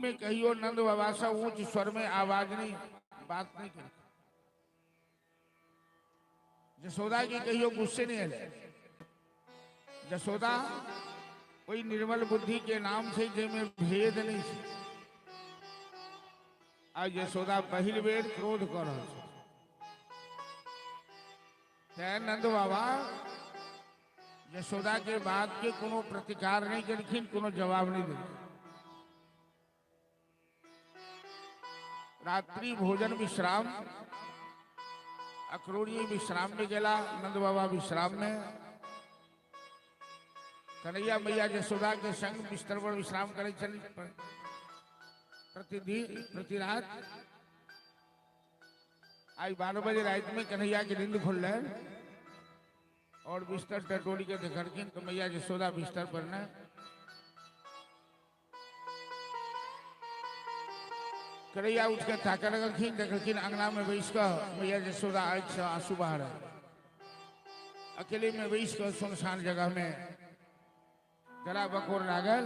में कहियो नंद बाबा सा ऊंच स्वर में आवाज नहीं, बात नहीं करी। जसोदा की कहियो गुस्से नहीं है। जसोदा कोई निर्मल बुद्धि के नाम से जेमे भेद नहीं छे। आज यशोदा पहिल बेर क्रोध कर रहा है। नंद बाबा यशोदा के बात के कोनो प्रतिकार नहीं करखिन, कोनो जवाब नहीं दे। रात्रि भोजन विश्राम, अक्रूरी विश्राम में गेला, नंद बाबा विश्राम में। कन्हैया मैया यशोदा के संग बिस्तर पर विश्राम करे चल प्रति रात। आज 12 बजे रात में कन्हैया की नींद खुल रहे और बिस्तर टटोली के देखरखिन तो मैया यशोदा बिस्तर पर न कन्हैया उठ के ताका लगलखिन, देखलखिन अंगना में बैस कर मैया यशोदा आँख से आंसू बहा रहे। अकेले में बैस कर सुनसान जगह में जरा बकोर लागल,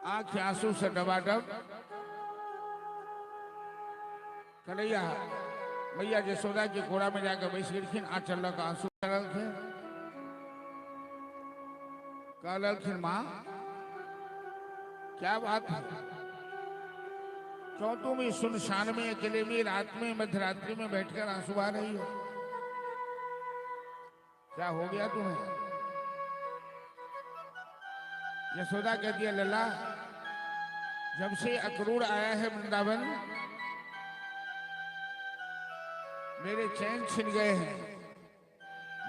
आंख के आंसू से डबाडब। कन्हैया मैया यशोदा के कोड़ा में जाकर बैस गलखिन, आंचल का आंसू थे। कहलखिन माँ क्या बात है, क्यों तुम इस सुनसान में अकेले में रात में मध्यरात्रि में बैठकर आंसू बहा रही हो? क्या हो गया तुम्हें? यशोदा कहती है लल्ला, जब से अक्रूर आया है वृंदावन मेरे चैन छिन गए हैं,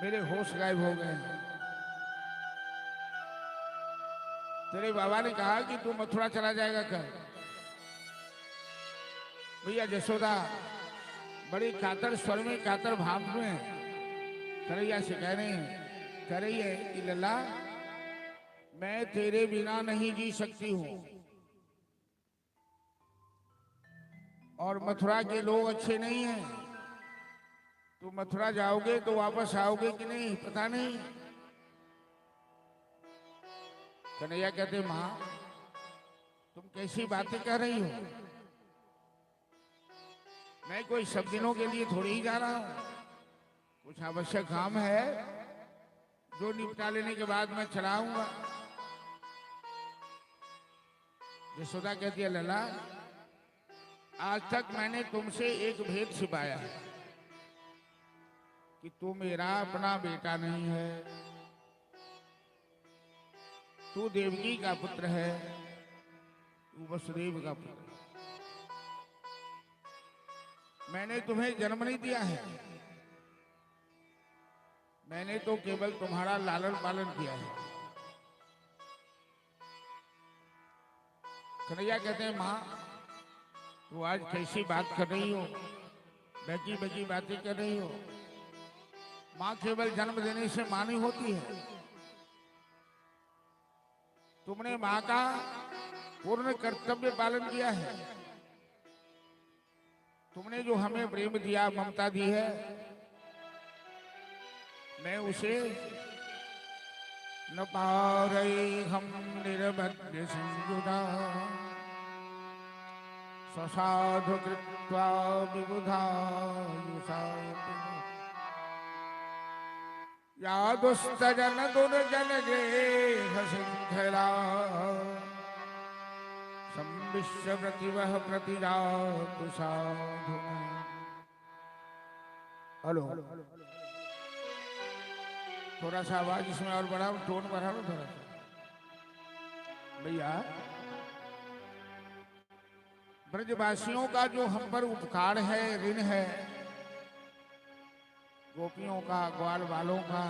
मेरे होश गायब हो गए हैं। तेरे बाबा ने कहा कि तू मथुरा चला जाएगा कल। भैया यशोदा बड़ी कातर स्वर में, कातर भाव में कन्हैया से कह रही है कि लल्ला मैं तेरे बिना नहीं जी सकती हूं, और मथुरा के लोग अच्छे नहीं हैं। तू मथुरा जाओगे तो वापस आओगे कि नहीं पता नहीं। कन्हैया कहते माँ तुम कैसी बातें कह रही हो, मैं कोई सब दिनों के लिए थोड़ी ही जा रहा हूं, कुछ आवश्यक काम है जो निपटा लेने के बाद मैं चला आऊंगा। यशोदा कहती है लला, आज तक मैंने तुमसे एक भेद छिपाया है कि तू मेरा अपना बेटा नहीं है, तू देवकी का पुत्र है, तू वसुदेव का पुत्र है। मैंने तुम्हें जन्म नहीं दिया है, मैंने तो केवल तुम्हारा लालन पालन किया है। कन्हैया कहते हैं माँ तू आज कैसी बात कर रही हो, बकी बकी बातें कर रही हो। माँ केवल जन्म देने से माँ नहीं होती है। तुमने माँ का पूर्ण कर्तव्य पालन किया है। तुमने जो हमें प्रेम दिया, ममता दी है, मैं उसे न पारई हम निर्बध्य संयुधा स्वसाधु कृत्वा विबुधा या दुष्ट जन दुर्जन गेह सिंखला संविश्व प्रतिवह प्रतिजातु साधु। हेलो, थोड़ा सा आवाज इसमें और बढ़ाओ, टोन बढ़ाओ थोड़ा सा भैया। ब्रजवासियों का जो हम पर उपकार है, ऋण है, गोपियों का, ग्वाल वालों का,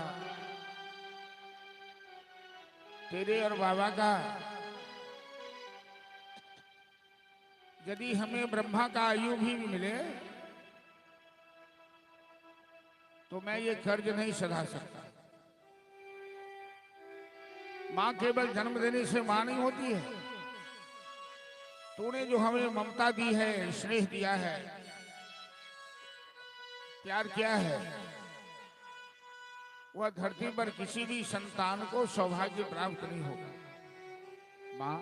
तेरे और बाबा का, यदि हमें ब्रह्मा का आयु भी मिले तो मैं ये कर्ज नहीं सधा सकता। माँ केवल जन्म देने से माँ नहीं होती है। तूने जो हमें ममता दी है, स्नेह दिया है, प्यार किया है, वह धरती पर किसी भी संतान को सौभाग्य प्राप्त नहीं होगा। माँ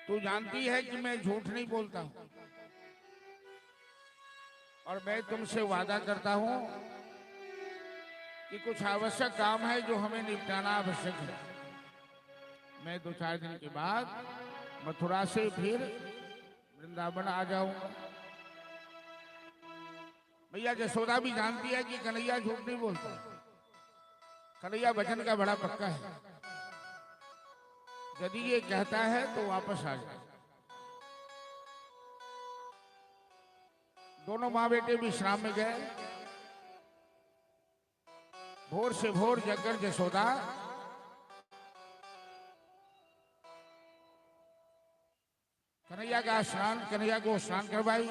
तू जानती है कि मैं झूठ नहीं बोलता हूं और मैं तुमसे वादा करता हूं कि कुछ आवश्यक काम है जो हमें निपटाना आवश्यक है। मैं 2-4 दिन के बाद मथुरा से फिर वृंदावन आ जाऊंगा। भैया जसोदा भी जानती है कि कन्हैया झूठ नहीं बोलता, कन्हैया वचन का बड़ा पक्का है। यदि ये कहता है तो वापस आ जाए। दोनों माँ बेटे विश्राम में गए। भोर से भोर जगकर जसोदा कन्हैया को स्नान करवाई,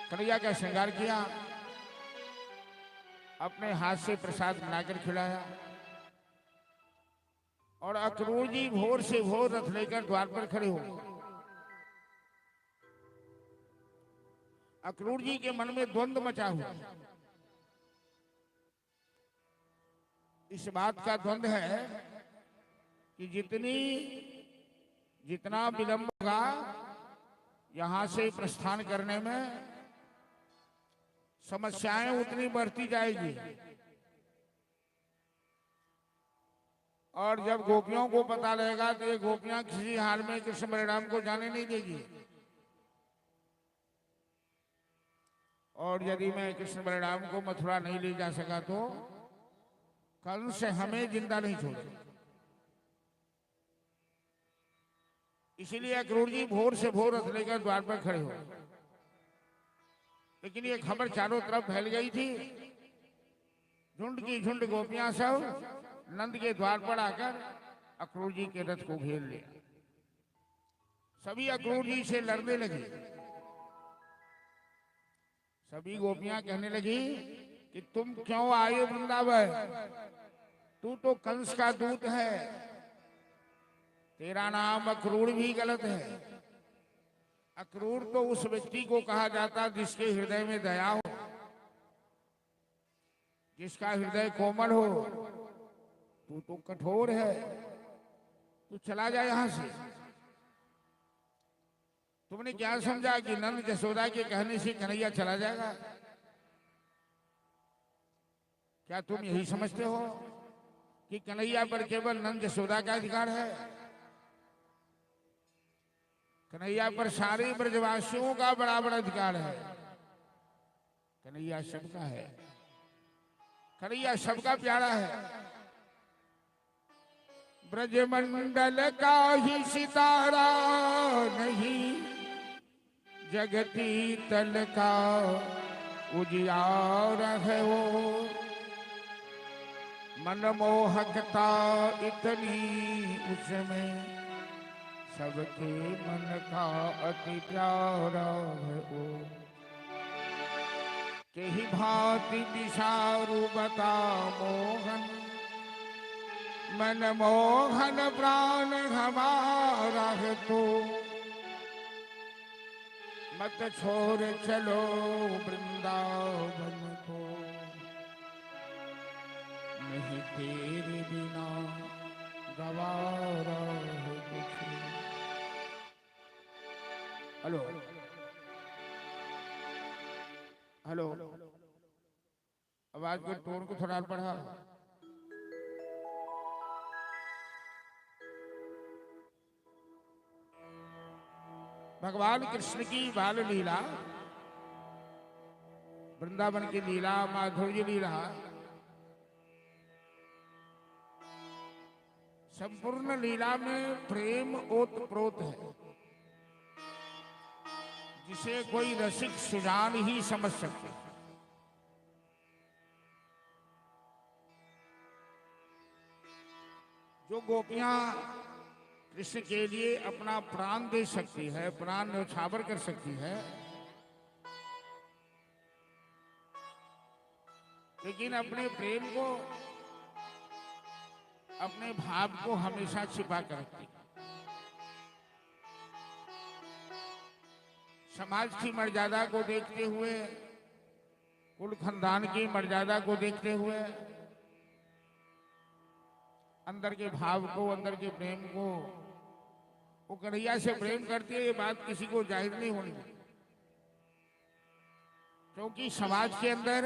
कन्हैया का श्रृंगार किया, अपने हाथ से प्रसाद बनाकर खिलाया और अक्रूर जी भोर से भोर रथ लेकर द्वार पर खड़े हो। अक्रूर जी के मन में द्वंद्व मचा हुआ। इस बात का द्वंद्व है कि जितना विलंब होगा यहां से प्रस्थान करने में, समस्याएं उतनी बढ़ती जाएगी। और जब गोपियों को पता लगेगा तो ये गोपियां किसी हाल में कृष्ण बलराम को जाने नहीं देगी। और यदि मैं कृष्ण बलराम को मथुरा नहीं ले जा सका तो कंस हमें जिंदा नहीं छोड़ेगा। इसीलिए अक्रूर जी भोर से भोर रथ लेकर द्वार पर खड़े हो। लेकिन ये खबर चारों तरफ फैल गई थी। झुंड की झुंड गोपियां सब नंद के द्वार पर आकर अक्रूर जी के रथ को घेर लिया। सभी अक्रूर जी से लड़ने लगी। सभी गोपियां कहने लगी कि तुम क्यों आए वृंदावन, तू तो कंस का दूत है, तेरा नाम अक्रूर भी गलत है। अक्रूर तो उस व्यक्ति को कहा जाता जिसके हृदय में दया हो, जिसका हृदय कोमल हो। तू तो कठोर है, तू चला जा यहां से। तुमने क्या समझा कि नंद जसोदा के कहने से कन्हैया चला जाएगा? क्या तुम यही समझते हो कि कन्हैया पर केवल नंद जसोदा का अधिकार है? कन्हैया पर सारे ब्रजवासियों का बराबर अधिकार है। कन्हैया सबका है, कन्हैया सबका प्यारा है। ब्रजमंडल का ही सितारा नहीं, जगती तल का उजियार है वो। मनमोहकता इतनी उसमें, सबके मन का अति प्यारा है वो। के ही भांति विषारु बता मोहन, मन मोहन प्राण हमारा है तो। मत छोड़ चलो वृंदावन को, नहीं तेरे बिना गवारा है कुछ। हेलो हेलो, आवाज के टोन को थोड़ा बढ़ा। भगवान कृष्ण की बाल लीला, वृंदावन की लीला, माधुर्य लीला संपूर्ण लीला में प्रेम ओतप्रोत है, जिसे कोई रसिक सुजान ही समझ सकते। जो गोपियां कृष्ण के लिए अपना प्राण दे सकती है, प्राण न्यौछावर कर सकती है, लेकिन अपने प्रेम को, अपने भाव को हमेशा छिपा कर रखती। समाज की मर्यादा को देखते हुए, कुल खानदान की मर्यादा को देखते हुए, अंदर के भाव को, अंदर के प्रेम को वो कन्हैया से प्रेम करती है, ये बात किसी को जाहिर नहीं होनी, क्योंकि समाज के अंदर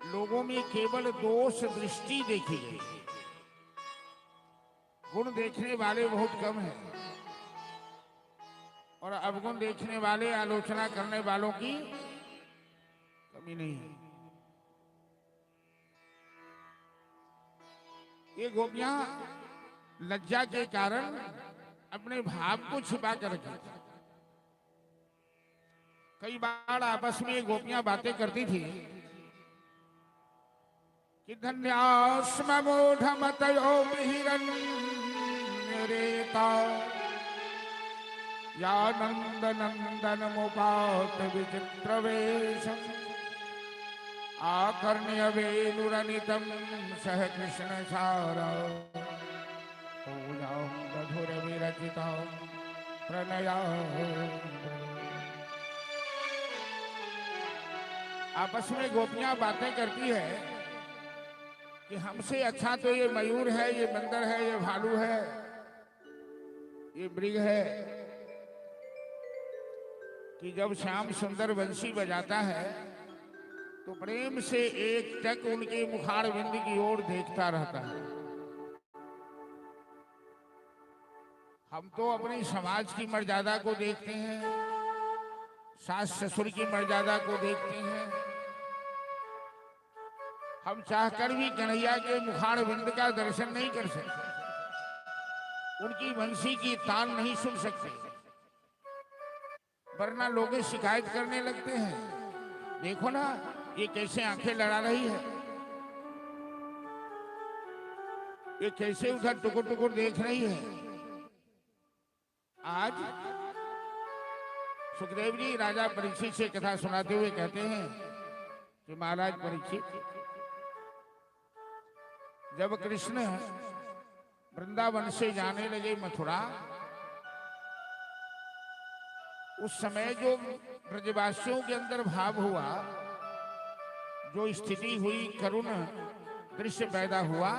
लोगों में केवल दोष दृष्टि देखी गई, गुण देखने वाले बहुत कम हैं, और अवगुण देखने वाले, आलोचना करने वालों की कमी नहीं है। ये गोपियां लज्जा के कारण अपने भाव को छिपा कर रखी। कई बार आपस में गोपियां बातें करती थी कि धन्यास्म मूढ़मतयो हिरण्यरेता या नंद नंदन मुपात विचित्र वेशम आकर्ण्य वेणुरनितम सह कृष्ण सारा पूजा मधुर विरचिता प्रणया। आपस में गोपियां बातें करती है कि हमसे अच्छा तो ये मयूर है, ये बंदर है, ये भालू है, ये मृग है, कि जब श्याम सुंदर बंसी बजाता है तो प्रेम से एक टक उनके मुखार बिंद की ओर देखता रहता है। हम तो अपनी समाज की मर्यादा को देखते हैं, सास ससुर की मर्यादा को देखते हैं, हम चाहकर भी कन्हैया के मुखार बिंद का दर्शन नहीं कर सकते, उनकी बंसी की तान नहीं सुन सकते, वरना लोग शिकायत करने लगते हैं, देखो ना ये कैसे आंखें लड़ा रही है, ये कैसे उधर टुकुर टुकुर देख रही है। आज सुखदेव जी राजा परीक्षित से कथा सुनाते हुए कहते हैं कि महाराज परीक्षित, जब कृष्ण वृंदावन से जाने लगे मथुरा, उस समय जो ब्रजवासियों के अंदर भाव हुआ, जो स्थिति हुई, करुण दृश्य पैदा हुआ,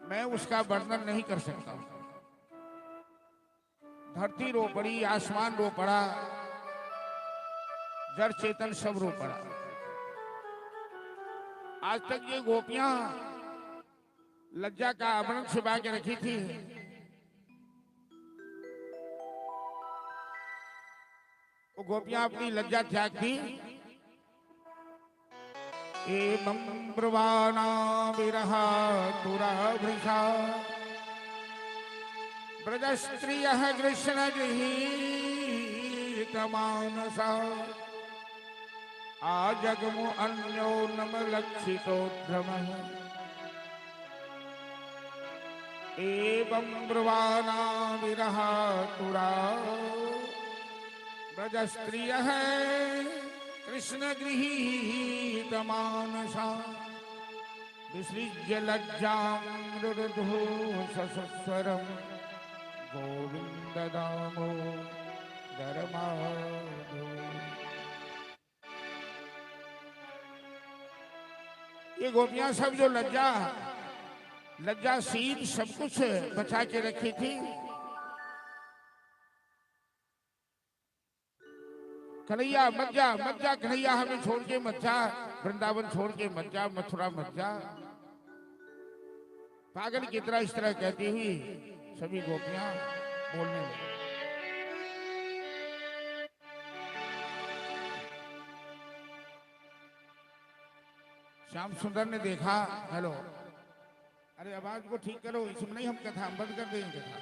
मैं उसका वर्णन नहीं कर सकता। धरती रो पड़ी, आसमान रो पड़ा, जड़ चेतन सब रो पड़ा। आज तक ये गोपियां लज्जा का आवरण छिपा के रखी थी, वो गोपियां अपनी लज्जा त्याग दी। एवं ब्रुवाना विरहा तुरा भृषा ब्रज स्त्रियः कृष्ण गृहीत मानसा आजगमु अन्योन्नम लक्षितोद्भ्रमः। एवं ब्रुवाना विरहा तुरा ब्रज स्त्रियः कृष्ण गृहीत मानसा विसृज्य लज्जां रुरुधु सस्वरं गोविंद दामोदर माधव। ये गोपियां सब जो लज्जाशील सब कुछ बचा के रखी थी, कन्हैया मत जा, मत जा कन्हैया, हमें छोड़ के मत जा, वृंदावन छोड़ के मत जा, मथुरा मत जा। पागल की तरह इस तरह कहती हुई सभी गोपियां बोलने लगी। श्याम सुंदर ने देखा, हेलो, अरे आवाज को ठीक करो, इसमें नहीं हम कथा, हम बंद कर देंगे कथा,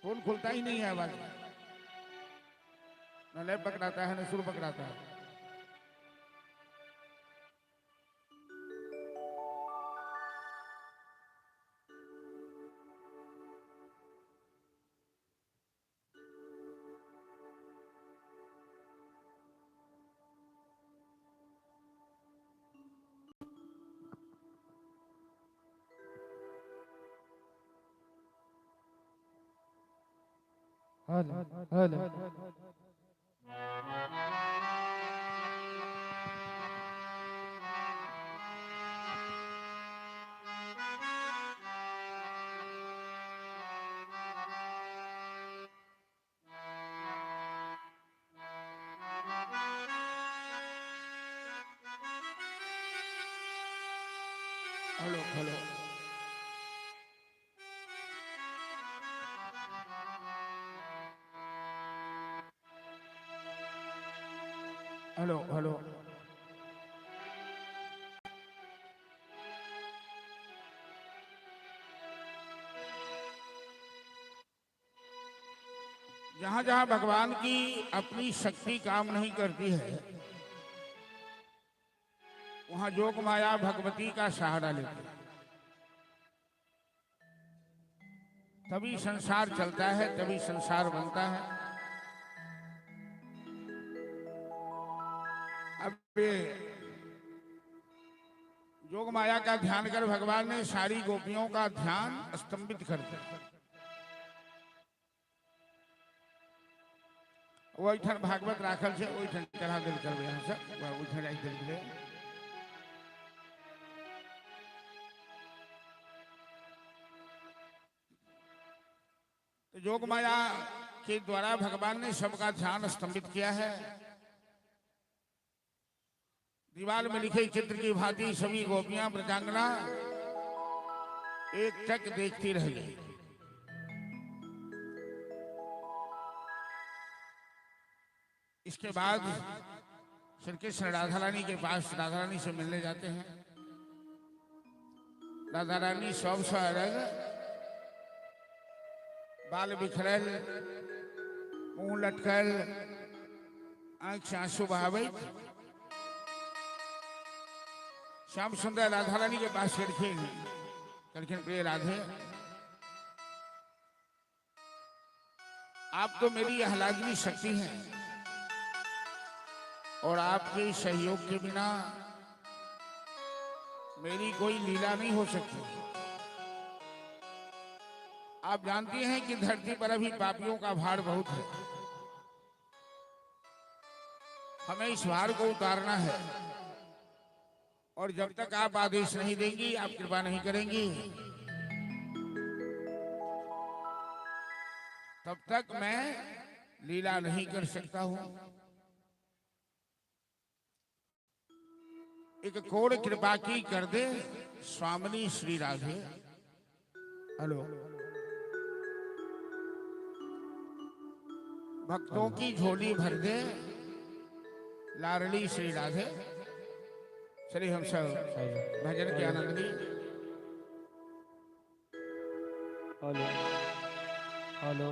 फोन खुलता ही नहीं है, आवाज न लय पकड़ाता है न सुर पकड़ाता है। हेलो हेलो हेलो हेलो जहां जहां भगवान की अपनी शक्ति काम नहीं करती है, वहां जोग माया भगवती का सहारा लेती है, तभी संसार चलता है, तभी संसार बनता है। अब ये जोग माया का ध्यान कर भगवान ने सारी गोपियों का ध्यान स्तंभित कर दिया। वही भागवत राखल से वही चढ़ा दिल कर यहाँ से वही दिल। तो जोग माया के द्वारा भगवान ने सबका ध्यान स्तंभित किया है। दीवार में लिखे चित्र की भांति सभी गोपियां ब्रजांगना एक टक देखती रह गई। इसके बाद श्री कृष्ण राधा रानी के पास राधा रानी से मिलने जाते हैं। राधा रानी सब सा अलग, बाल बिखरल, मुंह लटकल, आंख से आंसू बहावे। श्याम सुंदर राधा रानी के पास करखिन प्रिय राधे, आप तो मेरी आह्लादनी शक्ति हैं और आपके सहयोग के बिना मेरी कोई लीला नहीं हो सकती। आप जानती हैं कि धरती पर अभी पापियों का भार बहुत है, हमें इस भार को उतारना है और जब तक आप आदेश नहीं देंगी, आप कृपा नहीं करेंगी, तब तक मैं लीला नहीं कर सकता हूं। एक कोड़ कृपा की कर दे स्वामिनी श्री राधे। हेलो, भक्तों की झोली भर दे लाडली श्री राधे। चलिए हम सब भजन के आनंद ली। Hello hello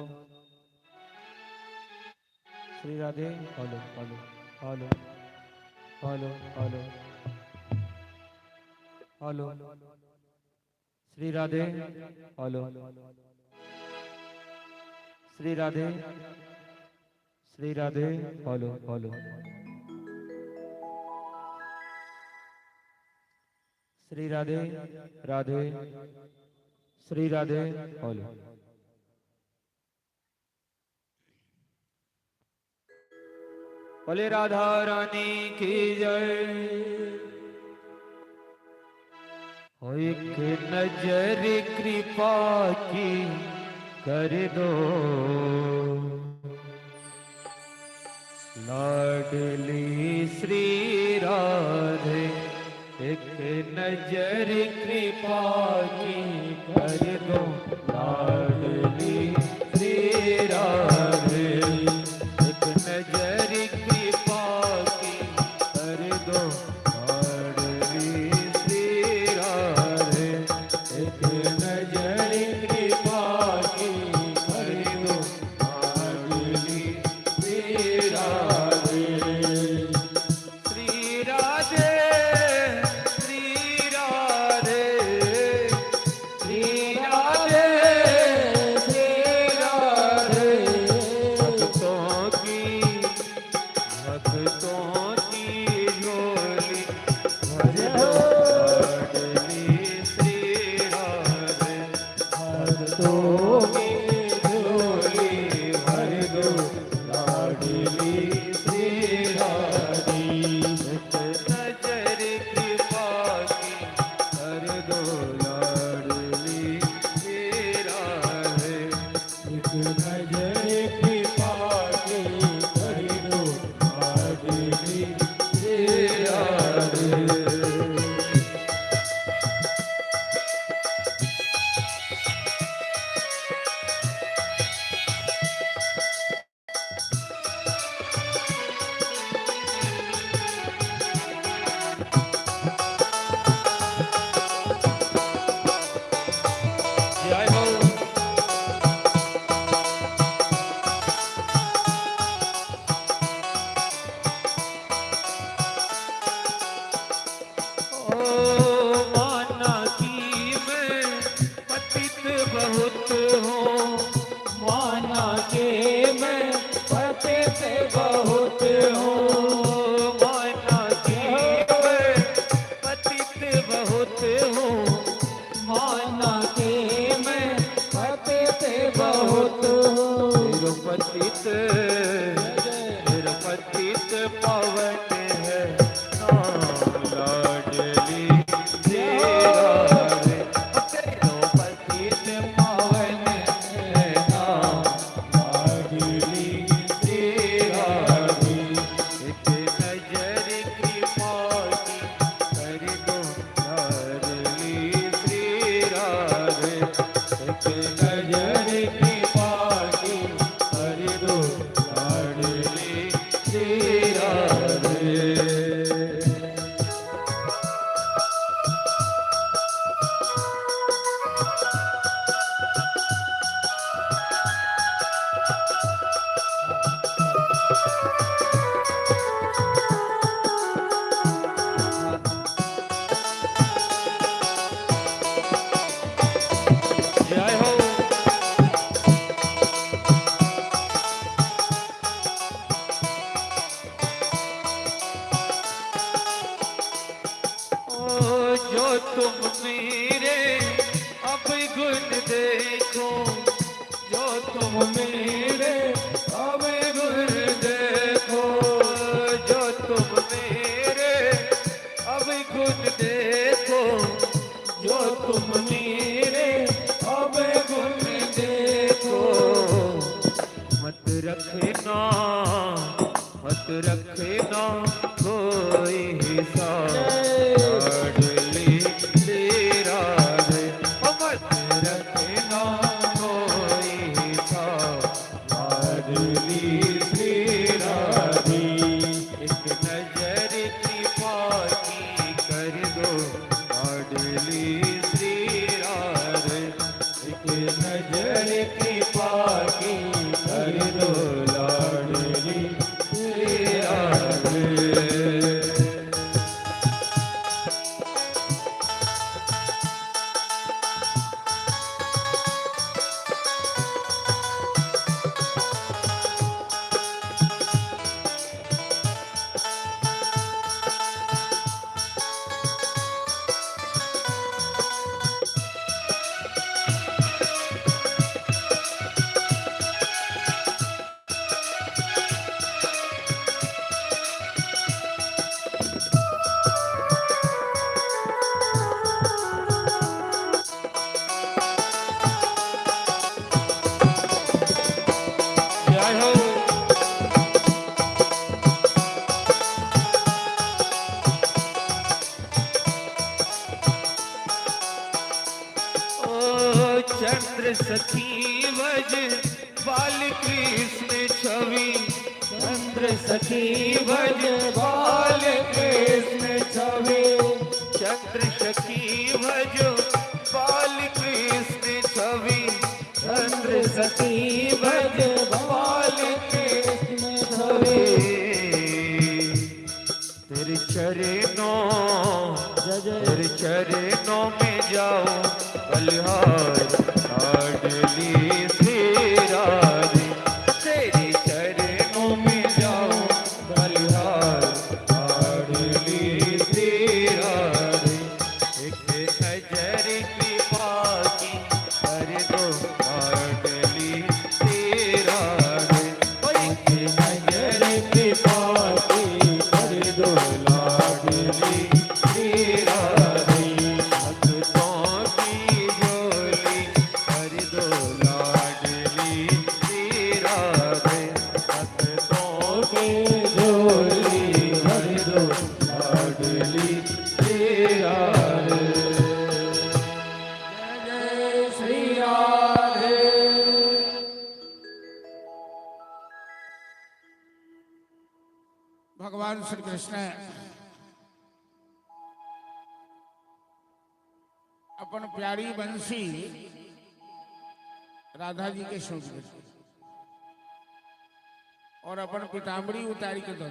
Shri Radhe. Hello hello hello hello hello hello Shri Radhe. Hello Shri Radhe. Shri Radhe. Hello hello Shri Radhe. Radhe Shri Radhe. Hello बोले राधा रानी की जय। हो एक नजर कृपा की कर दो लाडली श्री राधे। एक नजर कृपा की कर दो लाडली श्री राधे। एक नजर कृपा की कर दो लाडली श्री राधे। एक नजर कृपा की कर दो लाडली श्री राधे। श्री राधे श्री राधे श्री राधे श्री बहुत हूँ, माना के मैं पतित बहुत हूँ, माना के मैं पतित बहुत हूँ, माना के मैं पतित बहुत हूँ। निरुपतित निरुपतित पवन है नाम लाडली तेरा रे। निरुपतित पवन है नाम लाडली तेरा रे। एक नजर कृपा की कर दो लाडली तेरा रे। एक नजर कृपा की कर दो लाडली तेरा रे। जय हो। ओ जो तुम मेरे अब गुण देखो, जो तुम मेरे अब गुण देखो, जो तुम मेरे अब गुण देखो, जो तुम मेरे अब गुण देखो। मत रखना मत रखना कोई हिसाब लाडली तेरा रे। ओ मत रखना कोई हिसाब लाडली तेरा रे। एक नजर कृपा की कर दो लाडली तेरा रे। एक नजर कृपा की कर दो लाडली तेरा रे। जय हो। ओ चंद्र सखी वज बाल कृष्ण छवि, चंद्र सखी वज बाल कृष्ण छवि, चंद्र सखी भज बाल कृष्ण छवि, चंद्र सखी भज बाल कृष्ण छवि। तेरे चरणों में जाओ बलिहार लाडली तेरा रे। तेरे चरणों में जाओ बलिहार लाडली तेरा रे। एक नजर कृपा की कर दो लाडली तेरा रे। एक नजर कृपा की कर दो लाडली तेरा रे। भक्तों की झोली भर दो लाडली तेरा रे। भक्तों की झोली भर दो लाडली तेरा रे। जय जय श्री राधे। भगवान श्री कृष्ण अपन प्यारी बंसी राधा जी के शोक में और अपन पीताम्बरी उतारी के दो।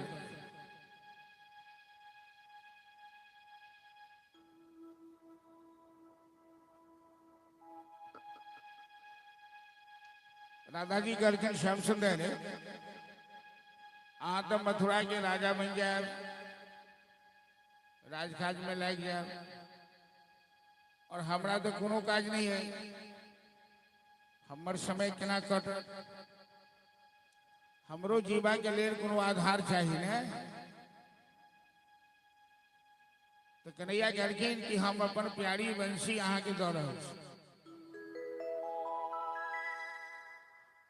राधा जी करके श्याम सुंदर आ तो मथुरा के राजा बन जाए, राजकाज में लग जाए, और हमरा तो कोनो काज नहीं है। हमर समय केना कट, हमरो जीवा के लिए कोनो आधार चाहिए ने। तो कन्हैया कहलखिन कि हम अपन प्यारी बंसी अहाँ के दऽ रहल छी।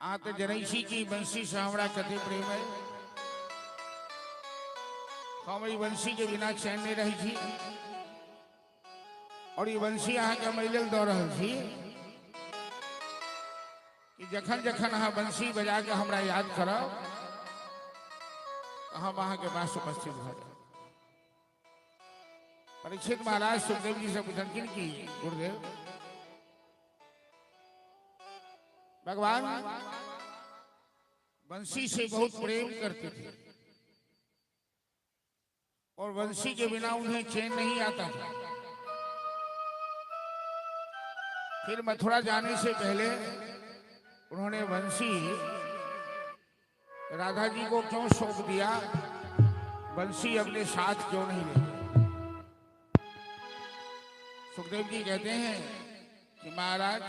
आ तो जनैसी की बंसी से हमरा कते प्रेम है। हम ई बंसी के बिना चैन नहीं रही थी, और ये बंसी अहाँ के मैं लेल दऽ रहल छी कि जखन जखन अहाँ बंसी बजा के हमरा याद करब तो हम अहाँ के पास उपस्थित भ जाएब। परीक्षित महाराज सुखदेव जी से पूछलखिन कि गुरुदेव भगवान बंसी से बहुत प्रेम करते थे, और बंसी के बिना उन्हें चैन नहीं आता था। फिर मथुरा जाने से पहले उन्होंने बंसी राधा जी को क्यों सौंप दिया, बंसी अपने साथ क्यों नहीं ले? सुखदेव जी कहते हैं कि महाराज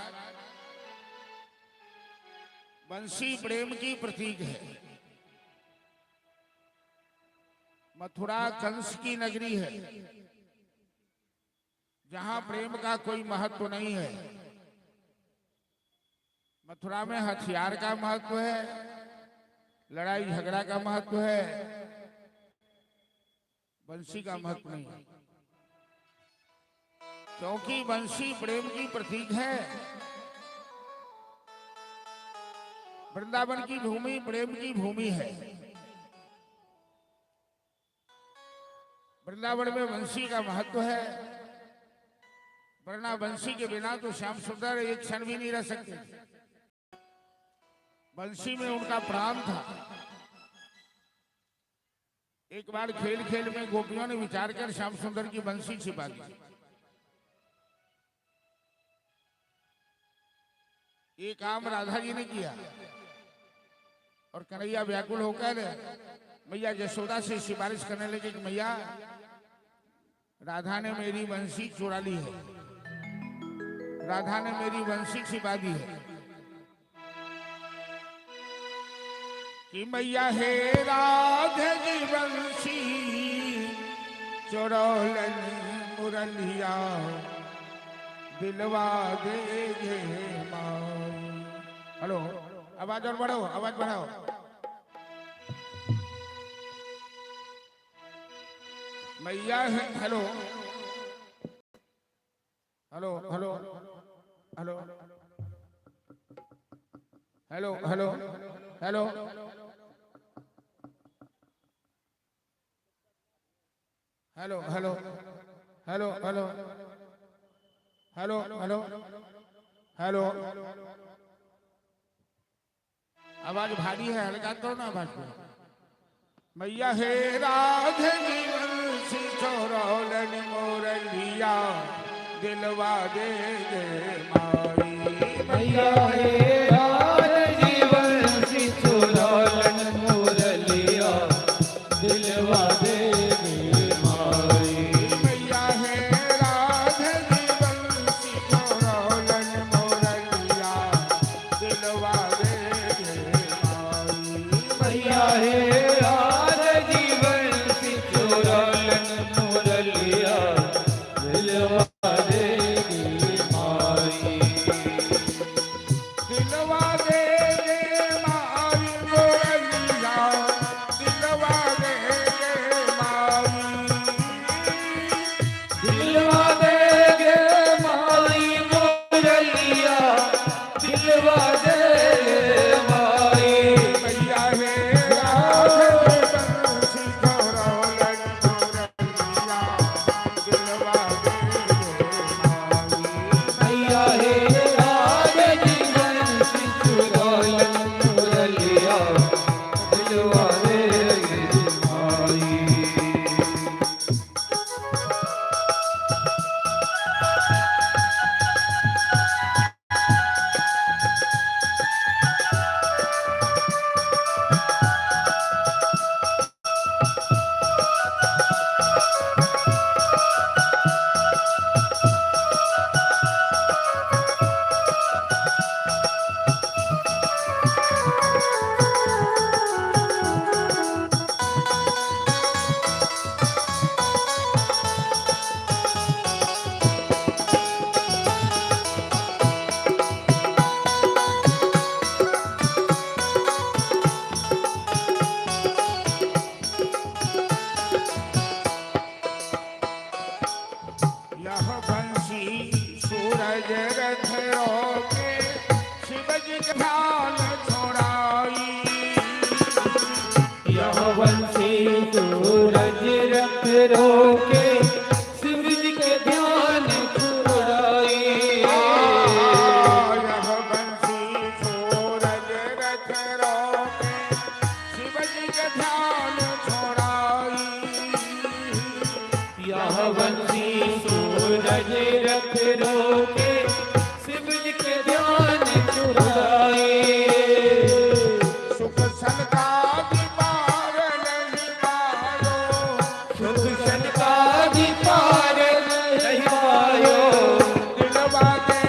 बंसी प्रेम की प्रतीक है। मथुरा कंस की नगरी है, जहां प्रेम का कोई महत्व नहीं है। मथुरा में हथियार का महत्व है, लड़ाई झगड़ा का महत्व है, बंसी का महत्व नहीं है। क्योंकि बंसी प्रेम की प्रतीक है। वृंदावन की भूमि प्रेम की भूमि है। वृंदावन में बंसी का महत्व है, वरना बंसी के बिना तो श्याम सुंदर एक क्षण भी नहीं रह सकते। बंसी में उनका प्राण था। एक बार खेल खेल में गोपियों ने विचार कर श्याम सुंदर की बंसी छिपा दी। ये काम राधा जी ने किया, और कन्हैया व्याकुल होकर मैया यशोदा से सिफारिश करने लगे कि मैया राधा ने मेरी बंसी चुरा ली है, राधा ने मेरी बंसी छिपा दी है। कि मैया हे राधा की बंसी चुरौलन मुरलिया दिलवा देगे माई। हेलो, आवाज और बढ़ाओ, आवाज बढ़ाओ। मैया है, hello hello hello hello hello hello hello hello hello hello hello hello hello hello. आवाज भारी है, हल्का करो ना आवाज को। मैया हे राधे बंसी चोरौलन मोरलिया दिलवा दे गे माई। मैया हे राधे बंसी चोरौलन मोरलिया दिलवा दे गे माई। मैया हे राधे बंसी चोरौलन मोरलिया दिलवा दे गे माई। मैया हे राधे बंसी चोरौलन मोरलिया दिलवा दे गे माई। दिल बंसी सूरज रथ रोके शिव जी के ध्यान छोड़ाई। यह बंसी सूरज रथ रोके शिव जी के ध्यान छुड़ाई। यह बंसी सूरज रथ रोके शिव जी के ध्यान छोड़ाई। यह बंसी सूरज रथ रोके शिव जी के ध्यान छुड़ाई। सुख सनकादि पार नहीं पायो, सुख सन का भी पार नहीं पायो। दिलवा दे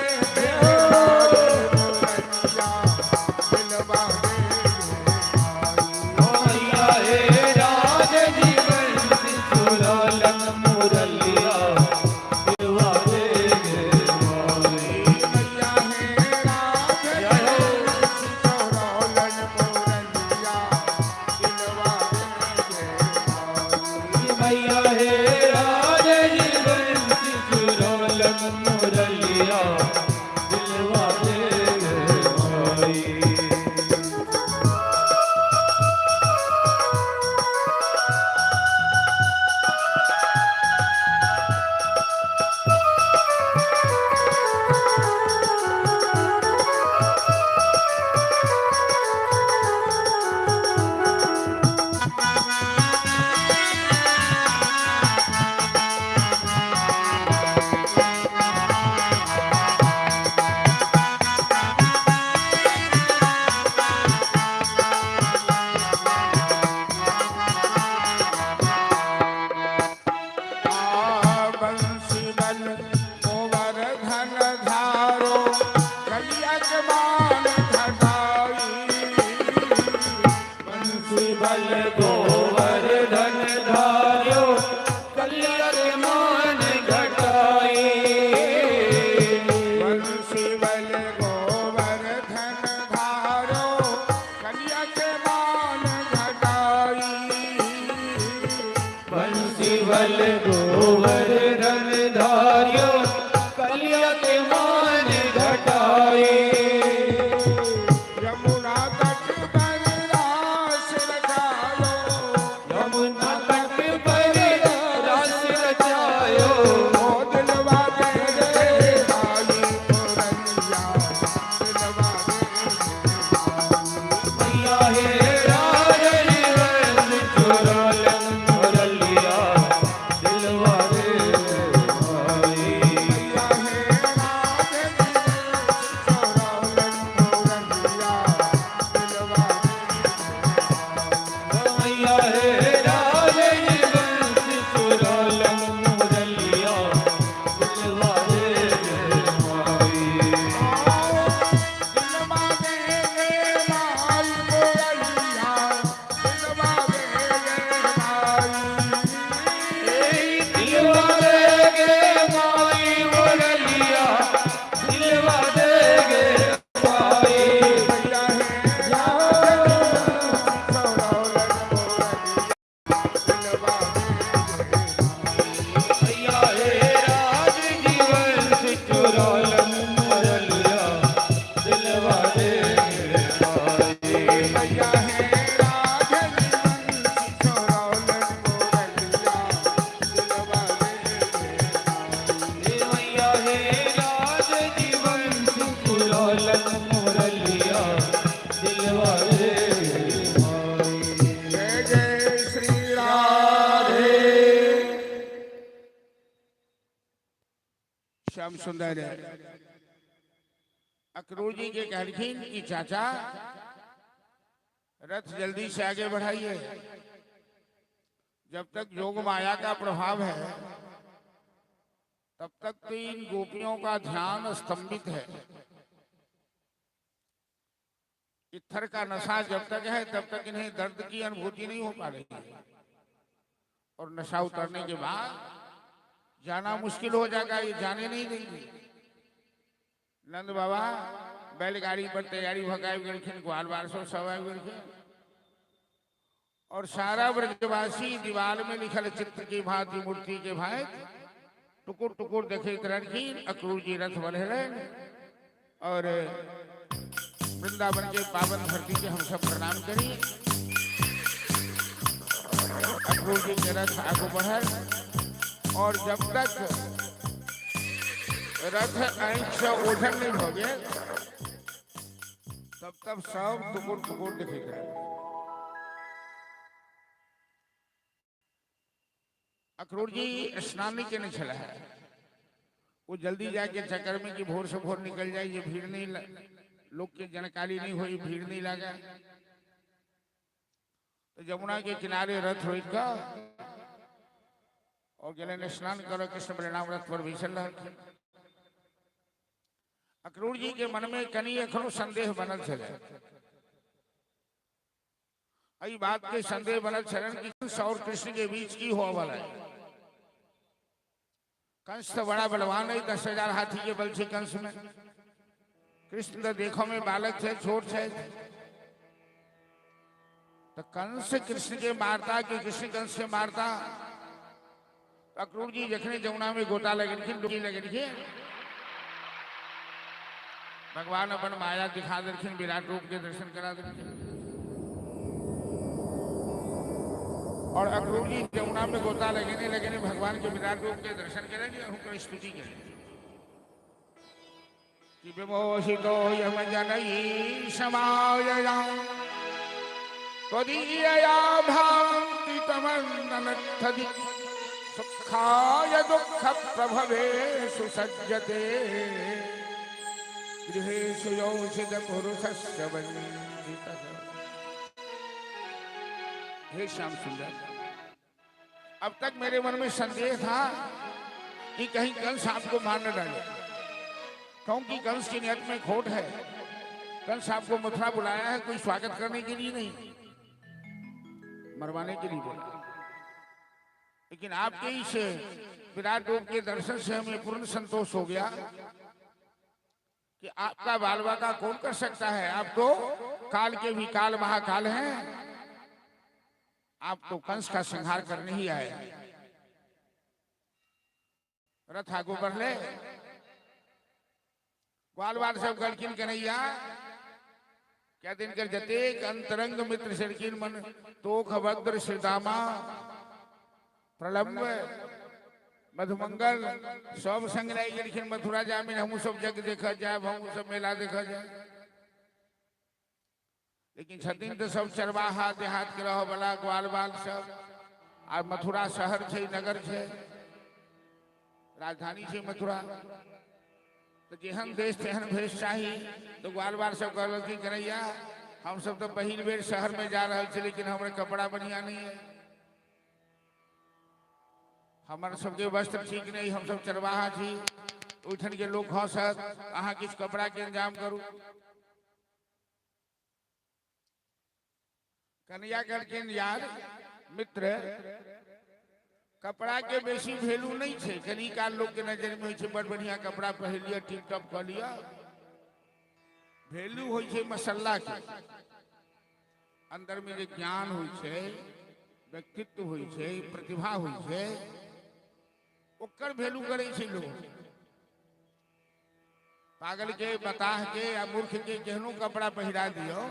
मोरनिया, दिलवा दे मैया हे राज जीवन सिचुरालन मुरलिया दिलवा दे माई। मैया है राज सिचोरौलन मोरनिया, दिलवा दे मैया हे राज जीवन सिचुरालन मुरलिया दिलवा दे माई। बंसी बल गोवर धन धारो, कलिया के मान घटाई। बंसी बल गोवर धन धार्यो कलिया के मान घटाई। बंसी बल गोवर धन धारो, कलिया के मान घटाई। बंसी बल गोवर धन धार्यो कलिया के मान घटाई। यमुना तट पर रास रचायो, यमुना तट पर रास रचायो। ओ दिलवा दे माई मोरनिया, दिलवा दे मैया हे राज जीवन सिचुरालन मुरलिया दिलवा दे माई। मैया है राज सिचोरौलन मोरनिया, दिलवा दे मैया हे राज जीवन सिचुरालन मुरलिया दिलवा दे माई। दिलवा दे माई मोरनिया, दिलवा दे माई। दिलवा देगे माई मुरलिया दिलवा देगे माई। मैया है राज सिचोरौलन मोरनिया, दिलवा दे मैया हे राज जीवन सिचुरालन मुरलिया दिलवा देगे माई। मैया है राज सिचोरौलन मोरनिया, दिलवा दे मैया हे राज जीवन सिचुरालन मुरलिया दिलवा देगे माई। जय जय श्री राधे। श्याम सुंदर अक्रूर जी के कहलखिन कि चाचा रथ जल्दी से आगे बढ़ाइए। जब तक योग माया का प्रभाव है तब तक तो इन गोपियों का ध्यान स्तंभित है। इत्थर का नशा जब तक है तब तक इन्हें दर्द की अनुभूति नहीं हो पा रही है, और नशा उतरने के बाद जाना मुश्किल हो जाएगा, ये जाने नहीं देंगे। नंद बाबा बैलगाड़ी पर तैयारी भगाए गए, ग्वाल बार सो सवाए गए, और सारा ब्रजवासी दीवार में लिखल चित्र की भांति मूर्ति के भांति टुकुर टुकुर देखे लड़की अक्रूर जी रथ बढ़ेलन और वृंदावन के पावन धरती के हम सब प्रणाम करी। अक्रूर जी के रथ आगू बढ़ल और जब तक रथ आँख से ओझल नहीं हो गए तब तक सब टुकुर टुकुर देखे रहे। अक्रूर जी स्नान नहीं करने चला है, वो जल्दी जाके चक्कर में कि भोर से भोर निकल जाए, ये भीड़ नहीं लोग की जानकारी नहीं हुई, भीड़ नहीं लगा। तो जमुना के किनारे रथ रोक का और गले स्नान करो कृष्ण बलराम रथ पर बैसल रहे। अक्रूर जी के मन में कनी एखनो संदेह बनल चले। आई बात के संदेह बनल चलन कि कंस और कृष्ण के बीच की हो वाला है। कंस तो बड़ा बलवान है, 10,000 हाथी के बल से कंस में। कृष्ण तो देखो में बालक है, छोट है। तो कंस कृष्ण के मारता कि कृष्ण कंस से मारता। तो अक्रूर जी जखने जमुना में गोता लगन डुबकी लगन भगवान अपन माया दिखा दरखिन, विराट रूप के दर्शन करा दरखिन और अक्रूर जी जमुना में गोता लगने भगवान के विराट रूप के दर्शन करेंगे, उनकी स्तुति करेंगे कि विमोहितो यम जनई समाययाम त्वदीयया भान्ति तमन्ननद्धि सुखाय दुःख प्रभवे सुसज्जते गृहेषु योषित पुरुषस्य वंदितः। हे श्याम सुंदर, अब तक मेरे मन में संदेह था कि कहीं कंस आपको मार न डाले, क्योंकि कंस की नियत में खोट है। कंस आपको मथुरा बुलाया है कोई स्वागत करने के लिए नहीं, मरवाने के लिए बोला। लेकिन आपके इस विराट रूप के दर्शन से हमें पूर्ण संतोष हो गया कि आपका बाल बाका कौन कर सकता है। आप तो काल के भी काल महाकाल हैं, आप तो कंस का संहार करने ही आए। रथ आगू बढ़ ले, ग्वाल बाल सब गलकिन कन्हैया क्या दिन कर जते अंतरंग मित्र सरकिन मन तो खभद्र श्रीदामा प्रलंब मधुमंगल सब संग लेकिन मथुरा जामिन हम सब जग देखा जाए, हम सब मेला देखा जाए। लेकिन छथिन तो सब चरवाहा देहात के रहो वाला ग्वाल बाल सब। आ मथुरा शहर छे, नगर छे, राजधानी छे मथुरा। तो जेहन देश तेहन भेष चाहिए। तो ग्वाल बाल सब कहल कि कन्हैया हम सब तो पहिल बेर शहर में जा रहे थे, लेकिन हमारे कपड़ा बढ़िया नहीं है, हमारे सबके वस्त्र ठीक नहीं, हम सब चरवाहा छी। उठन के लोग हंसत, अहाँ किस कपड़ा के इंतजाम करू। कन्हैया करके यार मित्र कपड़ा के बेसी वैल्यू नहीं छे। कनी काल लोग के नजर में छे बड़ बढ़िया कपड़ा पहन लिया, टिप टॉप कर लिया। वैल्यू होई छे मसल्ला के अंदर में जो ज्ञान होई छे, व्यक्तित्व होई छे, प्रतिभा होई छे, ओकर वैल्यू करे छे लोग। पागल के, बताह के या मूर्ख के केहनो कपड़ा पहिरा दियो,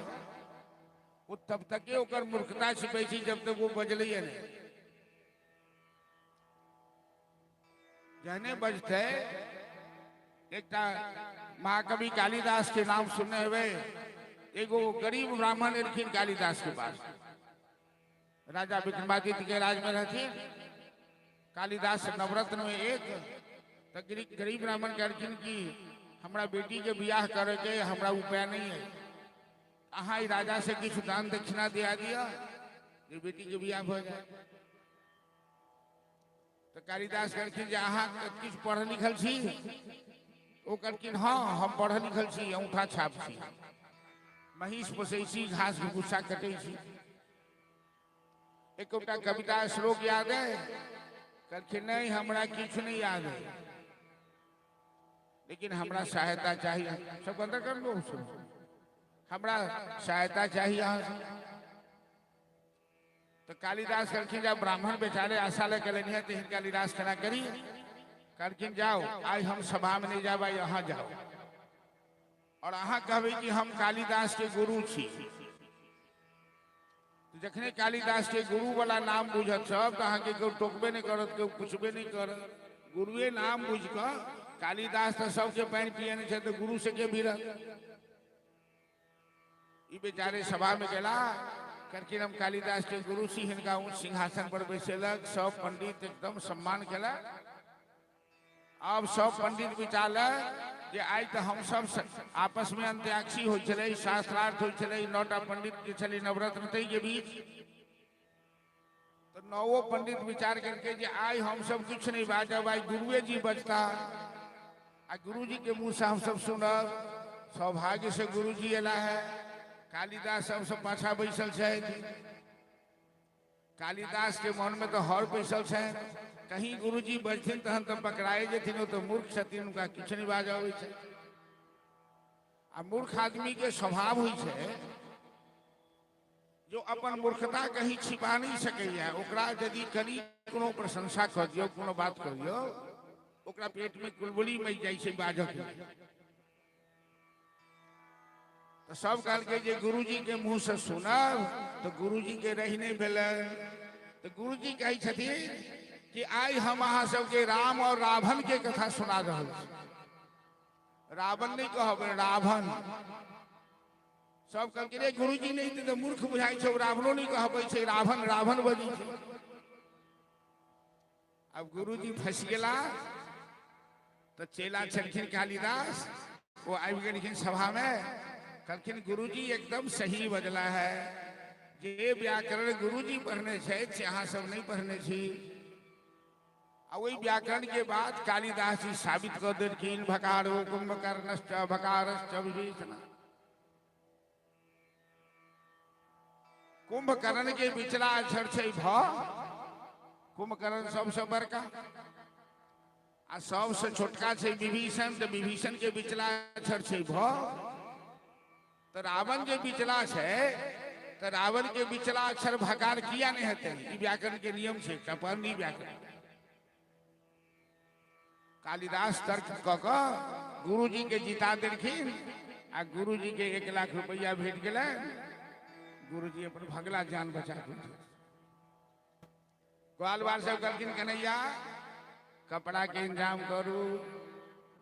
वो तब तक ओकर मूर्खता छिपे छी जब तक वो बजलिए नहीं। जहने बजते एक महाकवि कालिदास के नाम सुनने हुए, एगो गरीब ब्राह्मण एलखिन कालिदास के पास। राजा विक्रमादित्य के राज में रहथिन। कालिदास नवरत्न में एक तो गरीब ब्राह्मण कहलखिन कि हमरा बेटी के बियाह करे के हमरा उपाय नहीं है, अहाँ राजा से किछु दान दक्षिणा दिया दिया जे बेटी के बियाह हो जाए। तो कालिदास कहलखिन जे अहाँ किछु पढ़ल लिखल छी? ओ कहलखिन हाँ हम पढ़ल लिखल छी, अंगूठा छाप छी, महिष पोसै छी, घास भूसा कटै छी। एकोटा कविता श्लोक याद है? कहलखिन नहीं हमरा किछु नहीं याद है, लेकिन हमरा सहायता चाहिए। सब अंदर कर लो, हमरा सहायता चाहिए यहाँ से। तो कालिदास कहलखिन जब ब्राह्मण बेचारे आशा लेके लेनी है तो हिनका निराश केना करी। कहलखिन जाओ आज हम सभा में नहीं जाबा, यहाँ जाओ और अहाँ कहबे कि हम कालिदास के गुरु छी। तो जखने कालिदास के गुरु वाला नाम बुझत सब तो अहाँ के केओ टोकबे नहीं करत, केओ पूछबे नहीं करत। गुरुए नाम बुझ कर कालिदास तो सबके पानी पिए नहीं छे, तो गुरु से के भिड़त। ई बेचारे सभा में गेला, करके हम कालिदास के गुरु सी, हिनका ऊंच सिंहासन पर बैसेलक, सब पंडित एकदम सम्मान केला। अब सब पंडित विचारलक जे आज तो हम सब आपस में अंत्याक्षी हो चले, शास्त्रार्थ हो चले, 9टा पंडित के चले नवरत्न तई के बीच। तो 9 पंडित विचार करके जे आज हम सब कुछ नहीं बाजब, आज गुरुए जी बचता, आ गुरु जी के मुंह से हम सब सुनब। सौभाग्य से गुरु जी एला है, कालिदास सब पाछा बैसल है। कालिदास के मन में तो हर बैसल है, कहीं गुरुजी बजथिन तहन तो पकड़ाए जेथिन, तो मूर्ख छथिन, उनका किछ नहीं बाज आबै छै। आ मूर्ख आदमी के स्वभाव होइ छै जो अपन मूर्खता कहीं छिपा नहीं सकैया। ओकरा यदि कनी कोनो प्रशंसा कर दियो, कोनो बात कर दियो, ओकरा पेट में कुलबुली मच जाइ छै बाजक। तो सब कहलकै जे गुरुजी के मुंह से सुनब, तो गुरुजी के रही नहीं भेलै। तो गुरुजी कहै छथिन कि आज हम अहाँ सबके राम और रावण के कथा सुना रहल छी। रावण नहीं कहब, रावण। सब कहलकै रे गुरुजी नहीं तो मूर्ख बुझाई छै, रावणो नहीं कहबै छै, रावण रावण बजी छै। अब गुरुजी फंस गेला। तो चेला छलखिन कालिदास, वो आबि गेलखिन सभा में, कहलखिन गुरुजी एकदम सही बजला है, जे व्याकरण गुरुजी पढ़ने छै से अहाँ सब नहीं पढ़ने छी। आ वही व्याकरण के बाद कालिदास जी साबित कर देलखिन, भकारो कुंभकर्णश्च भकारश्च विभीषण। कुंभकर्ण के बिचला अक्षर छै भ, कुंभकर्ण सबसे बड़का, आ सबसे छोटका छै विभीषण। तो विभीषण के बिचला अक्षर छै भ। तो रावण के बिचला छै, तो रावण के बिचला अक्षर भकार किया नहीं हेतै? ई व्याकरण के नियम छै, कपरनी व्याकरण। कालिदास तर्क क के गुरुजी के जिता देलखिन, आ गुरुजी के 1 लाख रुपया भेट गेलै। गुरुजी अपन भगला जान बचा के ग्वाल बाल सब कहलखिन कन्हैया कपड़ा के इंतजाम करू,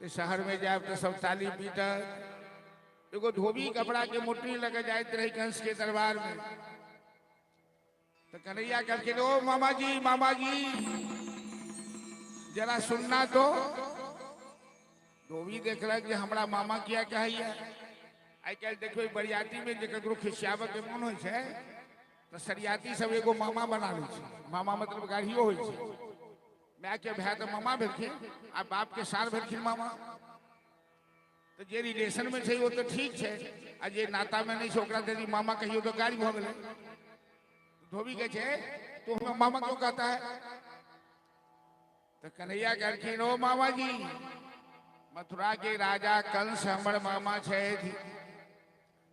तो शहर में जाए तो सब ताली पीटत। एगो धोबी कपड़ा के मोटरी लगे जाइत रही कंस के दरबार में। तो कन्हैया कहलखिन ओ मामा जी जरा सुनना तो। धोबी देखलक जे हमरा मामा किया कहैया। आई कल देखो बरियाती में जे ककरो खिसियाबे के मन होइ छै, तो सरियाती सब एगो मामा बना लै छै। मामा मतलब गाड़ियो होइ छै। माय के भाई तो मामा भेलखिन, आ बाप के सार भेलखिन मामा। तो जे रिलेशन में छै वो तो ठीक है, आ जे नाता में नहीं छै ओकरा यदि मामा कहियो तो गाड़ी भ गेलै। धोबी कहे छै तो हमें मामा क्यों कहता है? तो कन्हैया कहलखिन ओ मामा जी, मथुरा के राजा कंस हमर मामा छै,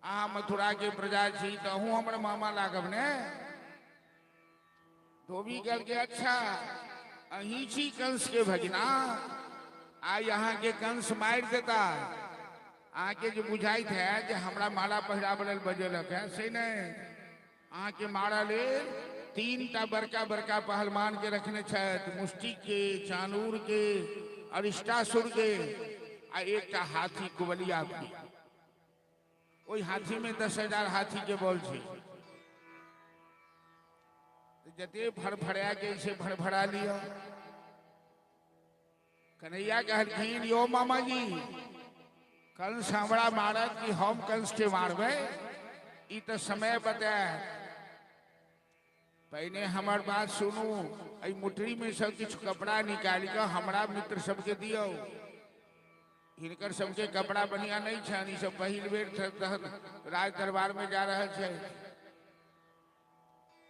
अहाँ मथुरा के प्रजा छी, तो अहूँ हमर मामा लागब ने। धोबी कहलकै अच्छा अहीं छी कंस के भगिना, आई अहाँ के कंस मार देता। अहाँ के जो बुझाइत है जे हमरा माला पहिराब लेल बजेलक है, से नहीं। अहाँ के मारा ले 3टा बड़का बड़का पहलवान के रखने छथि, मुष्टिक के, चानूर के, अरिष्टासुर के, आ 1टा हाथी कुबलिया के। ओई हाथी में 10,000 हाथी के बल छै। जते भड़भड़ा के से भड़भड़ा लिया। कन्हैया कहलखिन यो मामा जी कंस हमरा मारत कि हम कंस के मारबे, ई तो समय बताए। पहले हमार बात सुनू, आई मुठरी में सब कुछ कपड़ा निकाल के हमरा मित्र सबके दियो। हिनकर सबके कपड़ा बढ़िया नहीं छन, ई सब पहिल बेर राज दरबार में जा रहा है।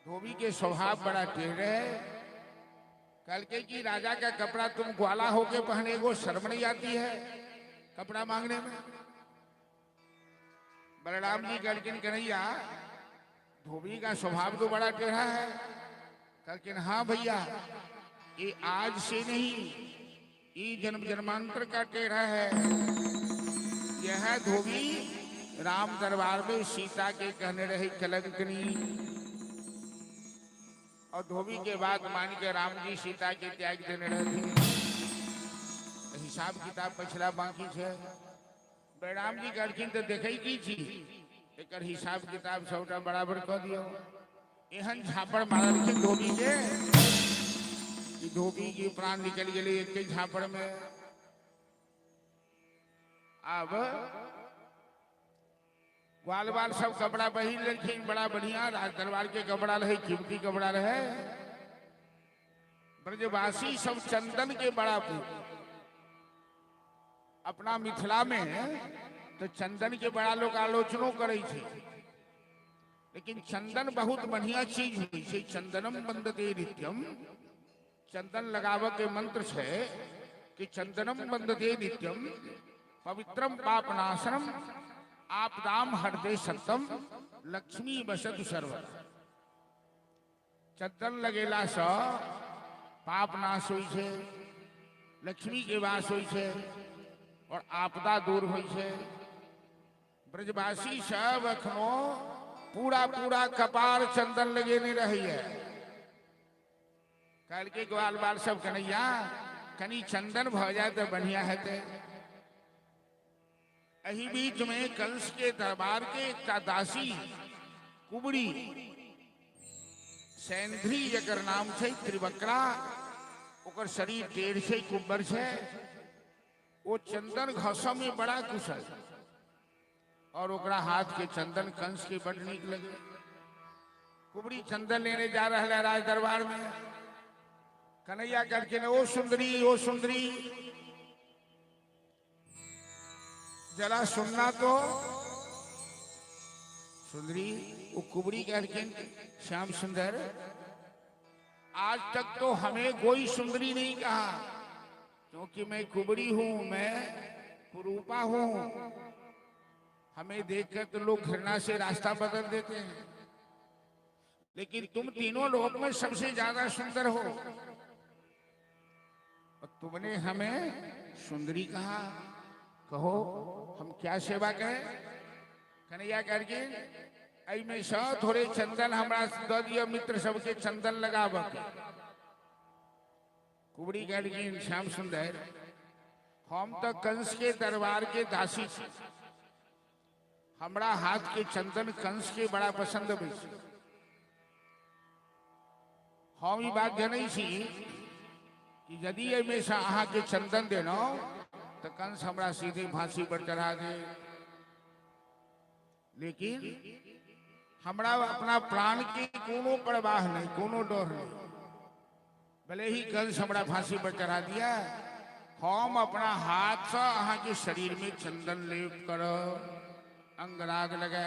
धोबी के स्वभाव बड़ा टेढ़ है। कल के कि राजा का कपड़ा तुम ग्वाला होके पहने को शर्म नहीं आती है कपड़ा मांगने में? बलराम जी कहलकिन कन्हैया धोबी का स्वभाव तो बड़ा टेढ़ा है। कहलकिन हाँ भैया, ये आज से नहीं ये जन्म जन्मांतर का टेढ़ा है। यह धोबी राम दरबार में सीता के कहने रहे कलंकनी, और धोबी के बाद मान के राम जी सीता के त्याग देने रहे थे। हिसाब किताब पछला बाकी है। बैराम जी कहलखिन तो देखे की छी, एक हिसाब किताब सबटा बराबर कर दियो। एहन झापड़ मारलखिन धोबी के, धोबी की प्राण निकल गए एक झापड़ में। अब ग्वाल बाल सब कपड़ा बही लेकिन बड़ा बढ़िया राज दरबार के कपड़ा रहे, कीमती कपड़ा रहे। ब्रजवासी सब चंदन के बड़ा अपना मिथिला में तो चंदन के बड़ा लोग आलोचनो करे थे, लेकिन चंदन बहुत बढ़िया चीज हुई है। चंदनम बंदते नित्यम, चंदन लगाव के मंत्र है कि चंदनम बंदते नित्यम पवित्रम पापनाशनम आपदाम हरदे सत्यम लक्ष्मी बसतु सर्वदा। चंदन लगेला से पाप नाश होई छे, लक्ष्मी के वास होई छे और आपदा दूर होई छे। ब्रजवासी सब अखनो पूरा पूरा कपार चंदन लगेने रही है। कल के ग्वाल बाल सब कन्हैया कनी चंदन भ जाए तो बढ़िया है। अही बीच में कंस के दरबार के एक दासी कुबड़ी सैंधरी जकर नाम छे त्रिवक्रा, ओकर शरीर टेढ़ से कुब्बर छे। वो चंदन घसम में बड़ा कुशल और ओकरा हाथ के चंदन कंस के बड़ नीक लगे। कुबड़ी चंदन लेने जा रहा है राज दरबार में। कन्हैया करके ओ सुंदरी, ओ सुंदरी जरा सुनना तो। सुंदरी वो कुबड़ी करके श्याम सुंदर, आज तक तो हमें कोई सुंदरी नहीं कहा, क्योंकि मैं कुबड़ी हूं, मैं कुरूपा हूं। हमें देखकर तो लोग घृणा से रास्ता बदल देते हैं, लेकिन तुम तीनों लोक में सबसे ज्यादा सुंदर हो और तुमने हमें सुंदरी कहा। कहो हम क्या सेवा करें? कन्हैया करके आई में स थोड़े चंदन हमरा द दियो, मित्र सबके चंदन लगाब। कुबड़ी करके श्याम सुंदर, हम तो कंस के दरबार के दासी छी, हमरा हाथ के चंदन कंस के बड़ा पसंद है। हम ई बात जनै छी कि यदि एमे से अहाँ के चंदन देनो तो कंस हमरा सीधे फांसी पर चढ़ा दे। लेकिन हमरा अपना प्राण की कोनो परवाह नहीं, कोनो डर नहीं। भले ही कंस हमरा फांसी पर चढ़ा दिया, हम अपना हाथ से अहाँ के शरीर में चंदन लेप कर अंगराग लगा।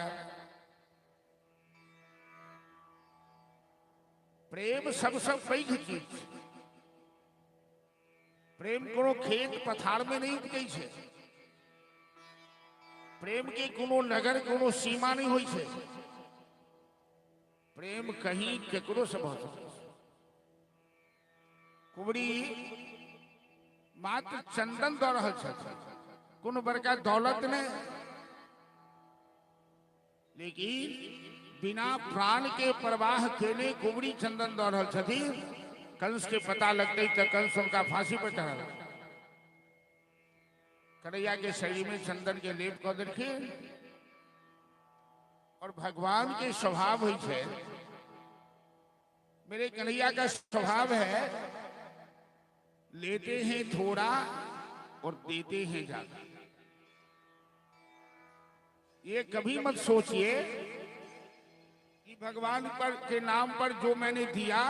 प्रेम सबसे पैघ चीज। प्रेम कोनो खेत पथार में नहीं उगै छै। प्रेम के कोनो नगर, कोनो सीमा नहीं होई छै। प्रेम कहीं केकरो से भ सकै छै। कुबड़ी मात्र चंदन दऽ रहल छथि, कोनो बड़का दौलत नहीं, लेकिन बिना प्राण के प्रवाह केने कुबड़ी चंदन दऽ रहल छथि। कंस के पता लगते तो कंस उनका फांसी पर चढ़ा। कन्हैया के शरीर में चंदन के लेप कर देखे। और भगवान के स्वभाव है, मेरे कन्हैया का स्वभाव है, लेते हैं थोड़ा और देते हैं ज्यादा। ये कभी मत सोचिए कि भगवान पर के नाम पर जो मैंने दिया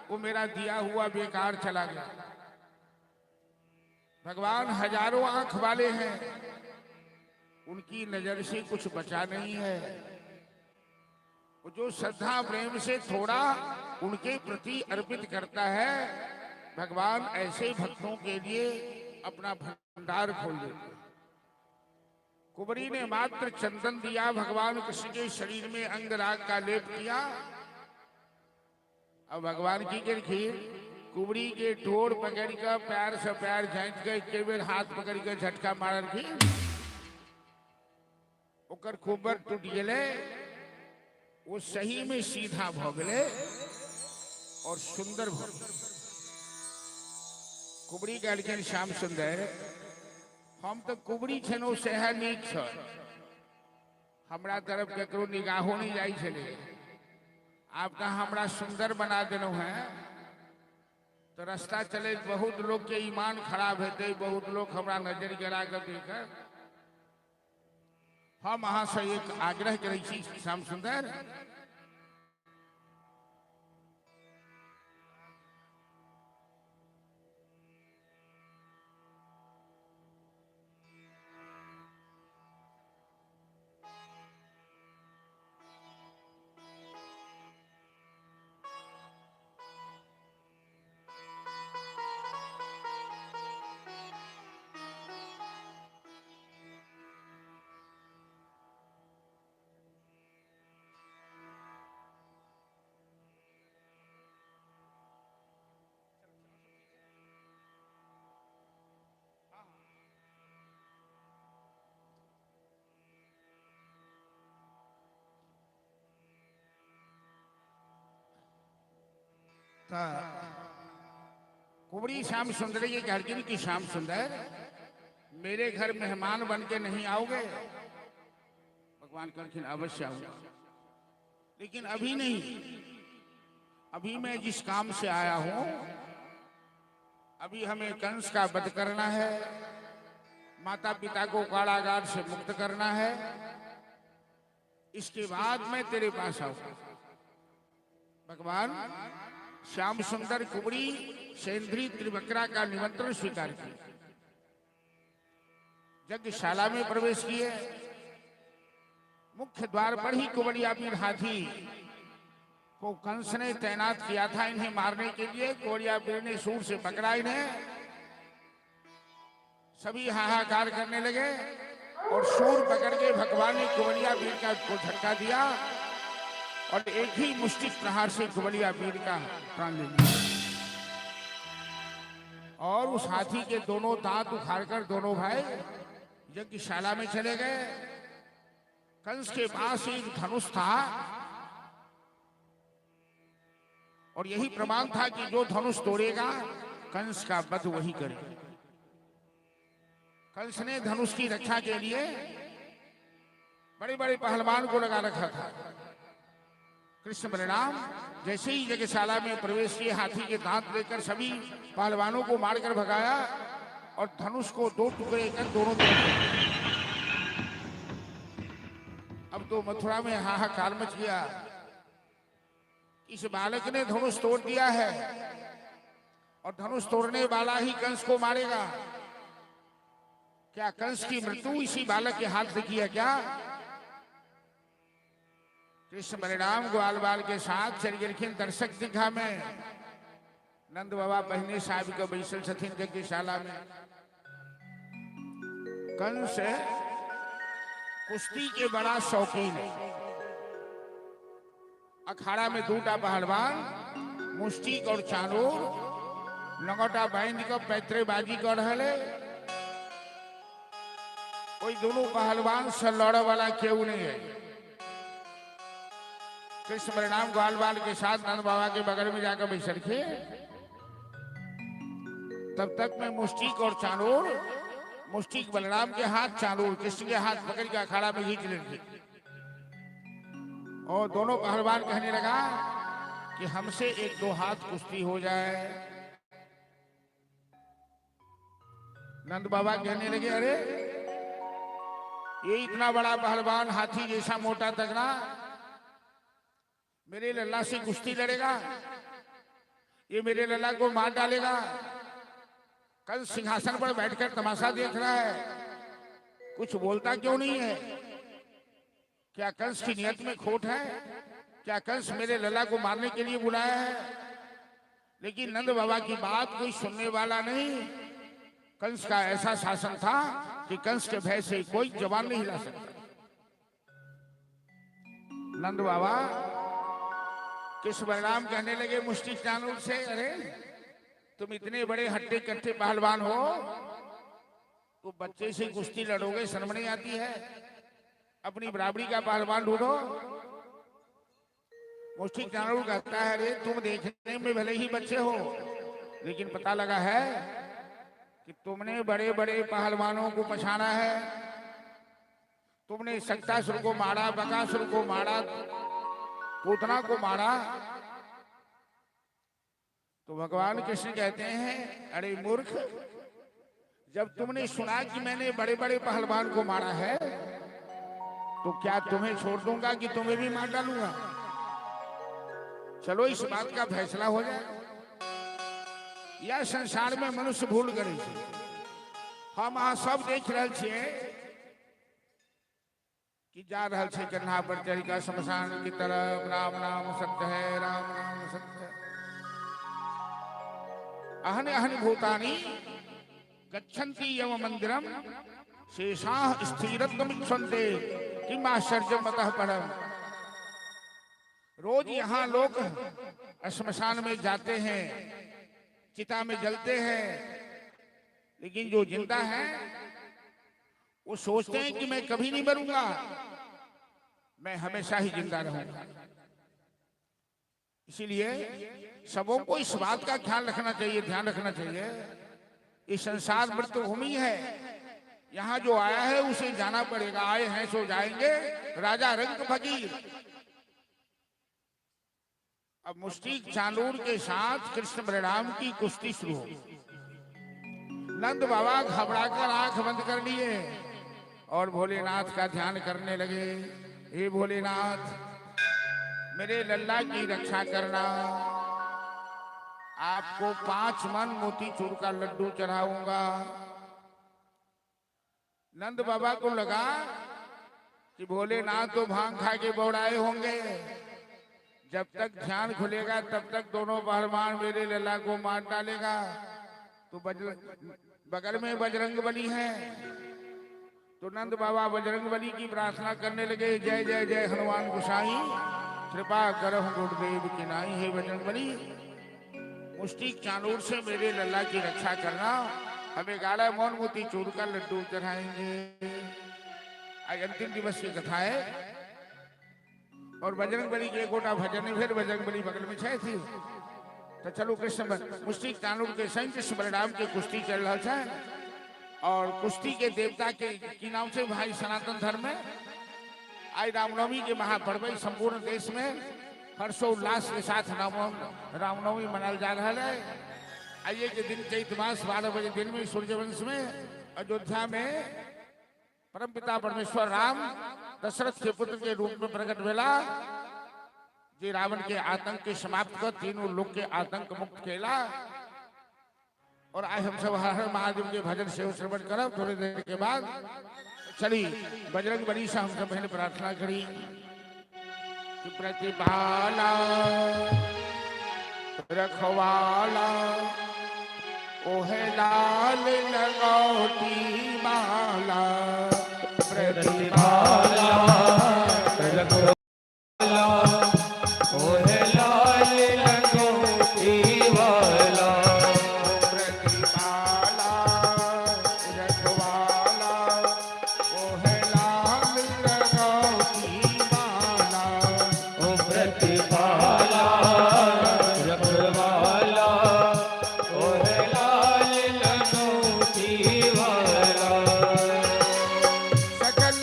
वो मेरा दिया हुआ बेकार चला गया। भगवान हजारों आंख वाले हैं, उनकी नजर से कुछ बचा नहीं है। वो जो श्रद्धा प्रेम से थोड़ा उनके प्रति अर्पित करता है, भगवान ऐसे भक्तों के लिए अपना भंडार खोल देते। कुबड़ी ने मात्र चंदन दिया, भगवान कृष्ण के शरीर में अंगराग का लेप किया। अब भगवान की खीर कुबड़ी के ठोर पकड़ कर पैर से पैर झाँच के एक बेर हाथ पकड़ के झटका मारल की ओकर कुबर टूट गए, वो सही में सीधा भ गए और सुंदर भ गए। कुबड़ी कहलखिन श्याम सुंदर हम तो कुबड़ी छनो से है नीक छ, हमरा तरफ केकरो निगाहो नहीं जाई छले, आप तो हमरा सुंदर बना देनो है, तो रास्ता चले बहुत लोग के ईमान खराब हेते, बहुत लोग हमरा नजर गिरा कर देकर हम अहाँ से एक आग्रह करै छी श्याम सुंदर, कुबड़ी श्याम सुंदर ये कहलखिन कि श्याम सुंदर मेरे घर मेहमान बन के नहीं आओगे? भगवान कहलखिन अवश्य आऊंगा, लेकिन अभी नहीं, अभी मैं जिस काम से आया हूं, अभी हमें कंस का वध करना है, माता पिता को कारागार से मुक्त करना है, इसके बाद मैं तेरे पास आऊंगा। भगवान श्याम सुंदर कुबड़ी सेंद्री त्रिवक्रा का निमंत्रण स्वीकार किया, यज्ञशाला में प्रवेश किए। मुख्य द्वार पर ही कुबड़िया वीर हाथी को कंस ने तैनात किया था इन्हें मारने के लिए। कुबड़िया वीर ने सूर से पकड़ा इन्हें, सभी हाहाकार करने लगे और सूर पकड़ के भगवान ने कुबड़िया वीर को झटका दिया और एक ही मुष्टि प्रहार से कुबड़िया वीर का प्राण ले लिया और उस हाथी के दोनों दांत उखाड़कर दोनों भाई यज्ञशाला में चले गए। कंस के पास एक धनुष था और यही प्रमाण था कि जो धनुष तोड़ेगा कंस का वध वही करेगा। कंस ने धनुष की रक्षा के लिए बड़े बड़े पहलवान को लगा रखा था। कृष्ण बलराम जैसे ही यज्ञशाला में प्रवेश किए, हाथी के दांत लेकर सभी पहलवानों को मारकर भगाया और धनुष को दो टुकड़े कर दोनों तरफ। अब तो मथुरा में हाहाकार मच गया, इस बालक ने धनुष तोड़ दिया है और धनुष तोड़ने वाला ही कंस को मारेगा। क्या कंस की मृत्यु इसी बालक के हाथ से की है क्या? कृष्ण बलराम ग्वाल बाल के साथ चल गिरखिन दर्शक दिखा में। नंद बाबा पहने साहब का बैसल छथिन यज्ञशाला में। कंस कुश्ती के बड़ा शौकीन है। अखाड़ा में दूटा पहलवान मुष्टिक और चानूर नगोटा बांध कर पैतरेबाजी कर रहे। कोई दोनों पहलवान से लड़े वाला क्यों नहीं है। कृष्ण बलराम ग्वाल बाल के साथ नंद बाबा के बगल में जाकर बैठ थे। तब तक मैं मुष्टिक और चानूर, मुष्टिक बलराम के हाथ, चानूर कृष्ण के हाथ पकड़ के अखाड़ा में खींच लेंगे और दोनों पहलवान कहने लगा कि हमसे एक दो हाथ कुश्ती हो जाए। नंद बाबा कहने लगे अरे ये इतना बड़ा पहलवान हाथी जैसा मोटा तगड़ा मेरे लल्ला से कुश्ती लड़ेगा, ये मेरे लल्ला को मार डालेगा। कल सिंहासन पर बैठकर तमाशा देख रहा है, कुछ बोलता क्यों नहीं है? क्या कंस की नियत में खोट है? क्या कंस मेरे लल्ला को मारने के लिए बुलाया है? लेकिन नंद बाबा की बात कोई सुनने वाला नहीं। कंस का ऐसा शासन था कि कंस के भय से कोई जवान नहीं हिला सकता। नंद बाबा कृष्ण बलराम कहने लगे मुष्टिक चानूर से अरे तुम इतने बड़े हट्टे कट्टे पहलवान हो तो बच्चे से कुश्ती लड़ोगे, शर्म नहीं आती है? अपनी बराबरी का पहलवान ढूंढो। मुष्टिक चाणूर कहता है, अरे तुम देखने में भले ही बच्चे हो, लेकिन पता लगा है कि तुमने बड़े बड़े पहलवानों को पछाड़ा है। तुमने शक्तासुर को मारा, बकासुर को मारा, पूतना को मारा। तो भगवान कृष्ण कहते हैं, अरे मूर्ख, जब तुमने सुना कि मैंने बड़े बड़े पहलवान को मारा है तो क्या तुम्हें छोड़ दूंगा कि तुम्हें भी मार डालूंगा? चलो इस बात का फैसला हो जाए। या संसार में मनुष्य भूल करे छे। हम अहाँ सब देख रहे छे कि जा रहे छे कन्हा पर चढ़ के शमशान की तरफ। राम नाम सत्य है, राम नाम सत्य है। अहन अहन भूतानि गच्छन्ति यम मंदिरम शेषाः स्थिरत्वमिच्छन्ते किम आश्चर्यम् अतः परम्। रोज यहाँ लोग श्मशान में जाते हैं, चिता में जलते हैं, लेकिन जो जिंदा है वो सोचते हैं कि मैं कभी नहीं मरूंगा, मैं हमेशा ही जिंदा रहूंगा। इसीलिए सबों को इस बात का ख्याल रखना चाहिए, ध्यान रखना चाहिए। इस संसार मृत्यु भूमि है, यहाँ जो आया है उसे जाना पड़ेगा। आए हैं सो जाएंगे, राजा रंग फकीर। अब मुष्टिक चाणूर के साथ कृष्ण बलराम की कुश्ती शुरू हो। नंद बाबा घबराकर आंख बंद कर लिए और भोलेनाथ का ध्यान करने लगे। हे भोलेनाथ, मेरे लल्ला की रक्षा करना। आपको 5 मन मोतीचूर का लड्डू चढ़ाऊंगा। नंद बाबा को लगा कि भोलेनाथ तो भांग खा के बौड़ाए होंगे। जब तक ध्यान खुलेगा तब तक दोनों पहलवान मेरे लल्ला को मार डालेगा। तो बगल में बजरंग बली है, तो नंद बाबा बजरंग बली की प्रार्थना करने लगे। जय जय जय हनुमान गोसाई, कृपा करहु गुरुदेव की नाई। हे बजरंग बली, मुष्टिक चाणूर से मेरे लल्ला की रक्षा करना। हमें गाढ़ा मौन मोतीचूर का लड्डू चढ़ाएंगे। आज अंतिम दिवस की कथा है। और बजरंग बली के गोटा भजन में फिर बजरंग बली बगल में छे थी। तो चलो कृष्ण मुष्टिक चाणूर के संग कृष्ण बलराम के कुश्ती चल रहा है। और कुश्ती के देवता के की नाम से भाई सनातन धर्म में आज रामनवमी के महापर्व संपूर्ण देश में हर्षोल्लास के साथ रामनवमी मनाया जा रहा है। आइए के दिन चैत मास 12 बजे दिन में सूर्यवंश में अयोध्या में परमपिता परमेश्वर राम दशरथ के पुत्र के रूप में प्रकट भेला। जे रावण के आतंक के समाप्त कर तीनों लोग के आतंक मुक्त केला। और आज हम सब हर हर महादेव के भजन से श्रवण करब। थोड़ी देर के बाद चली बजरंग बली से हम सब पहले प्रार्थना करी कि प्रतिपाला रखवाला ओहे लाल लगौटी माला। प्रतिपाला रखवाला ओहे लाल लगौटी वाला। प्रतिपाला रखवाला ओहे लाल लगौटी माला। ओ प्रतिपाला रखवाला ओहे लाल लगौटी वाला। सकल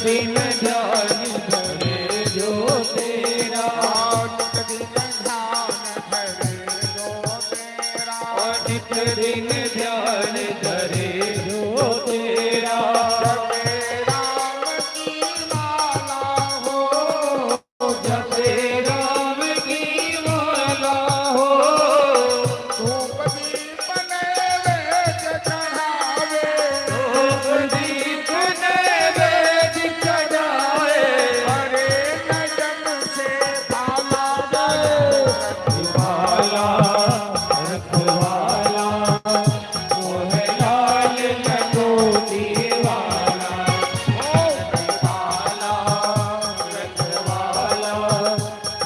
दिन ध्यान धरे जो तेरा, नित दिन ध्यान धरे जो तेरा, नित दिन ध्यान धरे जो तेरा। जपे राम की माला हो, जपे राम की माला हो, धूप दीप नैवेद्य चढ़ावे, धूप दीप नैवेद्य चढ़ाए, हरे नयन से भाला जाए, रखवाला रखवाला मोहे लाल लंगोटी वाला, रखवाला रखवाला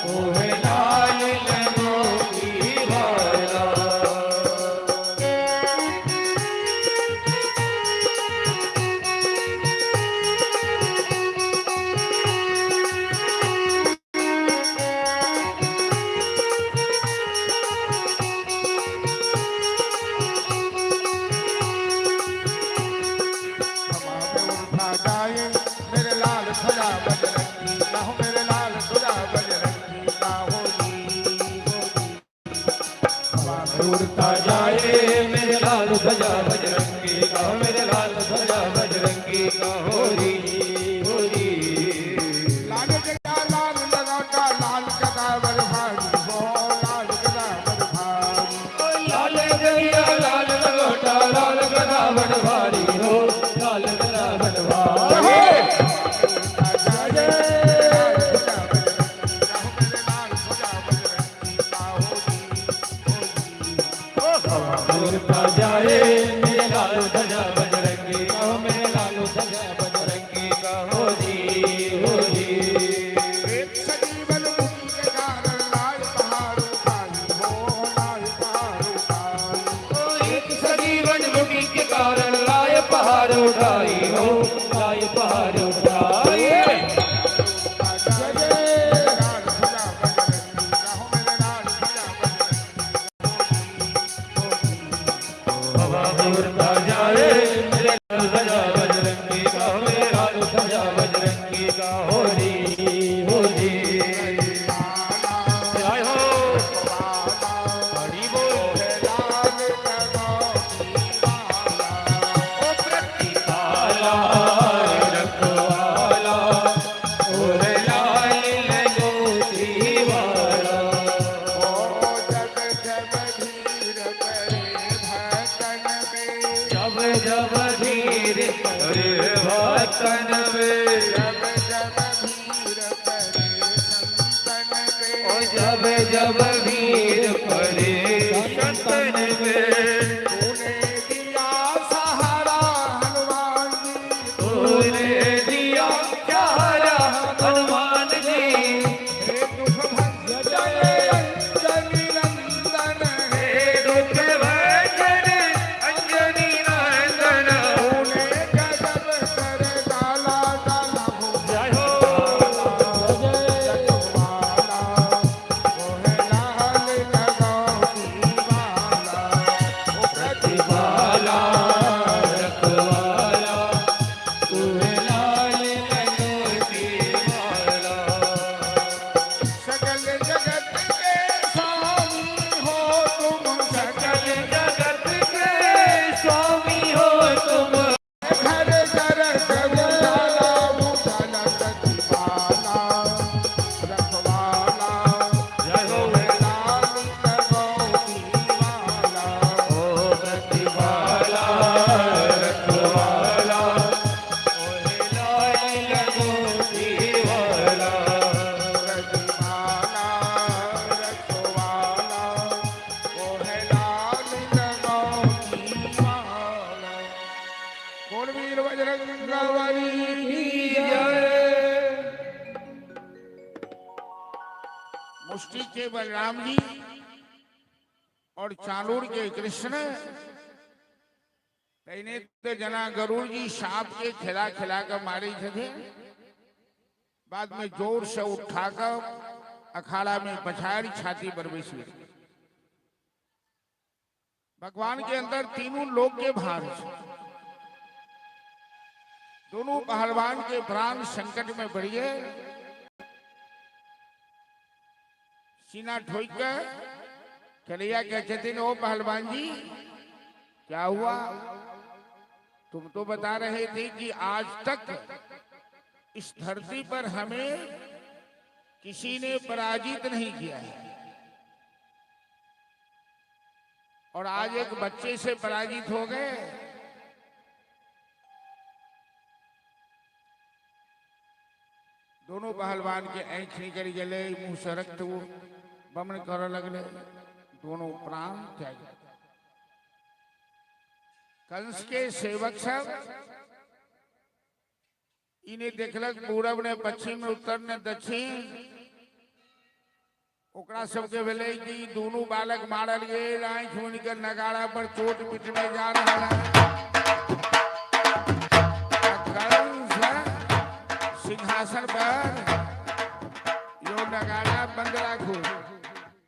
मोहे लाल लंगोटी वाला। उठा जाए मेरे लाल ध्वजा बजरंगी का हो, मेरे लाल ध्वजा बजरंगी का हो जी, हो जी। उड़ता जाए मेरे लाल ध्वजा बजरंगी का, मेरे लाल ध्वजा बजरंगी का होरी होरी। लाल गदा लाल लगाता लाल गदा बलभागी हो, लाल गदा बलभागी, लाल गैया लाल लगोटा लाल गदा बड़ भारी हो, लाल गदा बड़ भारी। उठा जाए लाल ध्वजा बजरंगी का हो, मेरे लाल ध्वजा बजरंगी का हो जी, हो जी। उड़ता जाए मेरे लाल ध्वजा बजरंगी का, मेरे लाल ध्वजा बजरंगी का होरी होरी। एक सजीवन मुक्ति के कारण लाल पहाड़ उठाई हो, लाल पहाड़ उठाई, एक सजीवन मुखी के कारण लाय पहाड़ उठाई हो, लाय पहाड़ उठाई। उठा जाए लाल ध्वजा बजरंगी का हो, मेरे लाल ध्वजा बजरंगी का हो जी, हो जी। हवा उड़ता जाए मेरे लाल ध्वजा बजरंगी का, मेरे लाल ध्वजा बजरंगी का होरी होरी। जय हो हरि बोल। ओ प्रतिपाला रखवाला और लाल लंगोटी वाला, जब जब धीर करे भक्तन में, ओ जब जब भीड़ पड़े संतन में, तूने दिया सहारा हनुमान जी। हे दुख भंजन अंजनी नंदन तूने गजब कर डाला डाला हो, जय हो रखवाला मोहे लाल लगौती वाला, ओ प्रतिपाला रखवाला तूहे लाल लंगोटी वाला। सकल जगत के स्वामी हो तुम, सकल जगत के स्वामी हो तुम, घर घर उजाला उजाला प्रतिपाला रखवाला जय हो लाल लगौती वाला, ओ प्रतिपाला रखवाला तूहे लाल लंगोटी वाला। प्रतिपाला रखवाला मोहे लाल लगौती वाला। बोल वीर बजरंग बली की जय। मुष्टि के बलराम जी और चालूर के कृष्ण तैने जना गरुड़ जी सांप के खिला खिला कर मारे थे, बाद में जोर से उठाकर अखाड़ा में पछाड़ी छाती पर बैसी। भगवान के अंदर तीनों लोक के भार है। दोनों पहलवान के प्राण संकट में पड़ गए। सीना ठोक कर कन्हैया कहते थे, ओ पहलवान जी क्या हुआ? तुम तो बता रहे थे कि आज तक इस धरती पर हमें किसी ने पराजित नहीं किया है, और आज एक बच्चे से पराजित हो गए। दोनों पहलवान के आंख निकल गए, मुंह से रक्त बमन कर लगले, दोनों प्राण त्याग गए। कंस के सेवक सब इन्हें देखलक, पूरब ने पश्चिम में, उत्तर ने दक्षिण। ओकरा सबके भेले कि दोनों बालक मारल गए, आंख मुनि कर नगाड़ा पर चोट पिटने जा रहा है। कंस सिंहासन पर यो नगाड़ा बंद राखो।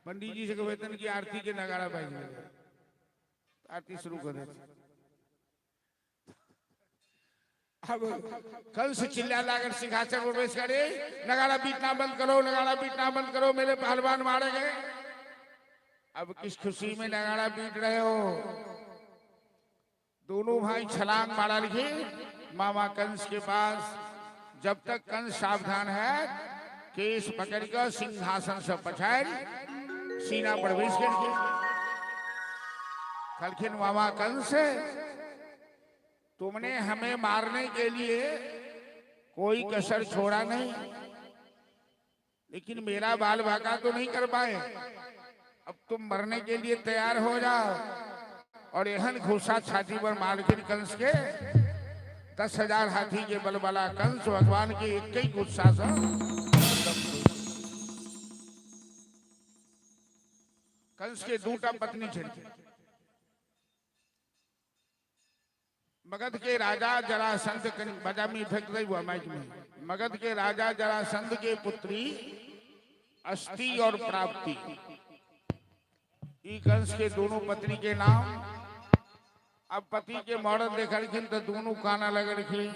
पंडित जी से वेतन की आरती के नगाड़ा बाजी, आरती शुरू कर देते। अब कंस चिल्ला लाकर सिंहासन पर बैठ करे, नगाड़ा पीटना बंद करो, नगाड़ा पीटना बंद करो, मेरे पहलवान मारे गए। अब किस खुशी में नगाड़ा पीट रहे हो? दोनों भाई छलांग मारा लिखे मामा कंस के पास। जब तक कंस सावधान है, केस पकड़कर सिंहासन से पछाड़ सीना पर प्रवेश करके कलखिन, मामा कंस तुमने हमें मारने के लिए कोई कसर छोड़ा नहीं, लेकिन मेरा बाल बाका तो नहीं कर पाए। अब तुम मरने के लिए तैयार हो जाओ। और एहन घुसा छाती पर मार के कंस के 10,000 हाथी के बल वाला कंस भगवान के एक ही गुस्सा से कंस के दूटा पत्नी छिड़की। मगध के राजा जरासंध बजामी इफेक्ट नहीं हुआ माइक में। मगध के राजा जरासंध के पुत्री अष्टि और प्राप्ति, ई कंस के दोनों पत्नी के नाम। अब पति के मौरत देखलखिन तो दोनों काना लगलखिन।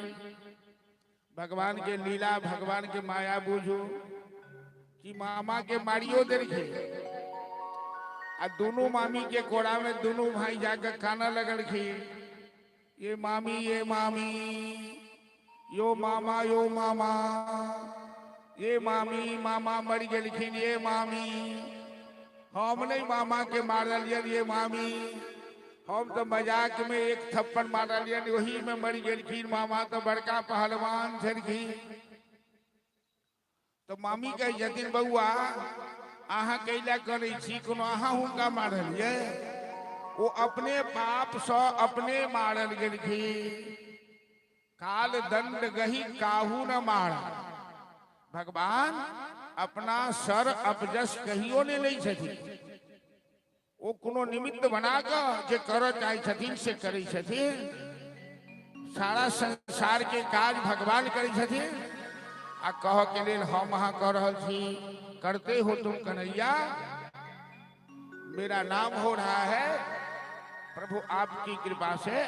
भगवान के लीला, भगवान के माया बूझो कि मामा के मारियो देखिए। आ दोनों मामी के कोड़ा में दोनों भाई जाकर काना लगलखिन, ये मामी, ये मामी, यो मामा, यो मामा, ये मामी, मामा मर गलखिन, ये मामी, हम नहीं मामा के मारल, ये मामी, हम तो मजाक में एक थप्पड़ मारल, वही में मर गलखिन। मामा तो बड़का पहलवान छलखिन। तो मामी कह जतिन, बउआ अहाँ कैला करे छी, कोनो अहाँ हुनका मारलिए? वो अपने पाप से अपने मारल गलखिन। काल दंड गही काहू न मारा। भगवान अपना सर अपजस कहियो ने नहीं छथिन। वो कोनो निमित्त बनाकर जे कर चाहे छथिन से करे छथिन। सारा संसार के काज भगवान करे छथिन। आ कह के लिए हम अहाँ कह रहल छी, करते हो तुम कन्हैया, मेरा नाम हो रहा है, प्रभु आपकी कृपा से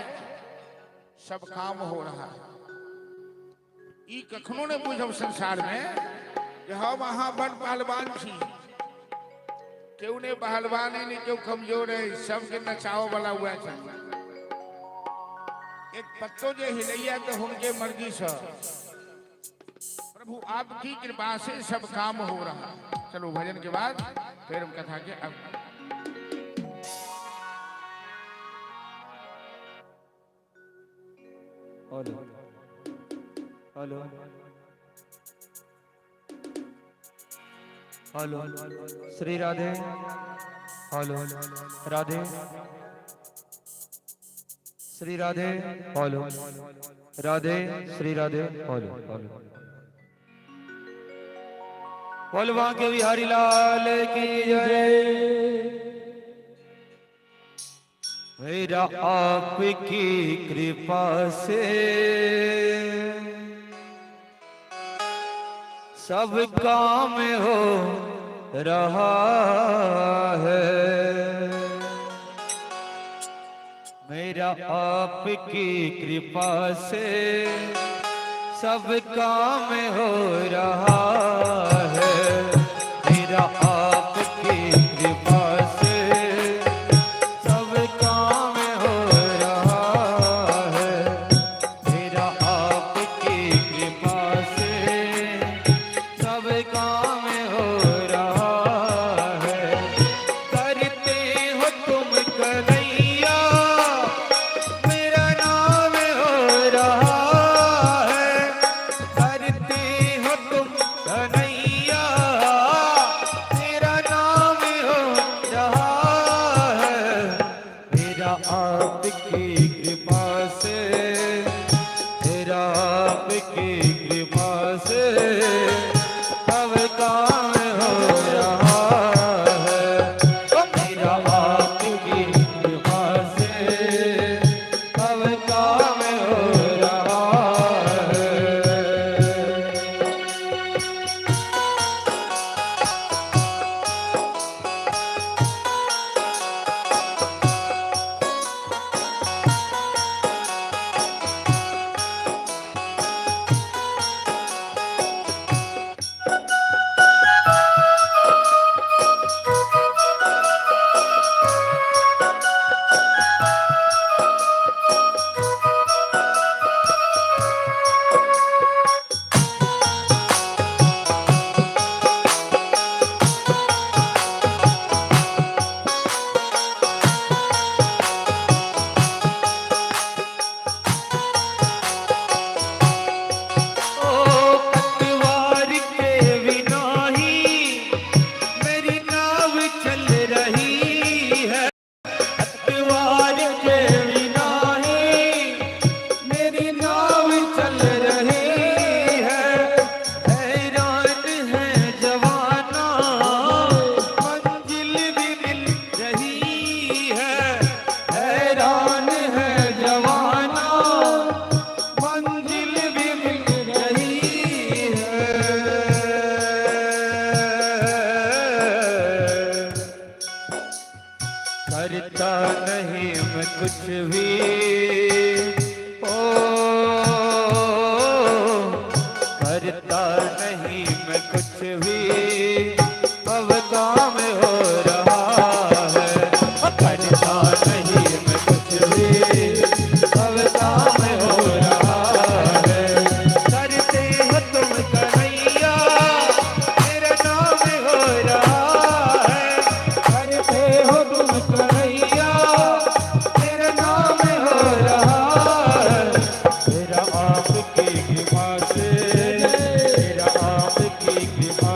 सब काम हो रहा है। ई कखनो ने बुझब संसार में कि हम अहाँ बड़ पहलवान छी। क्यों ने पहलवान है, क्यों कमजोर है, सबके नचाओ वाला हुआ है। एक पत्तो जो हिलैया तो उनके मर्जी से, प्रभु आपकी कृपा से सब काम हो रहा। चलो भजन के बाद फिर हम कथा के अब hello hello hello Shri Radhe, hello Radhe, Shri Radhe, hello Radhe, Shri Radhe, hello hello. बोलवा के बिहारी लाल की जय। मेरा आपकी कृपा से सब काम हो रहा है। मेरा आपकी कृपा से सब काम हो रहा है मेरा आपकी कृपा से, सब काम हो रहा है मेरा आपकी कृपा से, सब काम हो रहा है। करते हो तुम कन्हैया मेरा नाम हो रहा है, करते हो तुम कन्हैया मेरा नाम हो रहा है, मेरा आपकी कृपा से, मेरा आपकी कृपा से सब काम हो रहा है, मेरा आपकी कृपा से सब काम हो रहा है। पतवार के बिना ही मेरी नाव चल रही है, पतवार के बिना ही मेरी नाव चल रही है, हैरान है जवाना मंजिल भी मिल रही है, हैरान है जवाना मंजिल भी मिल रही है। करता नहीं मैं कुछ भी ओ, करता नहीं मैं कुछ भी, अब काम हो रहा है, करता नहीं मैं कुछ भी, अब काम हो रहा है। करते हो तुम कन्हैया मेरा नाम हो रहा है, करते हो तुम कन्हैया मेरा नाम हो रहा है, मेरा आपकी कृपा से, मेरा आपकी कृपा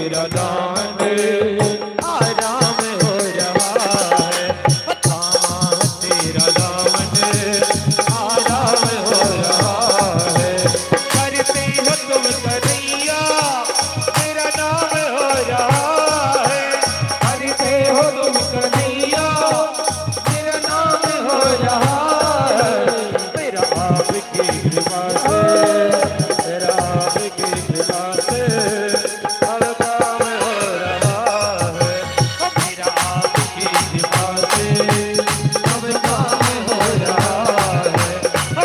तेरा दामन आराम हो रहा है। थामा है तेरा दामन आराम हो रहा है। करते हो तुम कन्हैया तेरा नाम हो रहा है। करते हो तुम कन्हैया तेरा नाम हो रहा है। तेरा आपकी कृपा से, तेरा आपकी कृपा से अब काम हो रहा है। मेरा आपकी कृपा से अब काम हो रहा है।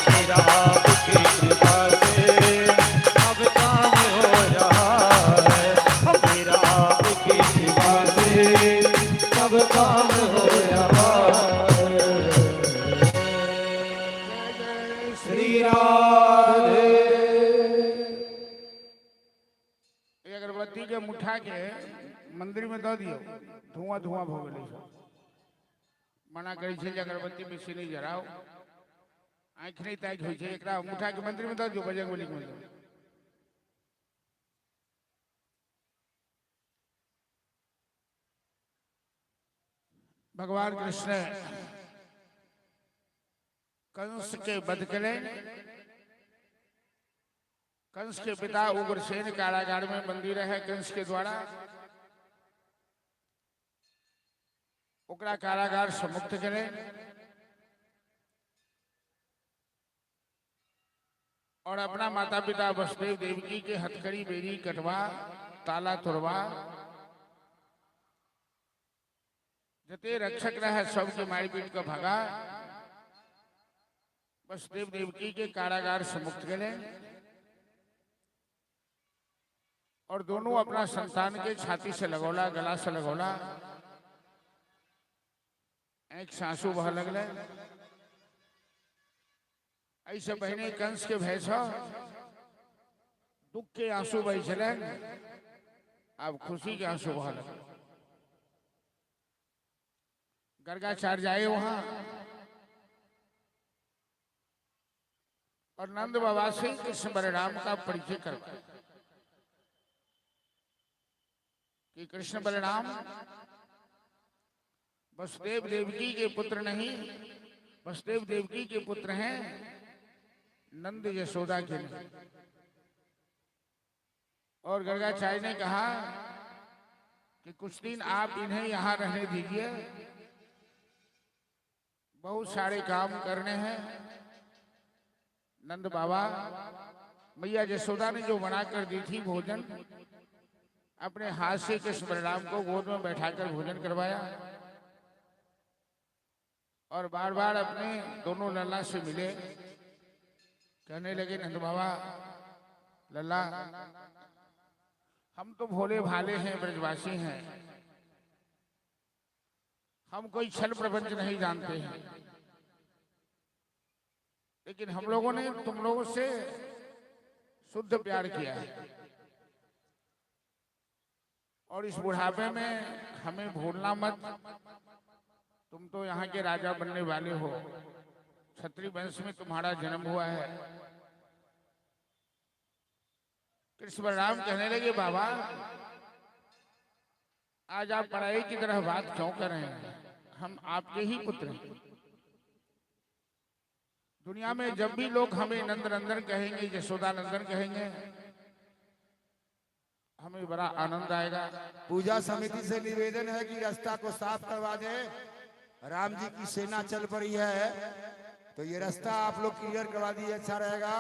मेरा आपकी कृपा से अब काम हो रहा है। मेरा आपकी कृपा से अब काम हो रहा है। श्री राधे। ये अगरबत्ती के मुठा के मंदिर में दे दियो, धुआं धुआं हो गए। मना करी छे जे अगरबत्ती बेसी नहीं जराओ, आँख नहीं ताक होई छे। एकरा मुठा के मंदिर में दे दियो, बजरंगबली के मंदिर में। भगवान कृष्ण कंस के वध करे। कंस के पिता उग्रसेन कारागार में बंदी रहे कंस के द्वारा। ओकरा कारागार से मुक्त करे और अपना माता पिता वसुदेव देवकी के हथकड़ी बेरी कटवा, ताला तोड़वा, जते रक्षक रहे सबके मार पीट के भगा, वसुदेव देवकी के कारागार से मुक्त करे और दोनों अपना संतान के छाती से लगौला, गला से लगौला। एक आंसू बह लगले। ऐसे बहने कंस के भय से दुख के आंसू बह चले, अब खुशी के आंसू बह लगे। गर्गाचार्य जाए वहां और नंद बाबा से कृष्ण बलराम का परिचय करवाया कि कृष्ण बलराम वसुदेव देवकी के पुत्र नहीं, वसुदेव देवकी के पुत्र हैं, नंद यशोदा के नहीं। और गर्गाचार्य ने कहा कि कुछ दिन आप इन्हें यहाँ रहने दीजिए, बहुत सारे काम करने हैं। नंद बाबा मैया यशोदा ने जो बना कर दी थी भोजन, अपने हाथ से कृष्ण बलराम को गोद में बैठाकर भोजन करवाया और बार बार अपने दोनों लल्ला से मिले। कहने लगे नंद बाबा, लल्ला हम तो भोले भाले हैं, ब्रजवासी हैं, हम कोई छल प्रपंच नहीं जानते हैं, लेकिन हम लोगों ने तुम लोगों से शुद्ध प्यार किया है और इस बुढ़ापे में हमें भूलना मत। तुम तो यहाँ के राजा बनने वाले हो, क्षत्रिय वंश में तुम्हारा जन्म हुआ है। कृष्ण बलराम कहने लगे, बाबा आज आप पढ़ाई की तरह बात क्यों कर रहे हैं? हम आपके ही पुत्र हैं। दुनिया में जब भी लोग हमें नंद नंदन कहेंगे, यशोदा नंदन कहेंगे, हमें बड़ा आनंद आएगा। पूजा समिति से निवेदन है कि रास्ता को साफ करवा दे। राम जी की सेना चल पड़ी है, तो ये रास्ता आप लोग क्लियर करवा दिए, अच्छा रहेगा।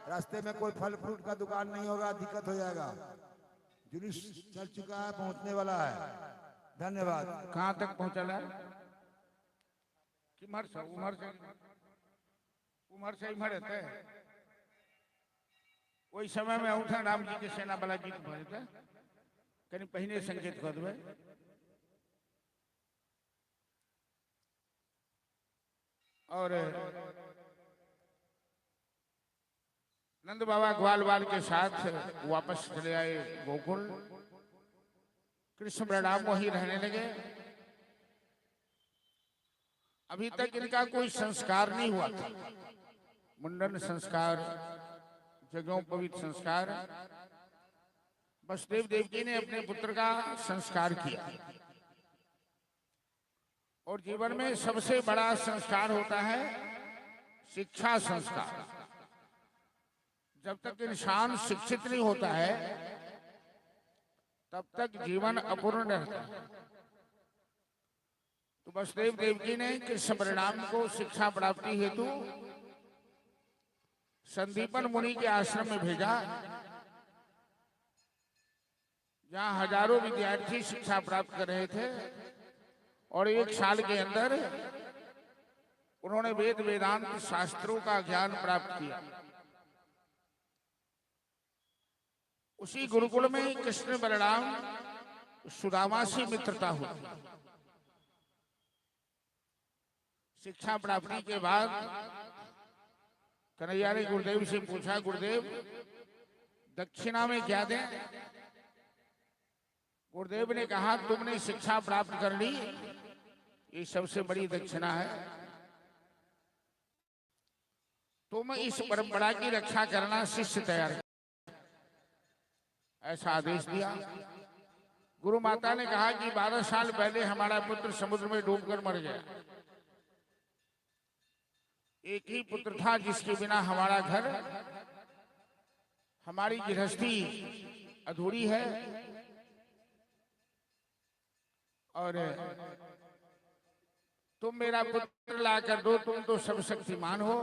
रास्ते में कोई फल फ्रूट का दुकान नहीं होगा, दिक्कत हो जाएगा। जुलूस चल चुका है, पहुंचने वाला है। धन्यवाद। कहाँ तक पहुंचल है? उमर से इमर रहते। वही समय में उठा राम जी के सेना वाला गीत भजते, कहीं पहले संकेत कर देवे। और नंद बाबा ग्वाल बाल के साथ वापस चले आए गोकुल। कृष्ण बलराम वहीं रहने लगे। अभी तक इनका कोई संस्कार नहीं हुआ था, मुंडन संस्कार, जगोपवीत संस्कार। वसुदेव देवकी ने अपने पुत्र का संस्कार किया। और जीवन में सबसे बड़ा संस्कार होता है शिक्षा संस्कार। जब तक इंसान शिक्षित नहीं होता है तब तक जीवन अपूर्ण रहता है। तो वसुदेव देवकी ने कृष्ण परिणाम को शिक्षा प्राप्ति हेतु संदीपन मुनि के आश्रम में भेजा, जहां हजारों विद्यार्थी शिक्षा प्राप्त कर रहे थे। और 1 साल के अंदर उन्होंने वेद वेदांत शास्त्रों का ज्ञान प्राप्त किया। उसी गुरुकुल में कृष्ण बलराम सुदामा से मित्रता हुई। शिक्षा प्राप्ति के बाद कन्हैया ने गुरुदेव से पूछा, गुरुदेव दक्षिणा में क्या दें? गुरुदेव ने कहा, तुमने शिक्षा प्राप्त कर ली, ये सबसे बड़ी दक्षिणा है। तुम इस परंपरा की रक्षा करना, शिष्य तैयार कर। ऐसा आदेश दिया। गुरु माता ने कहा कि 12 साल पहले हमारा पुत्र समुद्र में डूबकर मर गया। एक ही पुत्र था जिसके बिना हमारा घर, हमारी गृहस्थी अधूरी है। और तुम मेरा पुत्र लाकर दो, तुम तो सर्वशक्तिमान हो।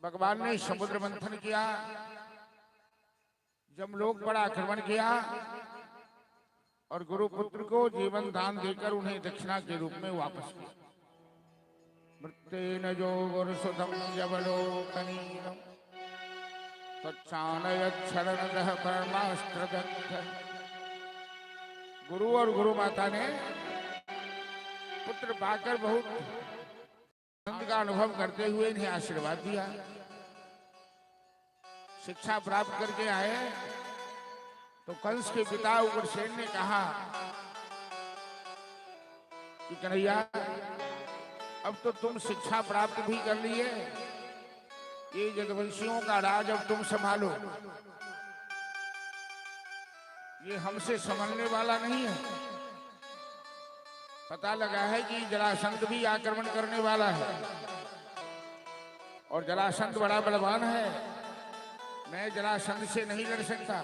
भगवान ने समुद्र मंथन किया, जमलोक पर आक्रमण किया और गुरुपुत्र को जीवन दान देकर उन्हें दक्षिणा के रूप में वापस किया। मृत्येन जो गुरुसुतम जबलोकनीरम तच्चानयच्छरणदः परमास्त्रदग्ध। गुरु और गुरु माता ने पुत्र पाकर बहुत आनंद का अनुभव करते हुए इन्हें आशीर्वाद दिया। शिक्षा प्राप्त करके आए तो कंस के पिता उग्रसेन ने कहा कि कन्हैया, अब तो तुम शिक्षा प्राप्त भी कर लिए, ये यदुवंशियों का राज अब तुम संभालो। ये हमसे संभलने वाला नहीं है। पता लगा है कि जरासंध भी आक्रमण करने वाला है और जरासंध बड़ा बलवान है। मैं जरासंध से नहीं लड़ सकता।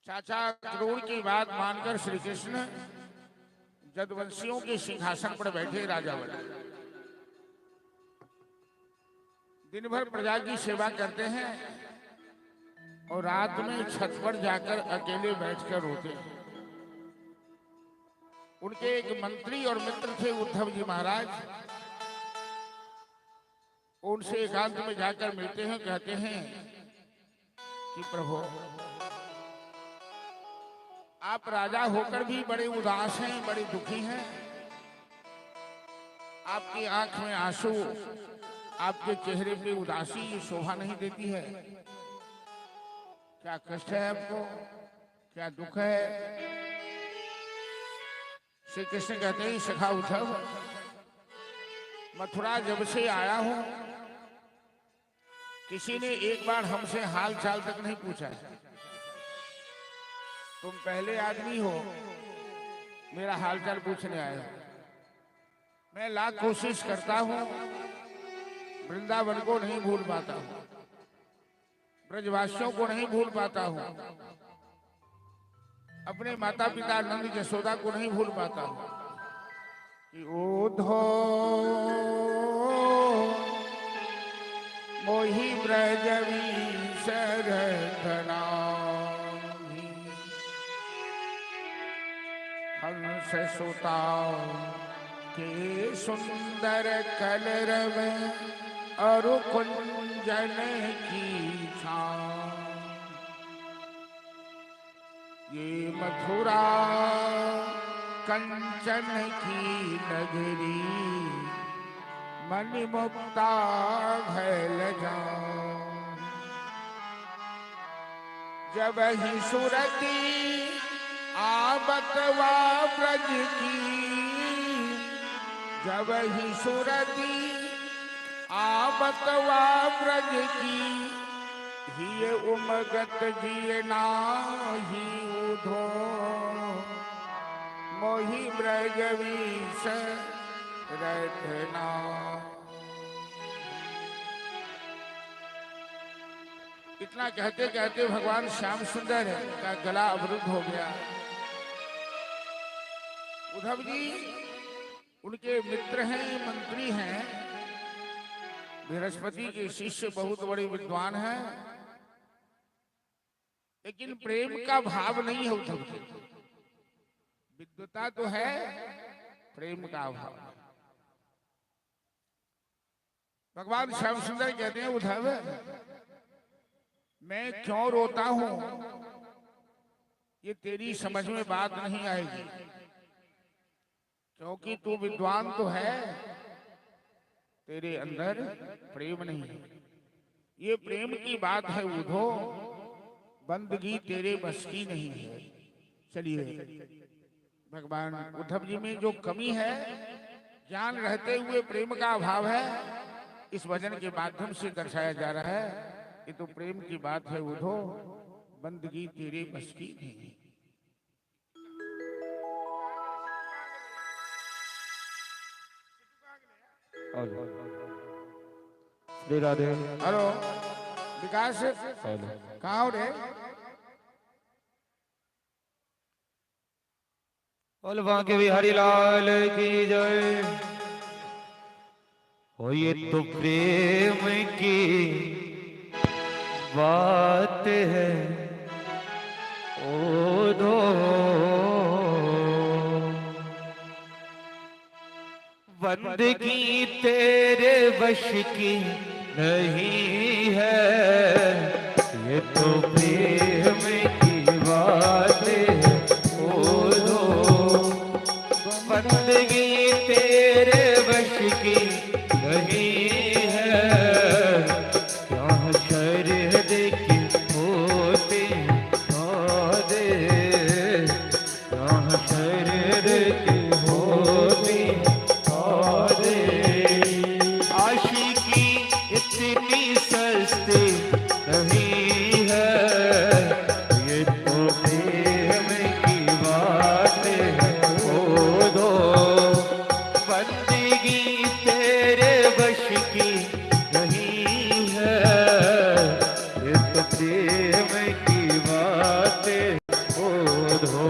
चाचा क्रूर की बात मानकर श्री कृष्ण यदुवंशियों के सिंहासन पर बैठे राजा बने। दिन भर प्रजा की सेवा करते हैं और रात में छत पर जाकर अकेले बैठकर रोते हैं। उनके एक मंत्री और मित्र थे उद्धव जी महाराज। उनसे एकांत में जाकर मिलते हैं, कहते हैं कि प्रभु, आप राजा होकर भी बड़े उदास हैं, बड़े दुखी हैं। आपकी आंख में आंसू, आपके चेहरे पे उदासी, ये शोभा नहीं देती है। क्या कष्ट है आपको? क्या दुख है? श्री कृष्ण कहते हैं, सखा उद्धव, मथुरा जब से आया हूं किसी ने एक बार हमसे हाल चाल तक नहीं पूछा है। तुम पहले आदमी हो मेरा हाल चाल पूछने आए हो। मैं लाख कोशिश करता हूं, वृंदावन को नहीं भूल पाता हूं, ब्रजवासियों को नहीं भूल पाता हूं, अपने माता पिता नंद यशोदा को नहीं भूल पाता हूं। कि ओधो मोहि ब्रजवी शरधना हंस सुता के सुंदर कलरव और कुंजन की छां। ये मथुरा कंचन की नगरी मणिमुक्ता भैल जाऊं। जब ही सुरती आबतवा ब्रज की, जब ही सुरती आबतवा ब्रज की, जिए उमगत जिए नाही उधो मोहि ब्रज विष रटना। इतना कहते कहते भगवान श्याम सुंदर का गला अवरुद्ध हो गया। उद्धव जी उनके मित्र हैं, मंत्री हैं, बृहस्पति के शिष्य, बहुत बड़े विद्वान हैं, लेकिन प्रेम का भाव नहीं है उद्धव जी। विद्वता तो है, प्रेम का अभाव। भगवान श्याम सुंदर कहते हैं उद्धव मैं क्यों रोता हूं ये तेरी समझ में बात नहीं आएगी, क्योंकि तू विद्वान तो है, तेरे अंदर प्रेम नहीं है। ये प्रेम की बात है उद्धो, बंदगी तेरे बस की नहीं है। चलिए भगवान उद्धव जी में जो कमी है, ज्ञान रहते हुए प्रेम का अभाव है, इस वचन के माध्यम से दर्शाया जा रहा है। ये तो प्रेम की बात है उद्धो, बंदगी तेरे बस की नहीं। श्री राधे। हेलो विकास, कहाँ हो रे? बोल बांके बिहारी लाल की जय। हो ये तो प्रेम की बात है ओधो, बंदगी तेरे वश की नहीं है। ये तो प्रेम की बात है ओधो, बंदगी तेरे वश की नहीं है। यहाँ शरद की होते दे, यहाँ शरद की होते दे। आशिकी इतनी सस्ती नहीं है। ये तो प्रेम की बात है ओधो, बंदगी तेरे वश की नहीं है। ये तो प्रेम की बात है ओधो।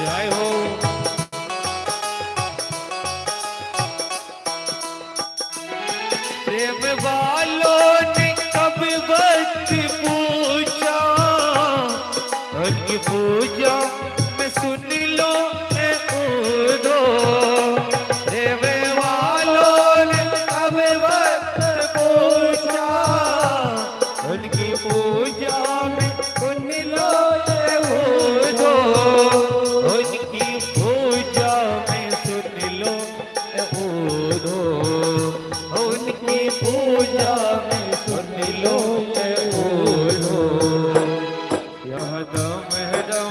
जय हो। प्रेम वालों ने कब वक्त पूछा, उनकी पूजा में सुन लो ए ओधो। प्रेम वालों ने कब वक्त पूछा, उनकी पूजा में सुन लो ए ओधो। उनकी पूजा में सुन लो ए ओधो, उनकी पूजा में सुन लो ए ओधो। यह दम दम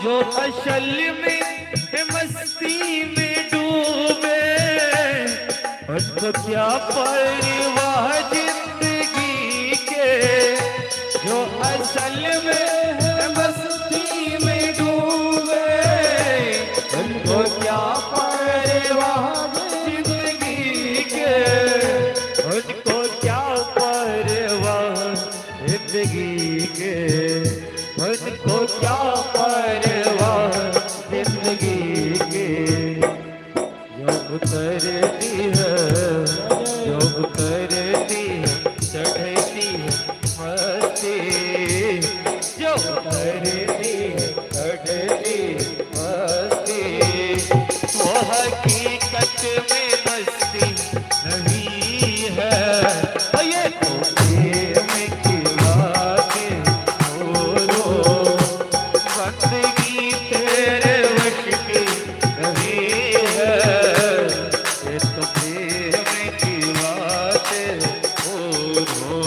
जो असल में मस्ती में डूबे उनको क्या परवाह जिंदगी के। जो असल में मस्ती में डूबे उनको क्या परवाह जिंदगी के। उनको क्या परवाह जिंदगी के। उनको क्या परवाह जिंदगी के। जो उतरती है जो उतरती है चढ़ती है मस्ती। जो उतरती है चढ़ती है मस्ती। वो हकीकत में मस्ती नहीं है। ये तो प्रेम की बातें बोलो बंदगी तेरे वश की नहीं है। ये तो प्रेम की बातें बोलो।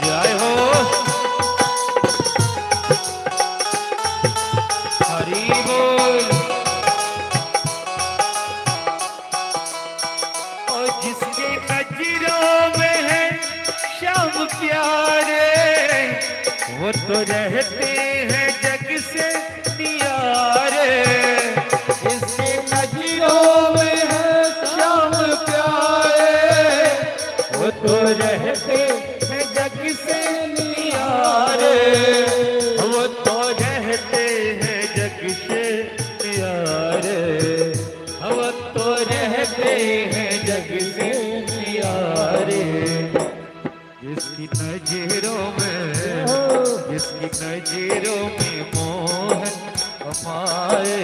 जय हो हरि बोल। और जिसके नजरों में है श्याम प्यारे वो तो रहते हैं जग से नियारे। जिसके नजरों में है श्याम प्यारे वो तो रहते हैं जग से नियारे। वो तो रहते हैं जग से नियारे। वो तो रहते हैं जग से नियारे। जिसकी नजरों में मोह हमारे।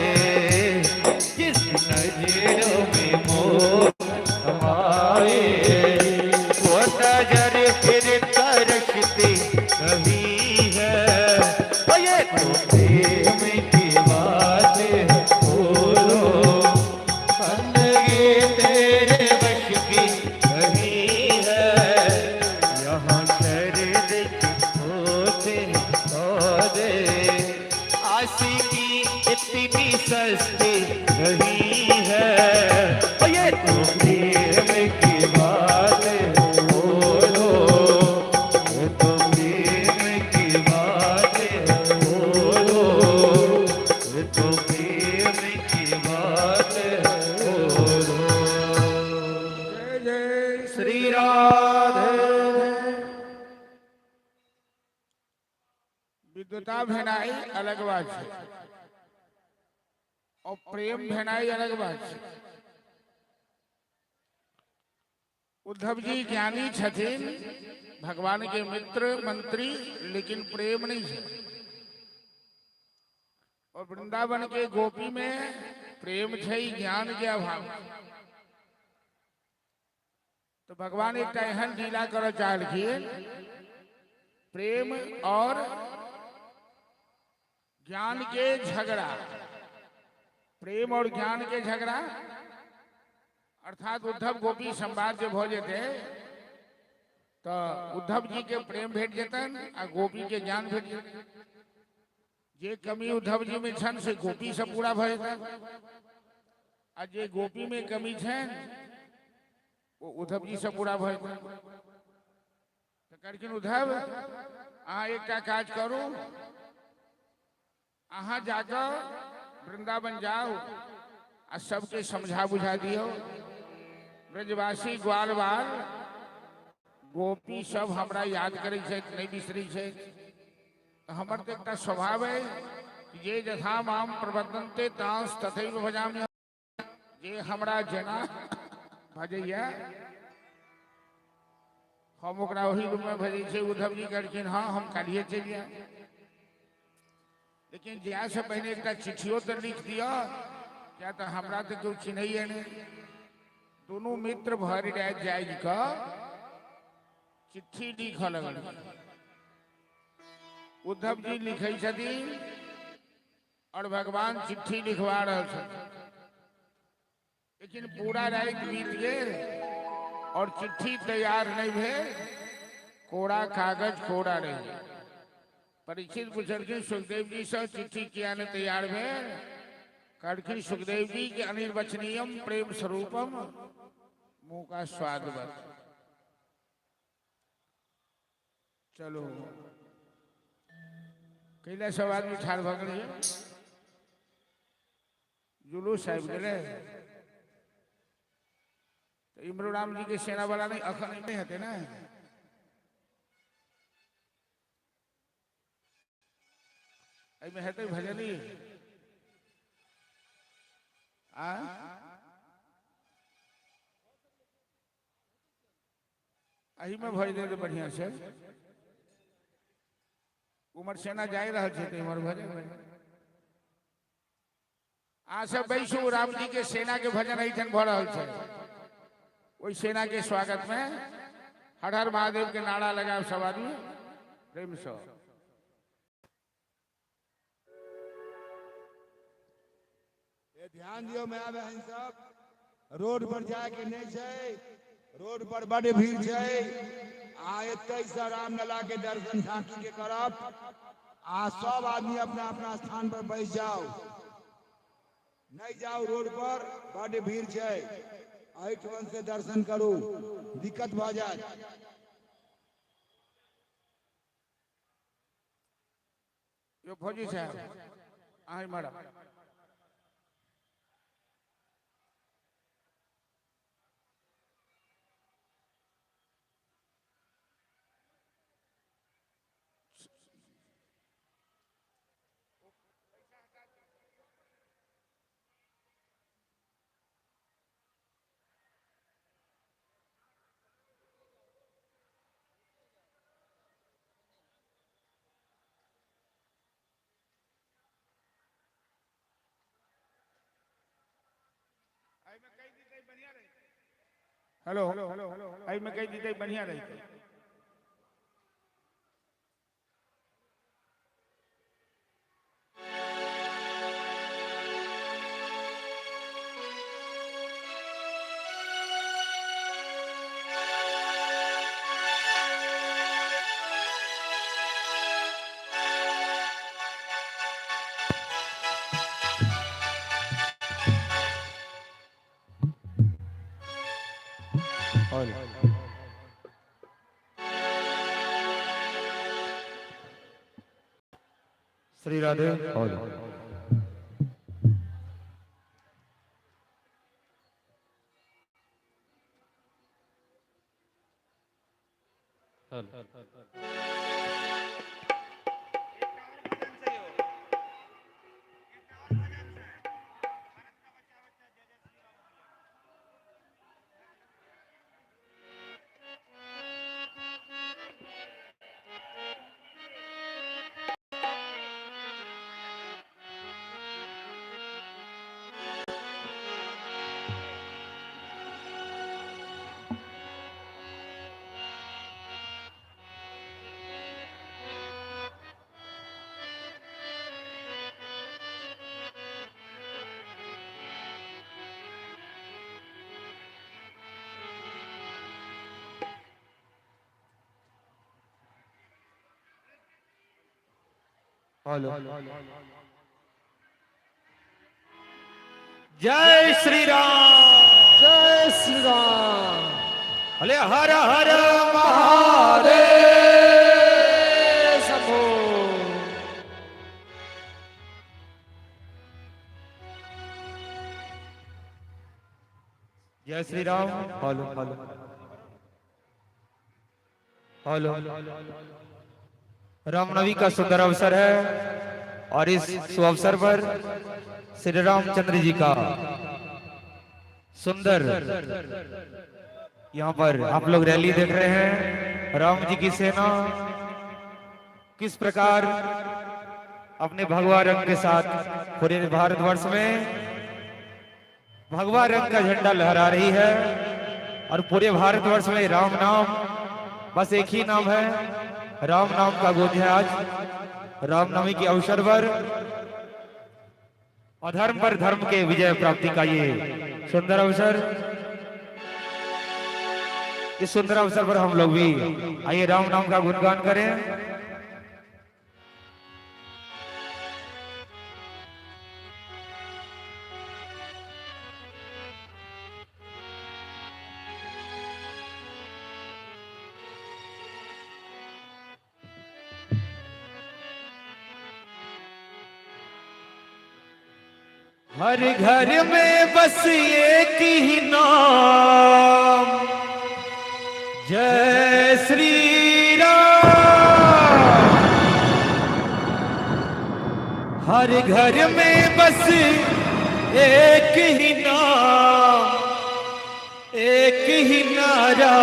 जिसकी नजरों में मोह हमारे। वो नजर फिर तरसती कभी है। ये तो प्रेम की बातें बोलो बंदगी तेरे वश की नहीं है। यहाँ शर्त होते सौदे आशिकी इतनी सस्ती नहीं है। ये तो प्रेम की बातें बोलो। ये तो प्रेम की बातें बोलो। ये तो प्रेम की बातें बोलो। जय जय श्री राधे। विद्वता भेनाई अलग बात है और प्रेम भेनाई अलग बात है। उद्धव जी ज्ञानी छथिन भगवान के मित्र मंत्री लेकिन प्रेम नहीं है। और वृंदावन के गोपी में प्रेम है ज्ञान के अभाव। तो भगवान एक एहन लीला कर चाहलखिन प्रेम और ज्ञान के झगड़ा। प्रेम और ज्ञान के झगड़ा अर्थात उद्धव गोपी संवाद जब हो जेते तो उद्धव जी के प्रेम भेट जेतन आ गोपी के ज्ञान भेट जेतन। जे कमी उद्धव जी में छन से गोपी से पूरा भय आ जे गोपी में कमी छन वो उद्धव जी से पूरा भय। तो करकिन उद्धव अहाँ एक काज करू अहाँ जाकर वृंदावन जाओ आ सबके समझा बुझा दियो। ब्रजवासी ग्वाल बाल गोपी सब हमरा याद करे छे नहीं बिसरी छे। हमर तो एक स्वभाव है कि जे जथा माम प्रबंधनते तांस तथैव भजामि। जे हमरा जना भजैया हम ओकरा वही रूप में भजै छे। उद्धव जी कहलखिन हाँ हम काल्हिए चलि आएब लेकिन जाए से पहले एक चिट्ठियों तो लिख दिया क्या तो हमरा तो क्यों चिन्हैया नहीं। दोनों मित्र भर जाए का चिट्ठी लिख लगल उद्धव जी लिखे छथिन और भगवान चिट्ठी लिखवा रहे छथिन, लेकिन पूरा रात बीत गए और चिट्ठी तैयार नहीं भेल, कोरा कागज कोरा रही। परीक्षित पूछलखिन सुखदेव जी से चिट्ठी किया ने तैयार भेल? कहलखिन सुखदेव जी के अनिर्वचनीयम प्रेम स्वरूपम मुंह का स्वाद बस। चलो कैला सब आदमी ठाड़ भ गए, जुलूस आबि गेलै। तो इमरो राम जी के सेना वाला नहीं अखन नहीं हते ना, में हेतु भजनी अही में भज दे बढ़िया से। उमर सेना जाए रहा थे उमर भजन आ सब बैसू राम जी के सेना के भजन अहिठन भ रहा है। वही सेना के स्वागत में हर हर महादेव के नारा लगा सब आदमी प्रेम से। ध्यान दियो मैं बहन सब, रोड पर जाए के नहीं जाए, रोड पर बड़े भीड़ जाए। एते से राम लला के दर्शन झांकी के करब। सब आदमी अपना अपना स्थान पर बैठ जाओ, नहीं जाओ रोड पर, बड़े भीड़ जाए। अहिठन से दर्शन करो, दिक्कत भ जाए। यो फौजी साहब आई मैडम हेलो आई में कही दी बढ़िया रही। श्री राधे और हेलो जय श्री राम, जय श्री राम। अरे हर हर महादेव शंभो। जय Shri Ram. Hello hello hello. Ramnavami का सुंदर अवसर है और इस शुभ अवसर पर श्री रामचंद्र जी का सुंदर यहाँ पर आप लोग रैली देख रहे हैं। राम जी की सेना किस प्रकार अपने भगवा रंग के साथ पूरे भारतवर्ष में भगवा रंग का झंडा लहरा रही है और पूरे भारतवर्ष में राम नाम बस एक ही नाम है, राम नाम का गूंज है आज रामनवमी के अवसर पर। अधर्म पर धर्म के विजय प्राप्ति का ये सुंदर अवसर। इस सुंदर अवसर पर हम लोग भी आइए राम नाम का गुणगान करें। हर घर में बस एक ही नाम जय श्री राम। हर घर में बस एक ही नाम, एक ही नारा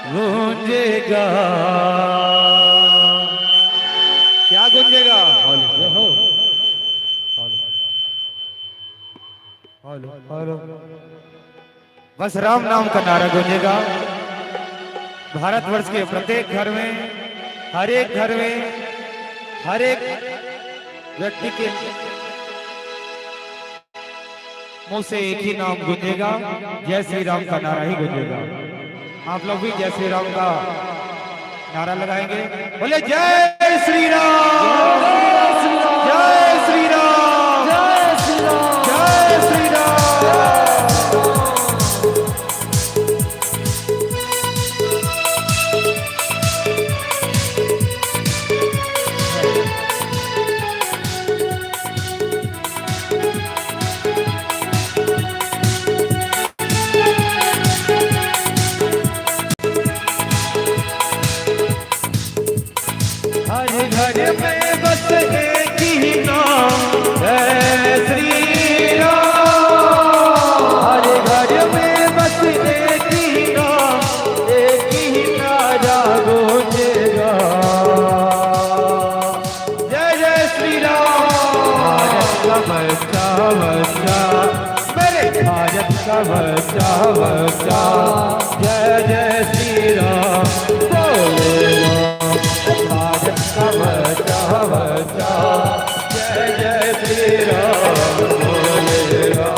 गूंजेगा। क्या गूंजेगा? बस राम नाम का नारा गूंजेगा। भारतवर्ष के प्रत्येक घर में, हर एक घर में, हर एक व्यक्ति के मुंह से एक ही नाम गूंजेगा, जय श्री राम का नारा ही गूंजेगा। आप लोग भी जय श्री राम का नारा लगाएंगे। बोले जय श्री राम, जय श्री राम, जय श्री राम, जय श्री राम। घर में बस एक ही नाम जय श्री राम। हर घर में बस एक ही नाम, एक ही नारा गूंजेगा। जय जय श्री राम। भारत का बच्चा बच्चा, मेरे भारत का बच्चा बच्चा, जय जय श्री राम बोलेगा। भारत का बच्चा बच्चा, जय जय श्री राम बोलेगा।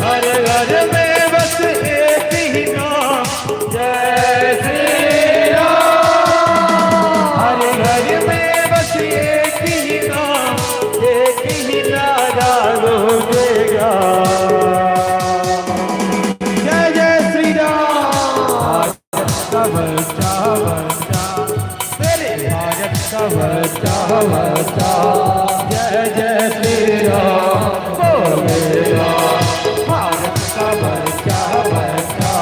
हर घर में बस एक ही नाम जय श्री राम। हर घर में बस एक ही नाम, एक ही नारा गूंजेगा। जय जय श्री राम। भारत का बच्चा बच्चा, भारत का बच्चा बच्चा, जय जय श्री राम बोलेगा। भारत का बच्चा बच्चा,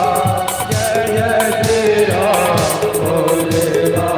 जय जय श्री राम बोलेगा।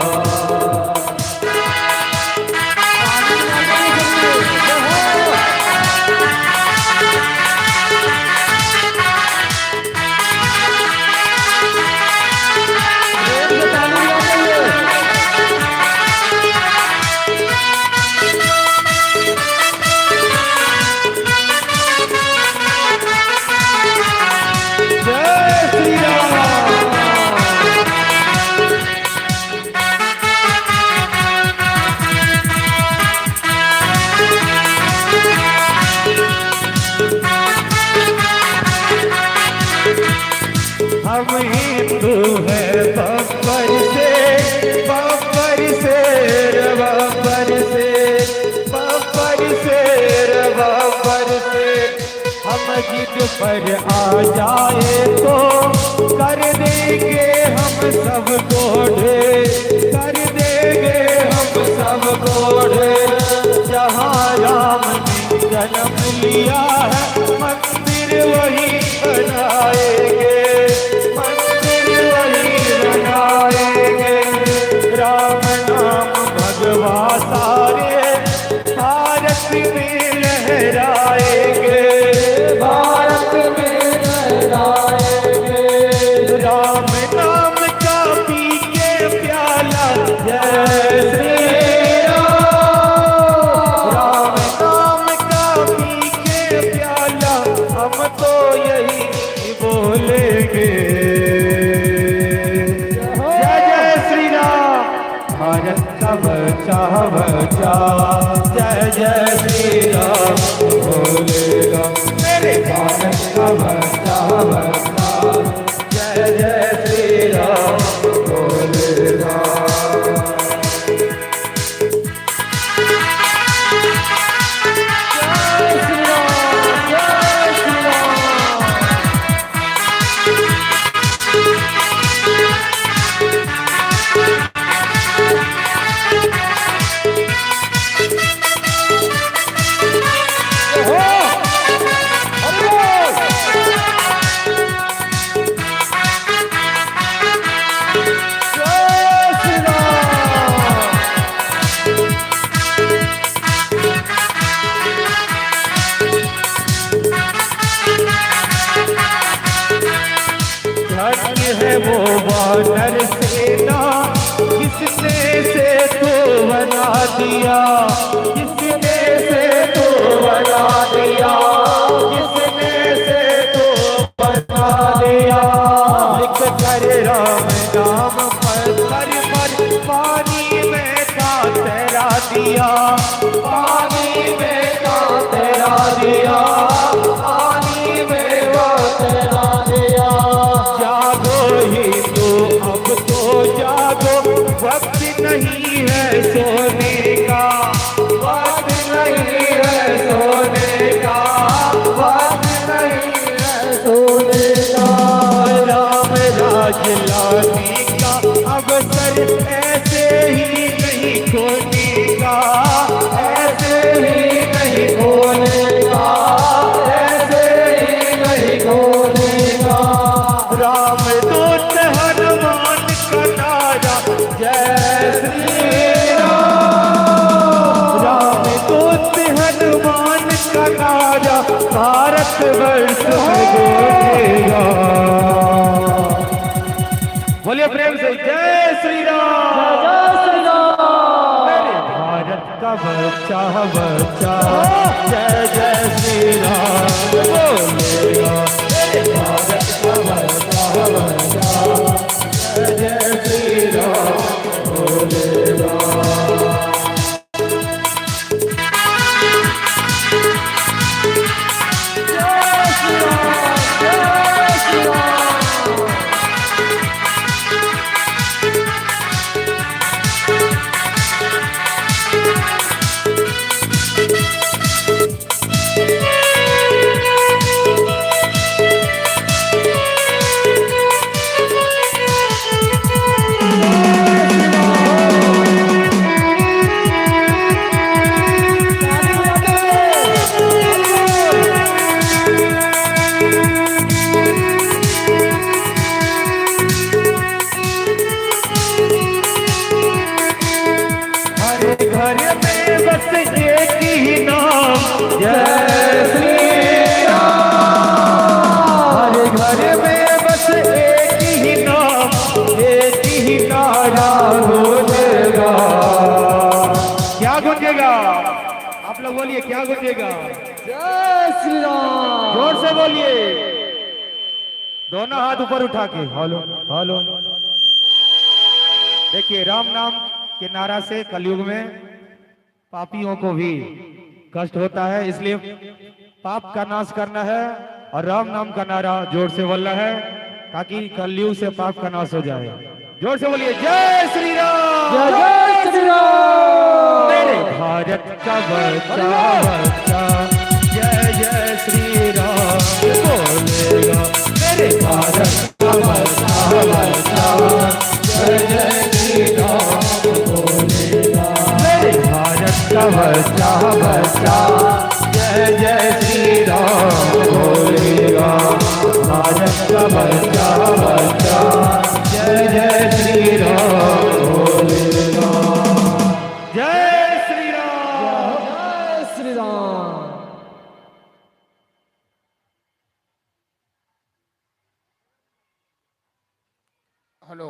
हम हिंदू हैं बब्बर से, बब्बर से, बब्बर से, बब्बर से, बब्बर से। हम जिद पर आ जाए तो कर देंगे हम सबको ढेर, कर देंगे हम सबको ढेर। जहाँ राम ने जन्म लिया है, मंदिर वही बनाएंगे, राम नाम भगवा सारे भारत में लहराएंगे, भारत में लहराएंगे। राम नाम का पी के प्याला जय श्री राम। राम नाम का पी के प्याला हम तो यही बोलेंगे। भारत का बच्चा बच्चा, जय जय श्री राम बोलेगा। मेरे भारत का बच्चा बच्चा, जय जय श्री राम बोलेगा। है वो वानर सेना किसने से तो बना दिया, किसने से तो बना दिया, किसने से तो बना दिया। लिख कर राम नाम पत्थर पर पानी में का तैरा दिया, पानी में का तैरा दिया, पानी में वो तैरा दिया। हिंदू अब तो जागो, वक्त नहीं है सोने का, वक्त नहीं है सोने का, वक्त नहीं है सोने का। राम राज लाने का अवसर ऐसे ही नहीं खोने का, ऐसे ही नहीं खोने का, ऐसे ही नहीं खोने का। राम दूत हनुमान का नारा, जय श्री राम। राम दूत हनुमान का नारा भारत वर्ष में गूंजेगा। बोलिए प्रेम से जय श्री राम, जय श्री राम। मेरे भारत का बच्चा बच्चा, जय जय श्री राम बोलेगा। मेरे भारत का बच्चा बच्चा, जय जय श्री राम बोलेगा। आप लोग बोलिए क्या गूंजेगा? जय श्री राम। जोर से बोलिए, दोनों हाथ ऊपर उठा के। Hello hello. देखिए, राम नाम के नारा से कलयुग में पापियों को भी कष्ट होता है, इसलिए पाप का नाश करना है और राम नाम का नारा जोर से बोलना है ताकि कलयुग से पाप का नाश हो जाए। जोर से बोलिए जय श्री राम, जय श्री राम। मेरे भारत का बच्चा बच्चा जय जय श्री राम बोलेगा। मेरे भारत का बच्चा बच्चा जय जय श्री राम बोलेगा। मेरे भारत का बच्चा बच्चा जय जय श्री राम बोलेगा। भारत का बच्चा बच्चा जय जय श्री राम बोलेगा। जय श्री राम, जय श्री राम। हेलो,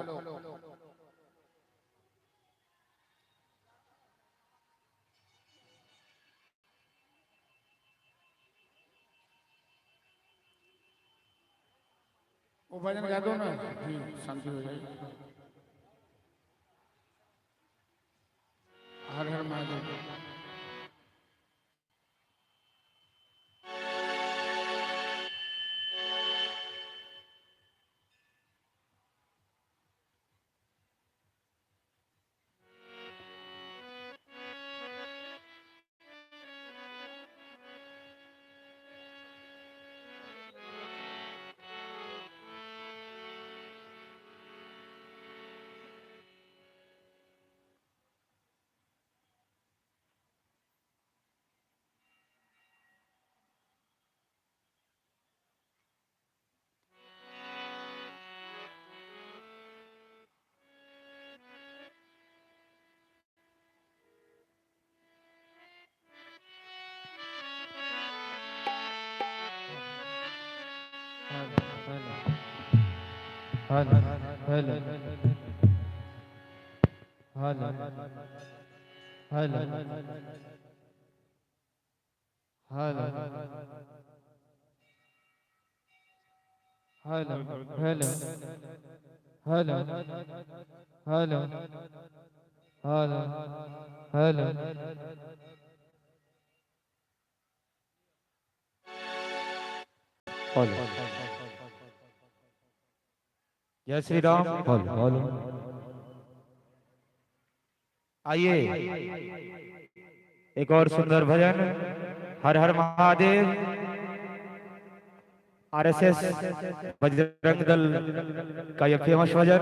वो भजन गा दो ना जी, शांति हो जाएगी। Hello hello hello hello hello hello hello hello hello hello hello जय श्री राम। हेलो आइए एक और सुंदर भजन हर हर महादेव आरएसएस बजरंग दल का यह फेमस भजन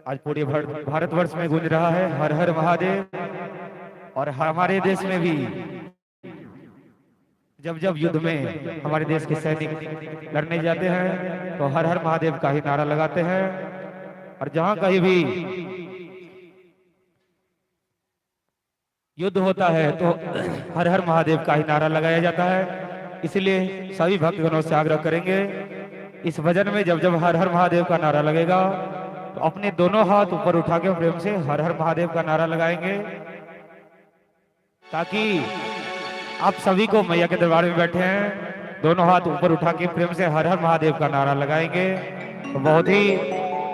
आज पूरे भारतवर्ष में गूंज रहा है। हर हर महादेव। और हमारे देश में भी जब जब युद्ध में हमारे देश के सैनिक लड़ने जाते हैं तो हर हर महादेव का ही नारा लगाते हैं। और जहां कहीं भी युद्ध होता है तो हर हर महादेव का ही नारा लगाया जाता है। इसलिए सभी भक्तगणों से आग्रह करेंगे इस भजन में जब जब हर हर महादेव का नारा लगेगा तो अपने दोनों हाथ ऊपर उठा के प्रेम से हर हर महादेव का नारा लगाएंगे, ताकि आप सभी को मैया के दरबार में बैठे हैं दोनों हाथ ऊपर उठा के प्रेम से हर हर महादेव का नारा लगाएंगे तो बहुत ही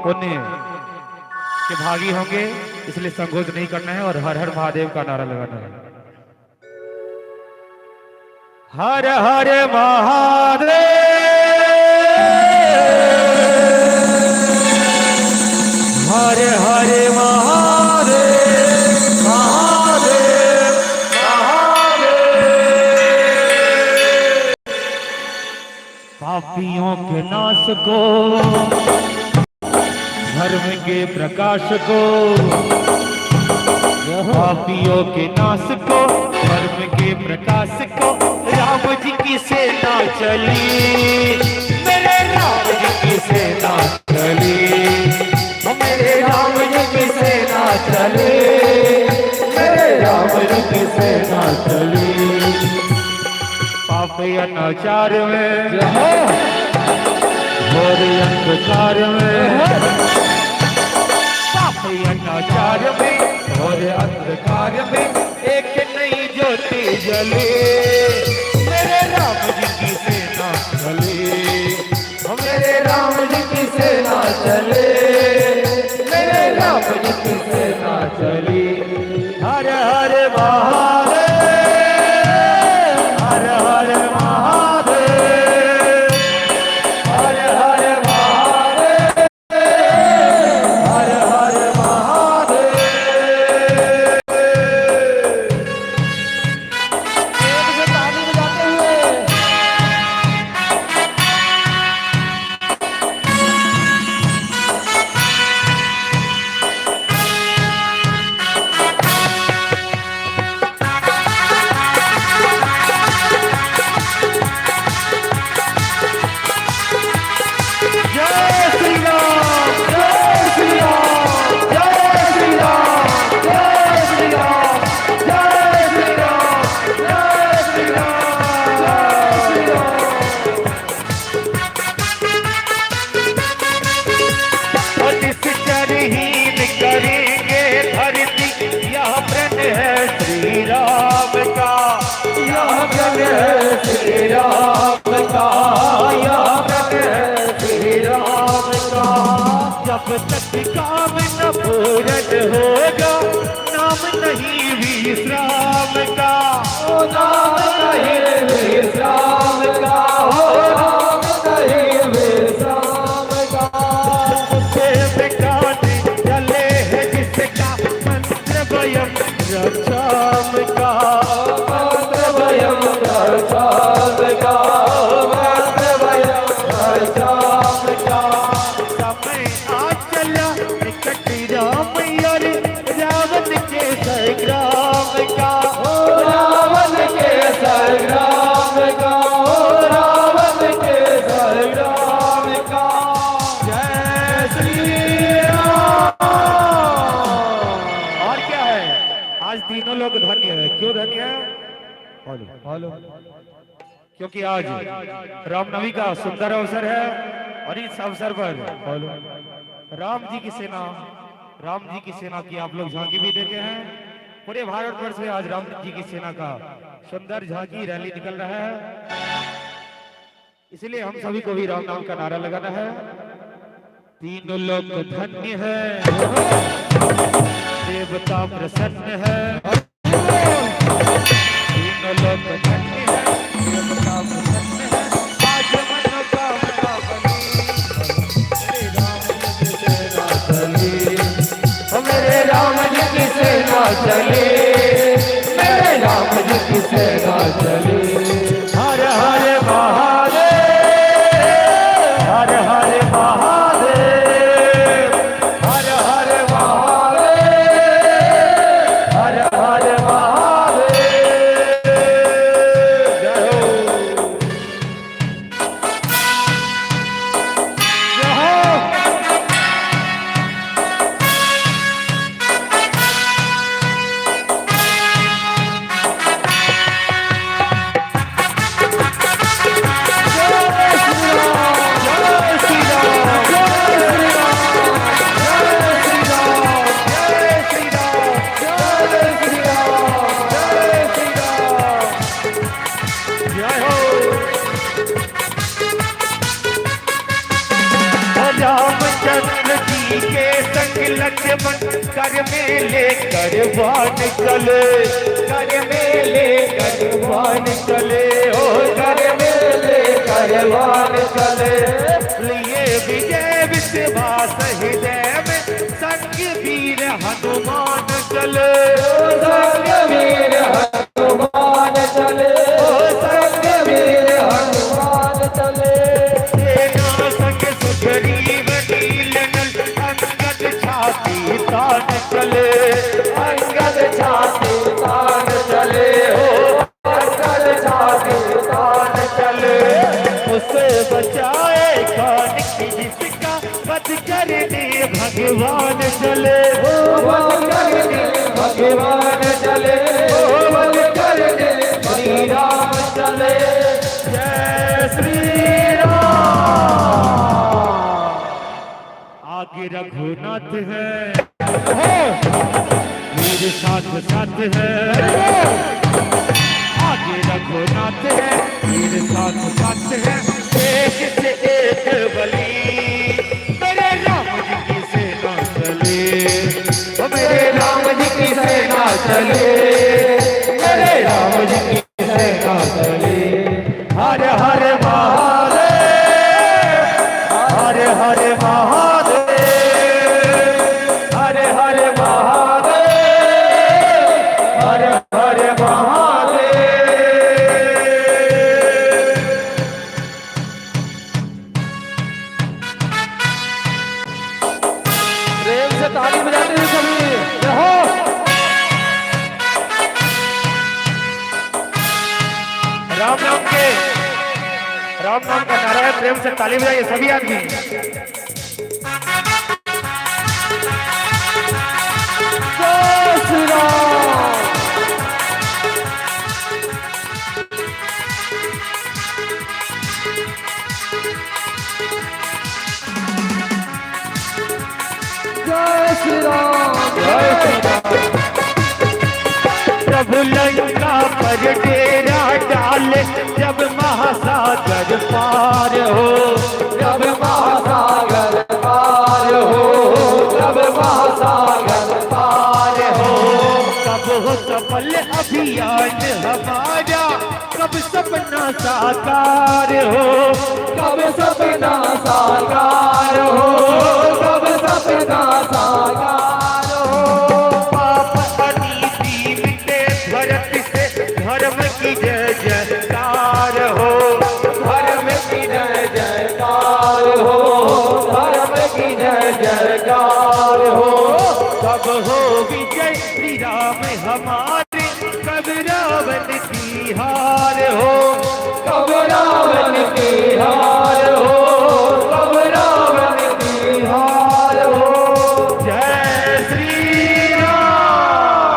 पुण्य के भागी होंगे। इसलिए संकोच नहीं करना है और हर हर महादेव का नारा लगाना है। हर हर महादेव हर हर महादेव महादेव महादेव। पापियों के नाश को धर्म के प्रकाश को पापियों के नाश को धर्म के प्रकाश को राम जी की सेना चली मेरे राम जी की सेना चली मेरे राम जी की सेना चली मेरे राम जी की सेना चली। पाप अनाचार में घोर अंधकार में पाप अनाचार में घोर अंधकार में एक नई ज्योति जली मेरे राम जी की सेना चली मेरे राम जी की सेना चले मेरे राम जी की सेना चली। हर हर महादेव हर हर महादेव हर हर महादेव हर हर महादेव। जब तक काम न पूरन होगा नाम नहीं विश्राम का ओ नाम नहीं विश्राम का ओ नाम नहीं विश्राम का। बेकाने चले है जिसका मंत्र भयम रक्षाम का मंत्र भयम रक्षाम का मंत्र भयम रक्षाम का। समय आ चला निकट राम यार रावण के संग्राम का ओ रावण के संग्राम का ओ रावण के संग्राम का। जय श्री राम। और क्या है आज तीनों लोग धन्य है। क्यों धन्य है? हेलो क्योंकि आज रामनवमी का सुंदर अवसर है और इस अवसर पर राम जी की सेना की आप लोग झांकी भी देखे हैं। पूरे भारतवर्ष में आज राम जी की सेना का सुंदर झांकी रैली निकल रहा है। इसलिए हम सभी को भी राम नाम का नारा लगाना है। तीनों लोग धन्य है, देवता प्रसन्न है। तीनों लोग धन्य है, देवता प्रसन्न है। आज मनोकामना बनी, मेरे राम जी की सेना चली, मेरे राम जी की सेना चली। हर हर महादेव, हर हर महादेव, हर हर महादेव, हर हर महादेव। जय हो, जय हो। रामचंद्र जी के संग लक्ष्मण कर में लेकर वन चले, कर में लेकर वन चले, ओ कर में लेकर वन चले। लिए विजय विश्वास हृदय में संग वीर हनुमान चले, संग वीर हनुमान चले, संग वीर हनुमान चले। सेना संग सुग्रीव नील नल अंगद छाती तान चले, अंगद छाती तान चले, हो अंगद छाती तान चले। उसे बचाए कौन की जिसका वध करने भगवान चले, वो वध करने भगवान चले, वो वध करने श्री राम चले। जय श्री राम। आगे रघुनाथ है, मेरे साथ साथ है। आगे रघुनाथ है, मेरे साथ साथ है। एक से एक बली, मेरे राम जी की सेना चले, ओ मेरे राम जी की सेना चले, मेरे राम जी की सेना चले। हर हर महादेव, हर हर महादेव, हर हर महादेव, हर हर महादेव। प्रेम से ताली बजाते हैं सभी। जय हो। राम नाम का नारा है। प्रेम से ताली बजाइए सभी आदमी। जय श्री राम। जय श्री राम। जय श्री राम। प्रभु लंका पर डेरा डाले, जब महासागर पार हो, जब महासागर पार हो, जब महासागर पार हो। कब हो सफल अभियान हमारा, कब सपना साकार हो, कब सपना साकार हो, कब सपना साकार हो। पाप अनीति मिटे धरती से, धर्म की जय जयकार हो, धर्म की जय जयकार हो, धर्म की जय जयकार हो। कब हो विजय श्री राम हमारे, कब रावण की हार हो, कब रावण की हार हो, कब रावण की हार हो। जय श्री राम।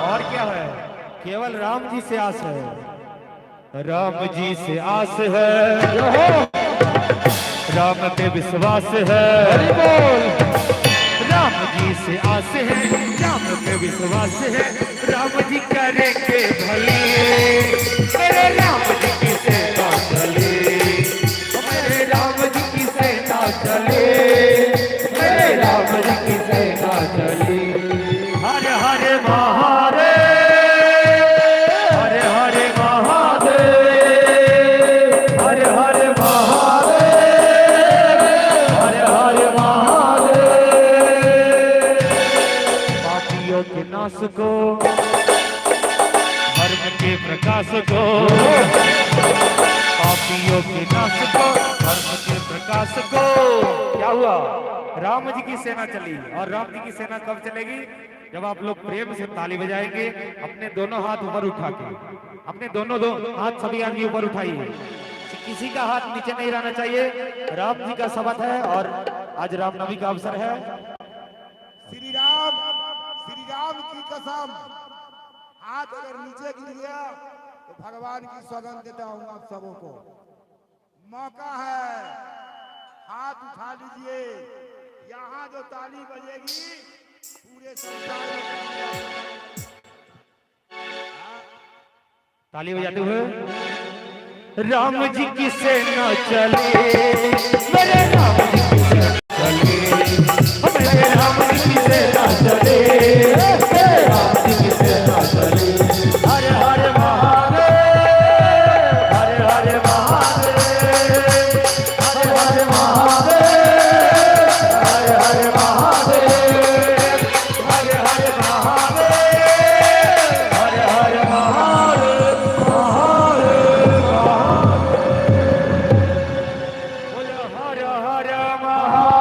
और क्या है, केवल राम जी से आस है। राम जी से आस है, राम पे विश्वास है, हरि बोल। राम जी से आस है, राम पे विश्वास है, राम जी करेंगे भले, मेरे राम जी की सेना चले, मेरे राम जी की सेना चले, मेरे राम जी की सेना चले। हर हर महादेव, हर हर महादेव, हर हर महादेव, हर हर महादेव। पापियों के नाश को, धर्म के प्रकाश को, पापियों के नाश को, धर्म के प्रकाश को। क्या हुआ? राम जी की सेना चली। और राम जी की सेना कब चलेगी? जब आप लोग प्रेम से ताली बजाएंगे, अपने दोनों हाथ ऊपर उठा के, अपने दोनों हाथ सभी आदमी ऊपर उठाइए, किसी का हाथ नीचे नहीं रहना चाहिए। राम जी का शपथ है और आज रामनवमी का अवसर है। श्री राम की कसम, हाथ अगर नीचे गिर गया तो भगवान की सौगंध देता हूं आप सबों को। मौका है, हाथ उठा लीजिए। यहाँ जो ताली बजेगी पूरे संसार में ताली बजाते हुए राम जी की सेना चले, मेरे राम जी की सेना चले, मेरे राम जी की सेना चले, मेरे राम जी की सेना चले। हर हर महादेव, हर हर महादेव, हर हर महादेव, हर हर महादेव, हर हर महादेव, हर हर महादेव, महादेव, बोलो हर हर महादेव।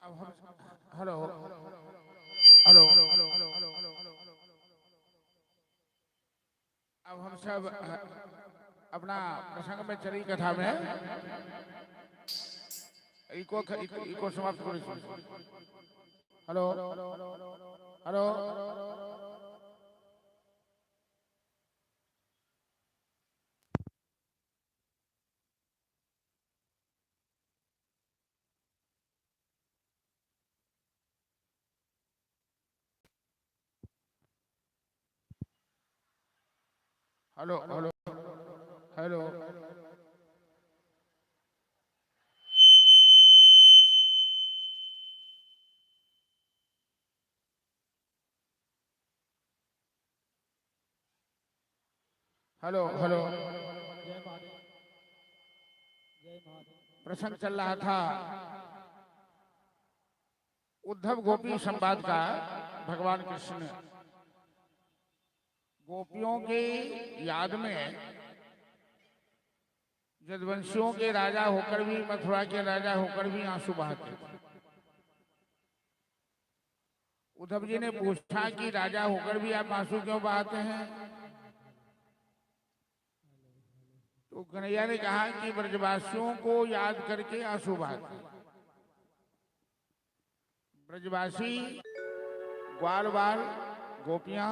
अब हम हेलो हेलो अब हम सब अपना प्रसंग में चली कथा में इको समाप्त करो। Hello hello hello hello hello hello hello प्रसंग चल रहा था उद्धव गोपी संवाद का। भगवान कृष्ण गोपियों की याद में यदुवंशियों के राजा होकर भी, मथुरा के राजा होकर भी आंसू बहाते थे। उद्धव जी ने पूछा कि राजा होकर भी आप आंसू क्यों बहाते हैं? तो कन्हैया ने कहा कि ब्रजवासियों को याद करके आंसू बहाते। ब्रजवासी ग्वाल बाल, गोपियां,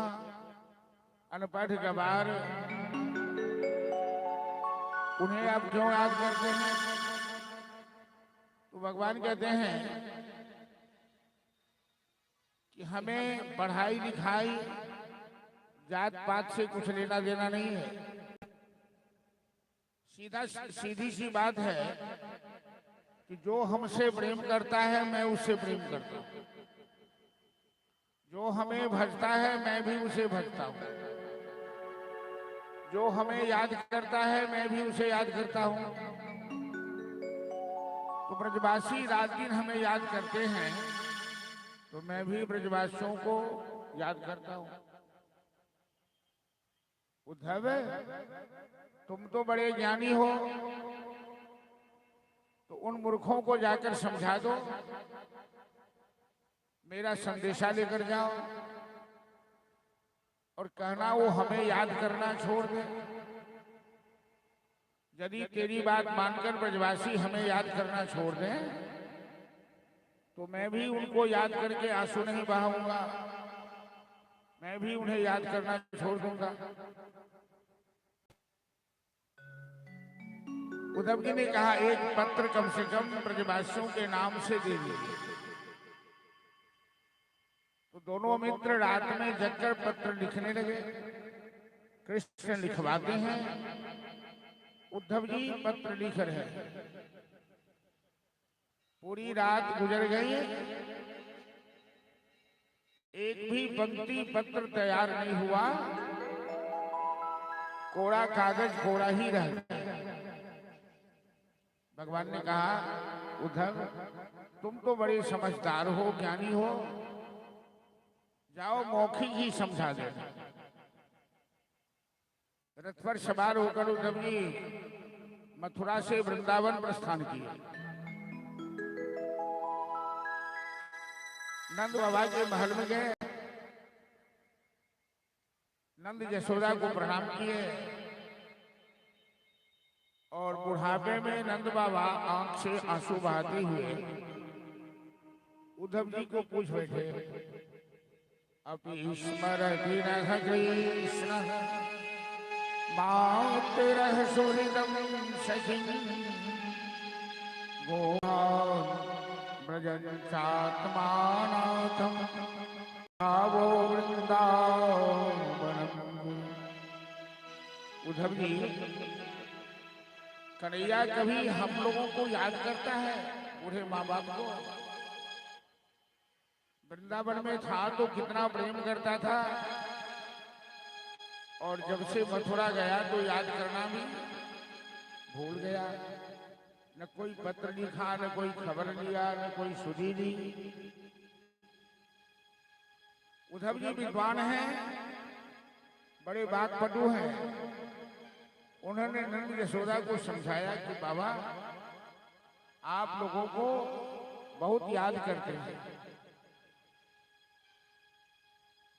अनपढ़ गवार, उन्हें आप क्यों याद करते हैं? तो भगवान कहते हैं कि हमें पढ़ाई लिखाई, जात पात से कुछ लेना देना नहीं है। सीधी सी बात है कि जो हमसे प्रेम करता है मैं उससे प्रेम करता हूं, जो हमें भजता है मैं भी उसे भजता हूं, जो हमें याद करता है मैं भी उसे याद करता हूं। तो ब्रजवासी रात दिन हमें याद करते हैं, तो मैं भी ब्रजवासियों को याद करता हूं। उद्धव, तुम तो बड़े ज्ञानी हो, तो उन मूर्खों को जाकर समझा दो, मेरा संदेशा लेकर जाओ और कहना वो हमें याद करना छोड़ दे। यदि तेरी बात मानकर ब्रजवासी हमें याद करना छोड़ दें तो मैं भी उनको याद करके आंसू नहीं बहाऊंगा, मैं भी उन्हें याद करना छोड़ दूंगा। उद्धव जी ने कहा एक पत्र कम से कम ब्रजवासियों के नाम से दे दीजिए। तो दोनों मित्र रात में जगकर पत्र लिखने लगे। कृष्ण लिखवाते हैं, उद्धव जी पत्र लिख रहे हैं। पूरी रात गुजर गई, एक भी पंक्ति पत्र तैयार नहीं हुआ, कोरा कागज कोरा ही रह गया। भगवान ने कहा उद्धव तुम तो बड़े समझदार हो, ज्ञानी हो, जाओ मौखिक ही समझा दे। रथ पर सवार होकर उद्धव जी मथुरा से वृंदावन प्रस्थान किए। नंद बाबा के महल में गए, नंद यशोदा को प्रणाम किए और बुढ़ापे में नंद बाबा आंख से आंसू बहाते हुए उद्धव जी को पूछ बैठे, अपि स्मरति नः कृष्ण मातरः सुहृदं सखिं गोपान् व्रजन् चात्मानाथं भावो वृंदावनम्। उद्धव जी कन्हैया कभी हम लोगों को याद करता है, बूढ़े माँ बाप को? वृंदावन में था तो कितना प्रेम करता था, और जब से मथुरा गया तो याद करना भी भूल गया। न कोई पत्र लिखा, न कोई खबर लिया, न कोई सुधी ली। उद्धव जी विद्वान हैं, बड़े वाक्पटु हैं। उन्होंने नंद यशोदा को समझाया कि बाबा आप लोगों को बहुत याद करते हैं।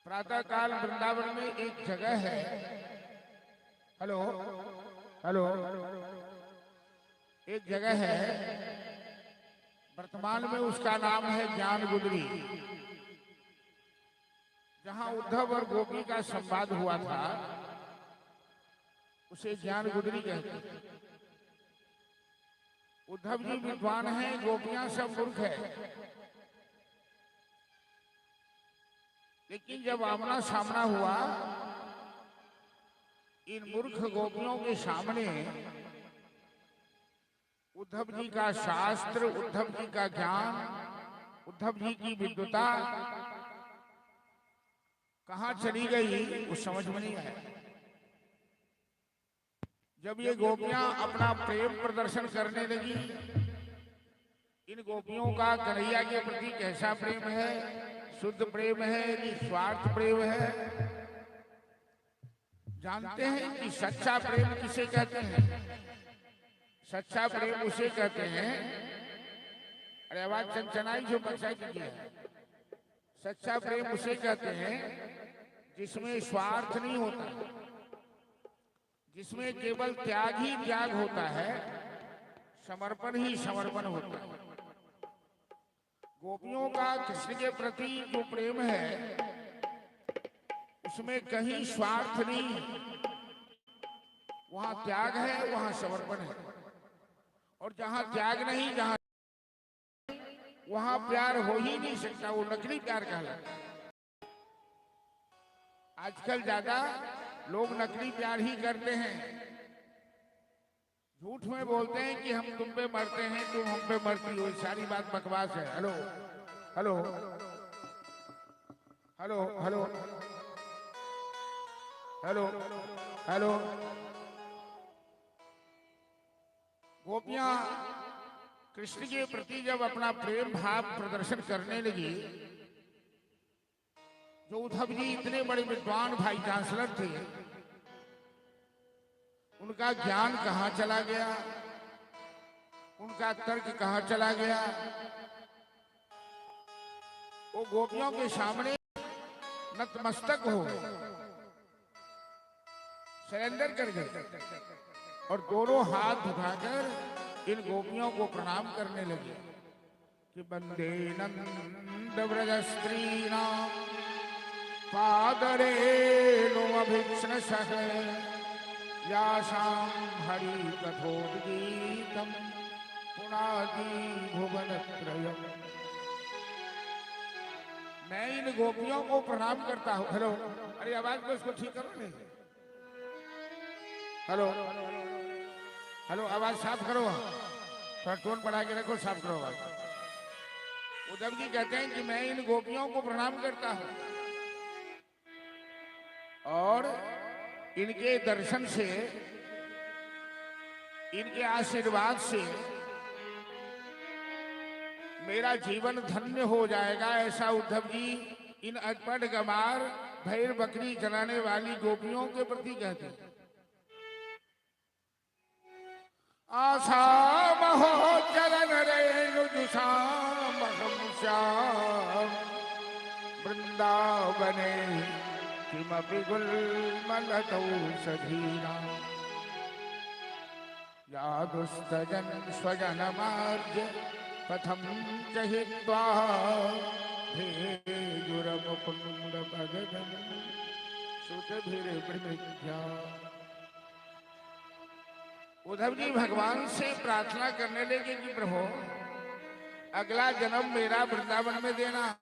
प्रातः काल वृंदावन में एक जगह है, हेलो हेलो, एक जगह है, वर्तमान में उसका नाम है ज्ञान गुदरी, जहां उद्धव और गोपी का संवाद हुआ था, उसे ज्ञान गुदरी कहते हैं। उद्धव जी विद्वान हैं, गोपियां सब मूर्ख है, लेकिन जब आमना सामना हुआ इन मूर्ख गोपियों के सामने, उद्धव जी का शास्त्र, उद्धव जी का ज्ञान, उद्धव जी की विद्वता कहां चली गई वो समझ में नहीं आया। जब ये गोपियां अपना प्रेम प्रदर्शन करने लगी, इन गोपियों का कन्हैया के प्रति कैसा प्रेम है, शुद्ध प्रेम है, निस्वार्थ प्रेम है। जानते हैं कि सच्चा प्रेम किसे कहते हैं? सच्चा प्रेम उसे कहते हैं, अरे आवाज चंचनाई जो बचा कीजिए। सच्चा प्रेम उसे कहते हैं जिसमें स्वार्थ नहीं होता, जिसमें केवल त्याग ही त्याग होता है, समर्पण ही समर्पण होता है। गोपियों का कृष्ण के प्रति जो प्रेम है उसमें कहीं स्वार्थ नहीं, वहां त्याग है, वहां समर्पण है। और जहां त्याग नहीं, जहां वहां प्यार हो ही नहीं सकता, वो नकली प्यार कहलाता है। आजकल ज्यादा लोग नकली प्यार ही करते हैं, झूठ में बोलते हैं कि हम तुम पे मरते हैं, तुम हम पे मरती हो। सारी बात बकवास है। Hello hello hello hello hello hello. गोपियां कृष्ण के प्रति जब अपना प्रेम भाव प्रदर्शन करने लगी, जो उद्धव जी इतने बड़े विद्वान भाई चांसलर थे, उनका ज्ञान कहाँ चला गया, उनका तर्क कहाँ चला गया? वो गोपियों के सामने नतमस्तक हो गए, सरेंडर कर गए। और दोनों हाथ उठाकर इन गोपियों को प्रणाम करने लगे कि वंदे नंद व्रज स्त्रीणा पादरेणु अभीक्ष्ण सह यासां हरि कथोद्गीतम् पुनाति भुवनत्रयम्। मैं इन गोपियों को प्रणाम करता हूँ। हेलो, अरे आवाज में उसको ठीक करो नहीं। हेलो हेलो, आवाज साफ करो, थोड़ा टोन बढ़ा के रखो, साफ करो आवाज। उद्धव जी कहते हैं कि मैं इन गोपियों को प्रणाम करता हूँ और इनके दर्शन से, इनके आशीर्वाद से मेरा जीवन धन्य हो जाएगा, ऐसा उद्धव जी इन अटपट गमार भेड़ बकरी चलाने वाली गोपियों के प्रति कहते हैं। आशा महो चलन रेणु जुषाम श्याम वृंदावने किमपि गुल्मलतौ सधीना यादुस्तजन स्वजनमार्य कथम चहित्वा भेजुरमुकुंद भगदन सुतभिर्विमिथ्या। उद्धव जी भगवान से प्रार्थना करने लगे कि प्रभु अगला जन्म मेरा वृंदावन में देना,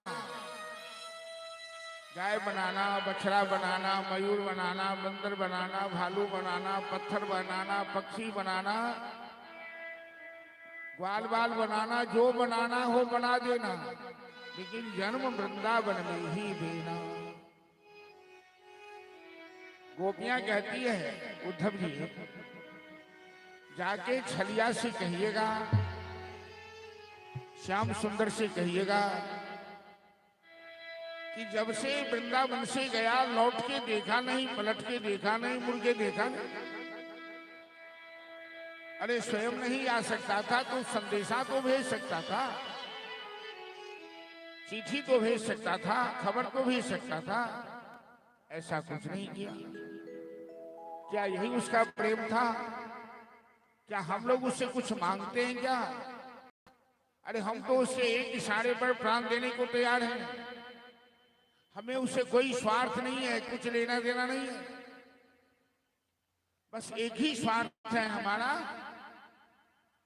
गाय बनाना, बछड़ा बनाना, मयूर बनाना, बंदर बनाना, भालू बनाना, पत्थर बनाना, पक्षी बनाना, ग्वाल बाल बनाना, जो बनाना हो बना देना, लेकिन जन्म वृंदावन में ही देना। गोपियां कहती है उद्धव जी जाके छलिया से कहिएगा, श्याम सुंदर से कहिएगा कि जब से वृंदावन से गया लौट के देखा नहीं, पलट के देखा नहीं, मुड़ के देखा नहीं। अरे स्वयं नहीं आ सकता था तो संदेशा तो भेज सकता था, चिट्ठी तो भेज सकता था, खबर तो भेज सकता था, ऐसा कुछ नहीं किया। क्या यही उसका प्रेम था? क्या हम लोग उससे कुछ मांगते हैं क्या? अरे हम तो उससे एक इशारे पर प्राण देने को तैयार हैं। हमें उससे कोई स्वार्थ नहीं है, कुछ लेना देना नहीं है, बस एक ही स्वार्थ है हमारा,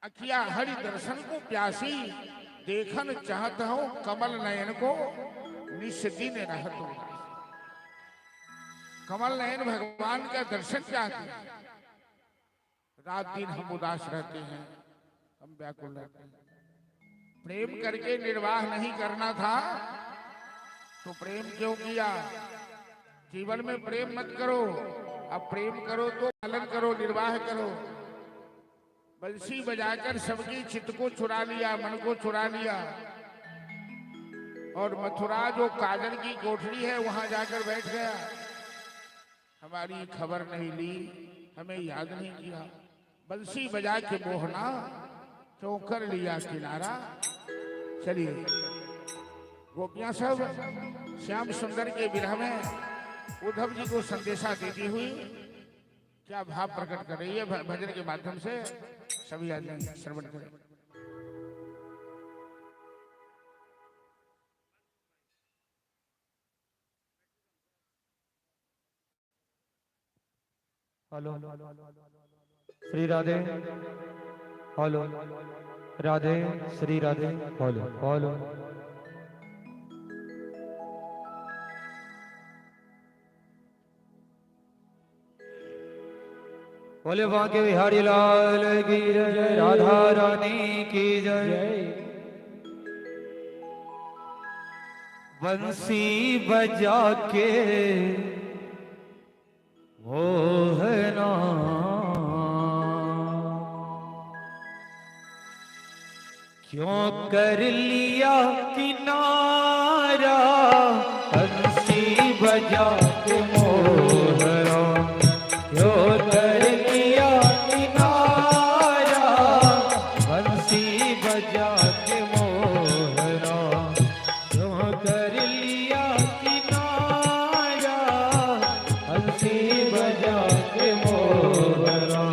अखिया हरि दर्शन को प्यासी, देखन चाहत हो कमल नयन को निस्दिन रहत हो। कमल नयन भगवान का दर्शन चाहते हैं। रात दिन हम उदास रहते हैं, हम व्याकुल रहते हैं। प्रेम करके निर्वाह नहीं करना था तो प्रेम क्यों किया? जीवन में प्रेम मत करो, अब प्रेम करो तो पालन करो, निर्वाह करो। बंसी बजाकर सबकी चित्त को चुरा लिया, मन को चुरा लिया, और मथुरा जो काजल की कोठरी है वहां जाकर बैठ गया। हमारी खबर नहीं ली, हमें याद नहीं किया। बंसी बजा के मोहना क्यों कर लिया किनारा। चलिए गोपियां सब श्याम सुंदर के विरह में उद्धव जी को संदेशा देती हुई क्या भाव प्रकट कर रही है, भजन के माध्यम से सभी आदमी श्रवण करें। Hello Shri Radhe, hello Radhe Shri Radhe, hello hello. बोले बांके बिहारी लाल की जय, राधा रानी की जय। बंसी बजा के वो है ना क्यों कर लिया किनारा, बंसी बजा के मोहरा क्यों कर लिया किनारा, बंसी बजा के मोहरा क्यों कर लिया किनारा, बंसी बजा के मोहरा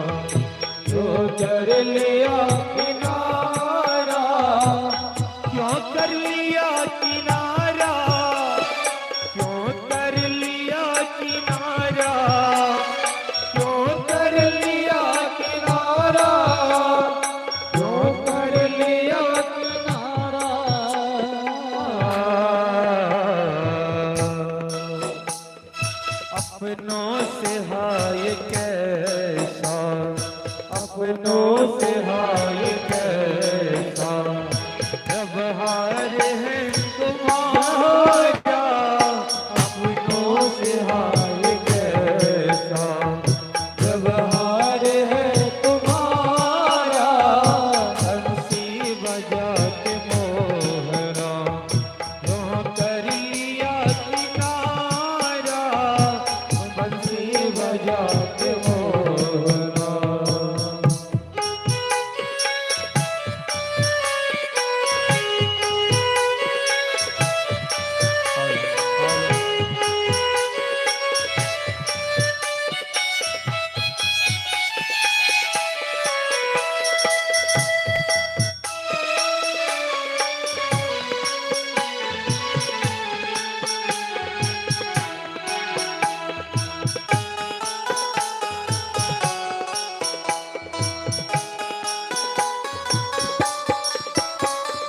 कैसा, अपनों से हाल कैसा, जब हार है तुम्हारा, अपनों से हाल कैसा, जब हार है तुम्हारा, बंसी बजा के मोहरा, यूं कर लिया किनारा, बंसी बजा के मोहरा।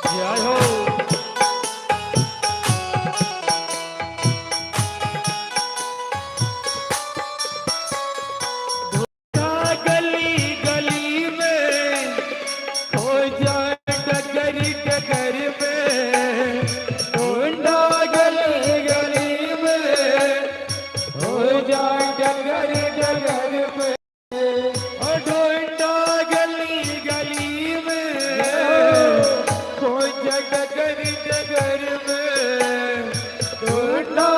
जय हो। गली गली में खो जाए डगर डगर में, ढूंढा गली गली में हो जाए डगर डगर में, ओ ढूंढा गली गली में खो जाए डगर डगर में, ढूंढा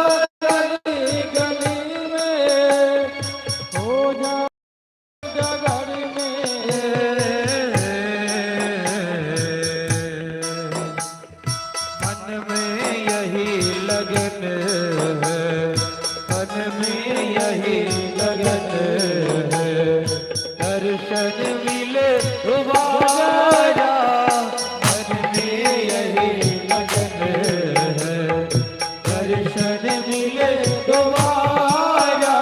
गली गली में हो जाए डगर मन में यही लगन है, मन में यही लगन है, दर्शन मिले दोबारा, मन में यही लगन है, दर्शन मिले दोबारा,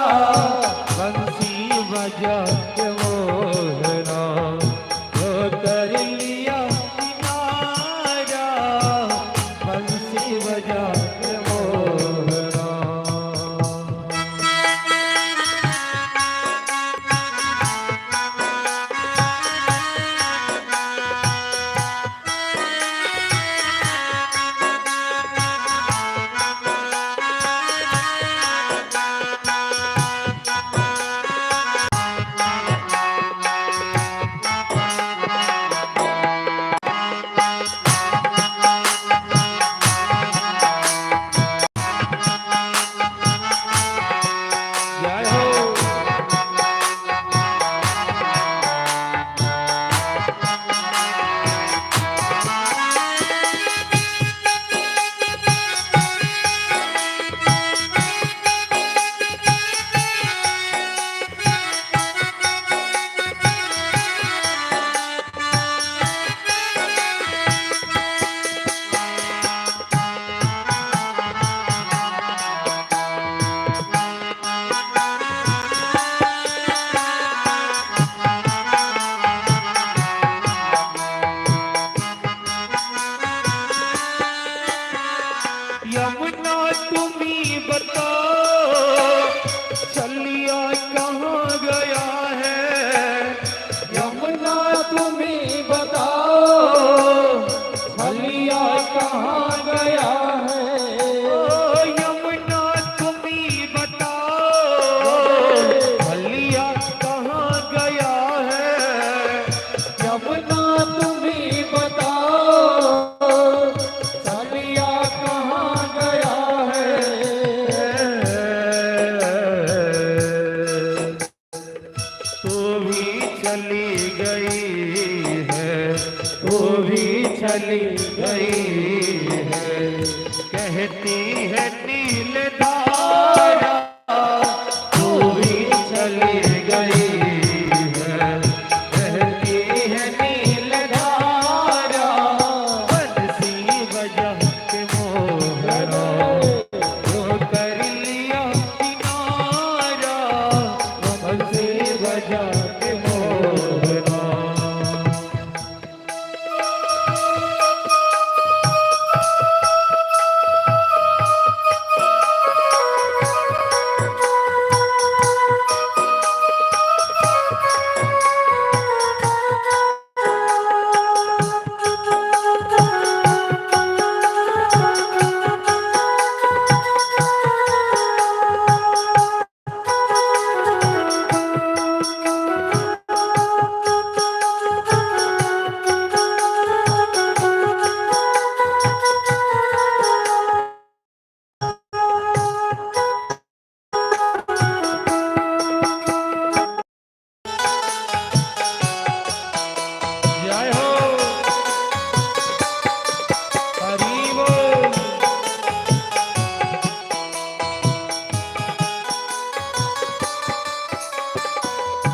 बंसी बजा के मोहरा, वो कर लिया किनारा, बंसी बजा के मोहरा। जय हो। यमुना तुम्ही बताओ, चलिया कहाँ गया है, यमुना तुम्ही बताओ, चलिया कहाँ गया है, ओ यमुना तुम्ही बताओ, चलिया कहाँ गया है, यमुना तुम्ही बताओ, चलिया कहाँ गया है, तू भी चली गई है, तू भी चली गई है, कहती है नील धारा, तू भी चली गई है, कहती है नील धारा, बंसी बजा के मोहरा, वो कर लिया किनारा, बंसी बजा के मोहरा।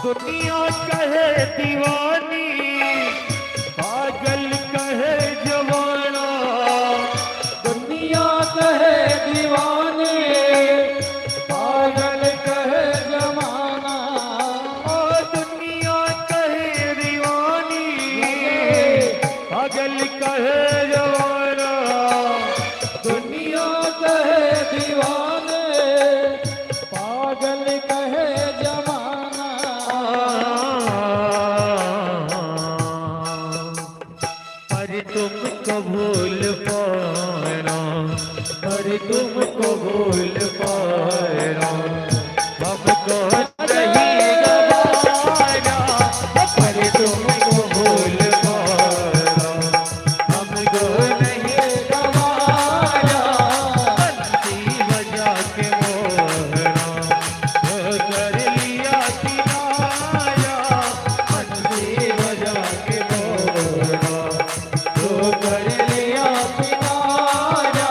दुनिया कहे दीवानी, पागल कहे जवाना। दुनिया कहे दीवाने, पागल कहे जमाना। ओ दुनिया कहे दीवानी, पागल कहे जवाना। दुनिया कहे दीवाने, पागल कहे जमाना। पर तुमको भूल पाना, पर तुमको भूल पाना, हमको नहीं गवाना। पर तुमको भूल पाना, हमको नहीं गवाना। बंसी बजा के मोहरा, वो कर लिया किनारा। बंसी बजा के मोहरा, वो कर लिया किनारा।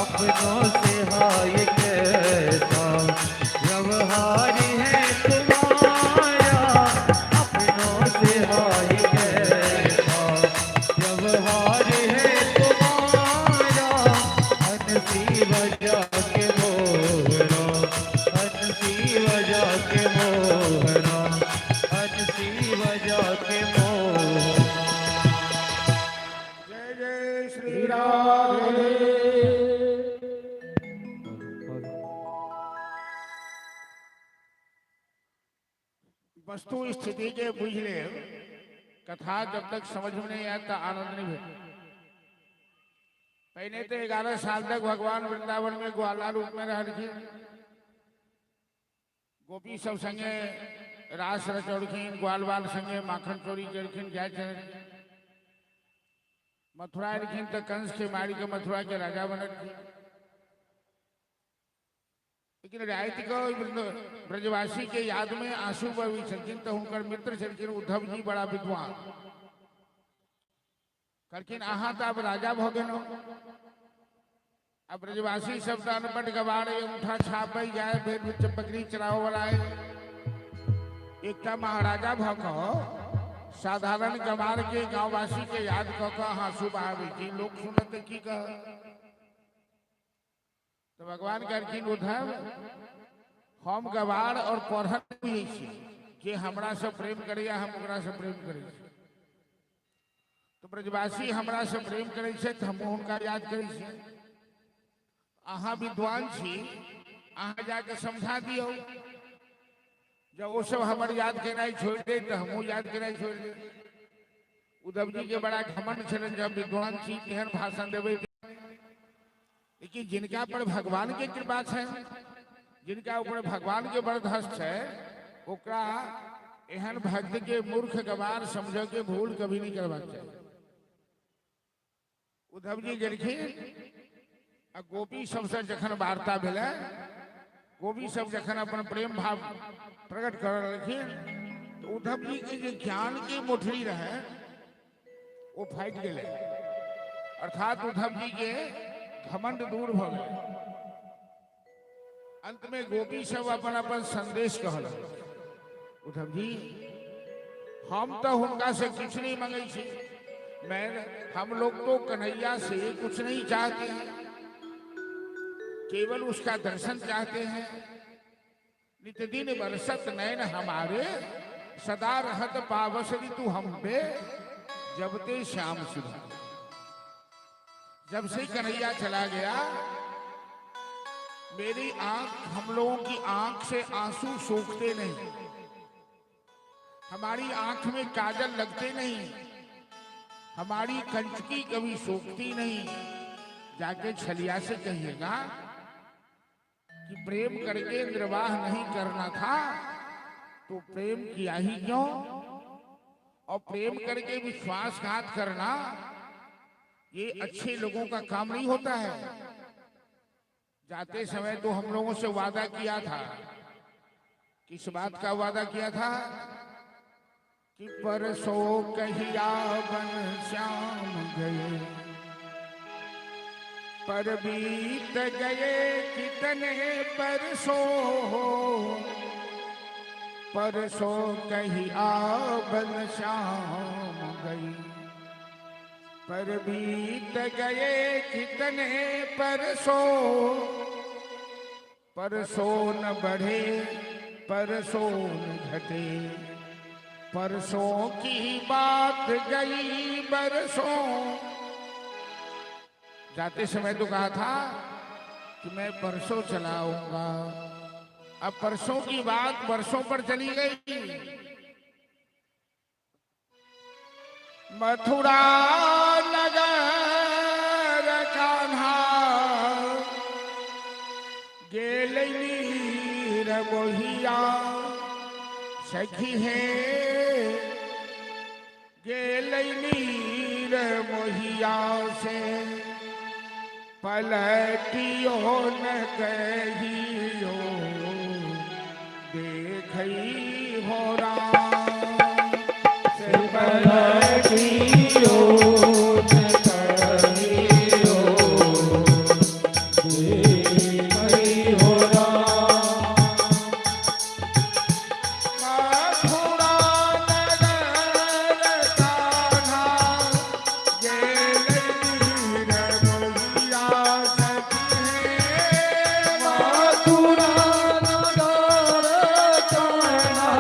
अपनों से हाय कैसा व्यवहार है तुम्हारा। अपनों से हाय कैसा व्यवहार है तुम्हारा। हंसी बजा के मोहरा, हंसी बजा के मोहरा, हंसी बजा के मोहरा। जय जय श्री श्री राम। राधे। वस्तु स्थिति के बुझ ले, कथा जब तक समझ में नहीं आता आनंद नहीं भेटे। पहले तो 11 साल तक भगवान वृंदावन में ग्वाला रूप में रह रही, गोपी सब संगे रास रचौड़खीन, ग्वाल बाल संगे माखन चोरी करखीन, गाय चर मथुरा रखीन तो कंस के मारी के मथुरा के राजा बनत थी। लेकिन रायत को ब्रजवासी के याद में आंसू बही छलखिन तो उनकर मित्र छलखिन उद्धव जी बड़ा विद्वान करखिन अहाँ तो अब राजा भ गेनो। अब ब्रजवासी सब अनपढ़ गवारे उठा छाप जाए भेड़ बकरी चराव वाला है। एक महाराजा भको साधारण गवार के गांववासी के याद क हाँसू बहावे की लोग सुनते की कह। तो भगवान कहलखिन उद्धव हम गवार और पढ़त भी छी, जे हमरा से प्रेम करैया हम ओकरा से प्रेम करै छी। तो ब्रजवासी हमरा से प्रेम करै छै तो हम हुनका याद करै छी। अहाँ विद्वान छी, अहाँ जाके समझा दियो। जब वो सब हमारे याद केनाई छोड़ दे तो हमहू याद केनाई छोड़ दे। उद्धव जी के बड़ा घमंड छलन, जब विद्वान छी केहन भाषण देवे। लेकिन जिनका पर भगवान के कृपा है, जिनका ऊपर भगवान के बरदहस्त है, ओकरा एहन भक्त के मूर्ख गवार समझ के भूल कभी नहीं करबाक चाहिए। उद्धव जी गेलखिन आ गोपी सबसे जखन वार्ता भेलै, गोपी सब जखन अपन प्रेम भाव प्रकट कर रहलखिन, तो उद्धव जी के जो ज्ञान की मोठरी रहे वो फाटि गेलै। अर्थात उद्धव जी के घमंड दूर भ गए। अंत में गोपी सब अपन अपन संदेश कहल। उद्धव जी हम तो उनका से कुछ नहीं मांगे छी, हम लोग तो कन्हैया से कुछ नहीं चाहते हैं, केवल उसका दर्शन चाहते हैं। नित्य दिन बरसत नैन हमारे, सदा रहत पावस ऋतु हम पे, जब ते श्याम सुधा। जब से कन्हैया चला गया, मेरी आंख, हम लोगों की आंख से आंसू सूखते नहीं, हमारी आंख में काजल लगते नहीं, हमारी कंचकी कभी सूखती नहीं। जाके छलिया से कहिएगा कि प्रेम करके निर्वाह नहीं करना था तो प्रेम किया ही क्यों। और प्रेम करके विश्वासघात करना ये अच्छे लोगों का काम नहीं होता है। जाते समय तो हम लोगों से वादा किया था, किस बात का वादा किया था कि परसों कहिया बन श्याम गए, पर बीत गए कितने परसों, परसों कही आवन शाम गई, पर बीत गए कितने परसों, परसों न बढ़े परसों न घटे, परसों की बात गई बरसों। जाते समय तो कहा था कि मैं परसों चलाऊंगा, अब परसों की बात बरसों पर चली गई। मथुरा नगर कान्हा गेलनी रमोहिया, सखी है गेलनी रमोहिया से, पलटियो न कहियो देखई हो राम से, पलटियो न कहियो देखई हो राम। मथुरा नगर कान्हा गेलनी रमोहिया, मथुरा नगर कान्हा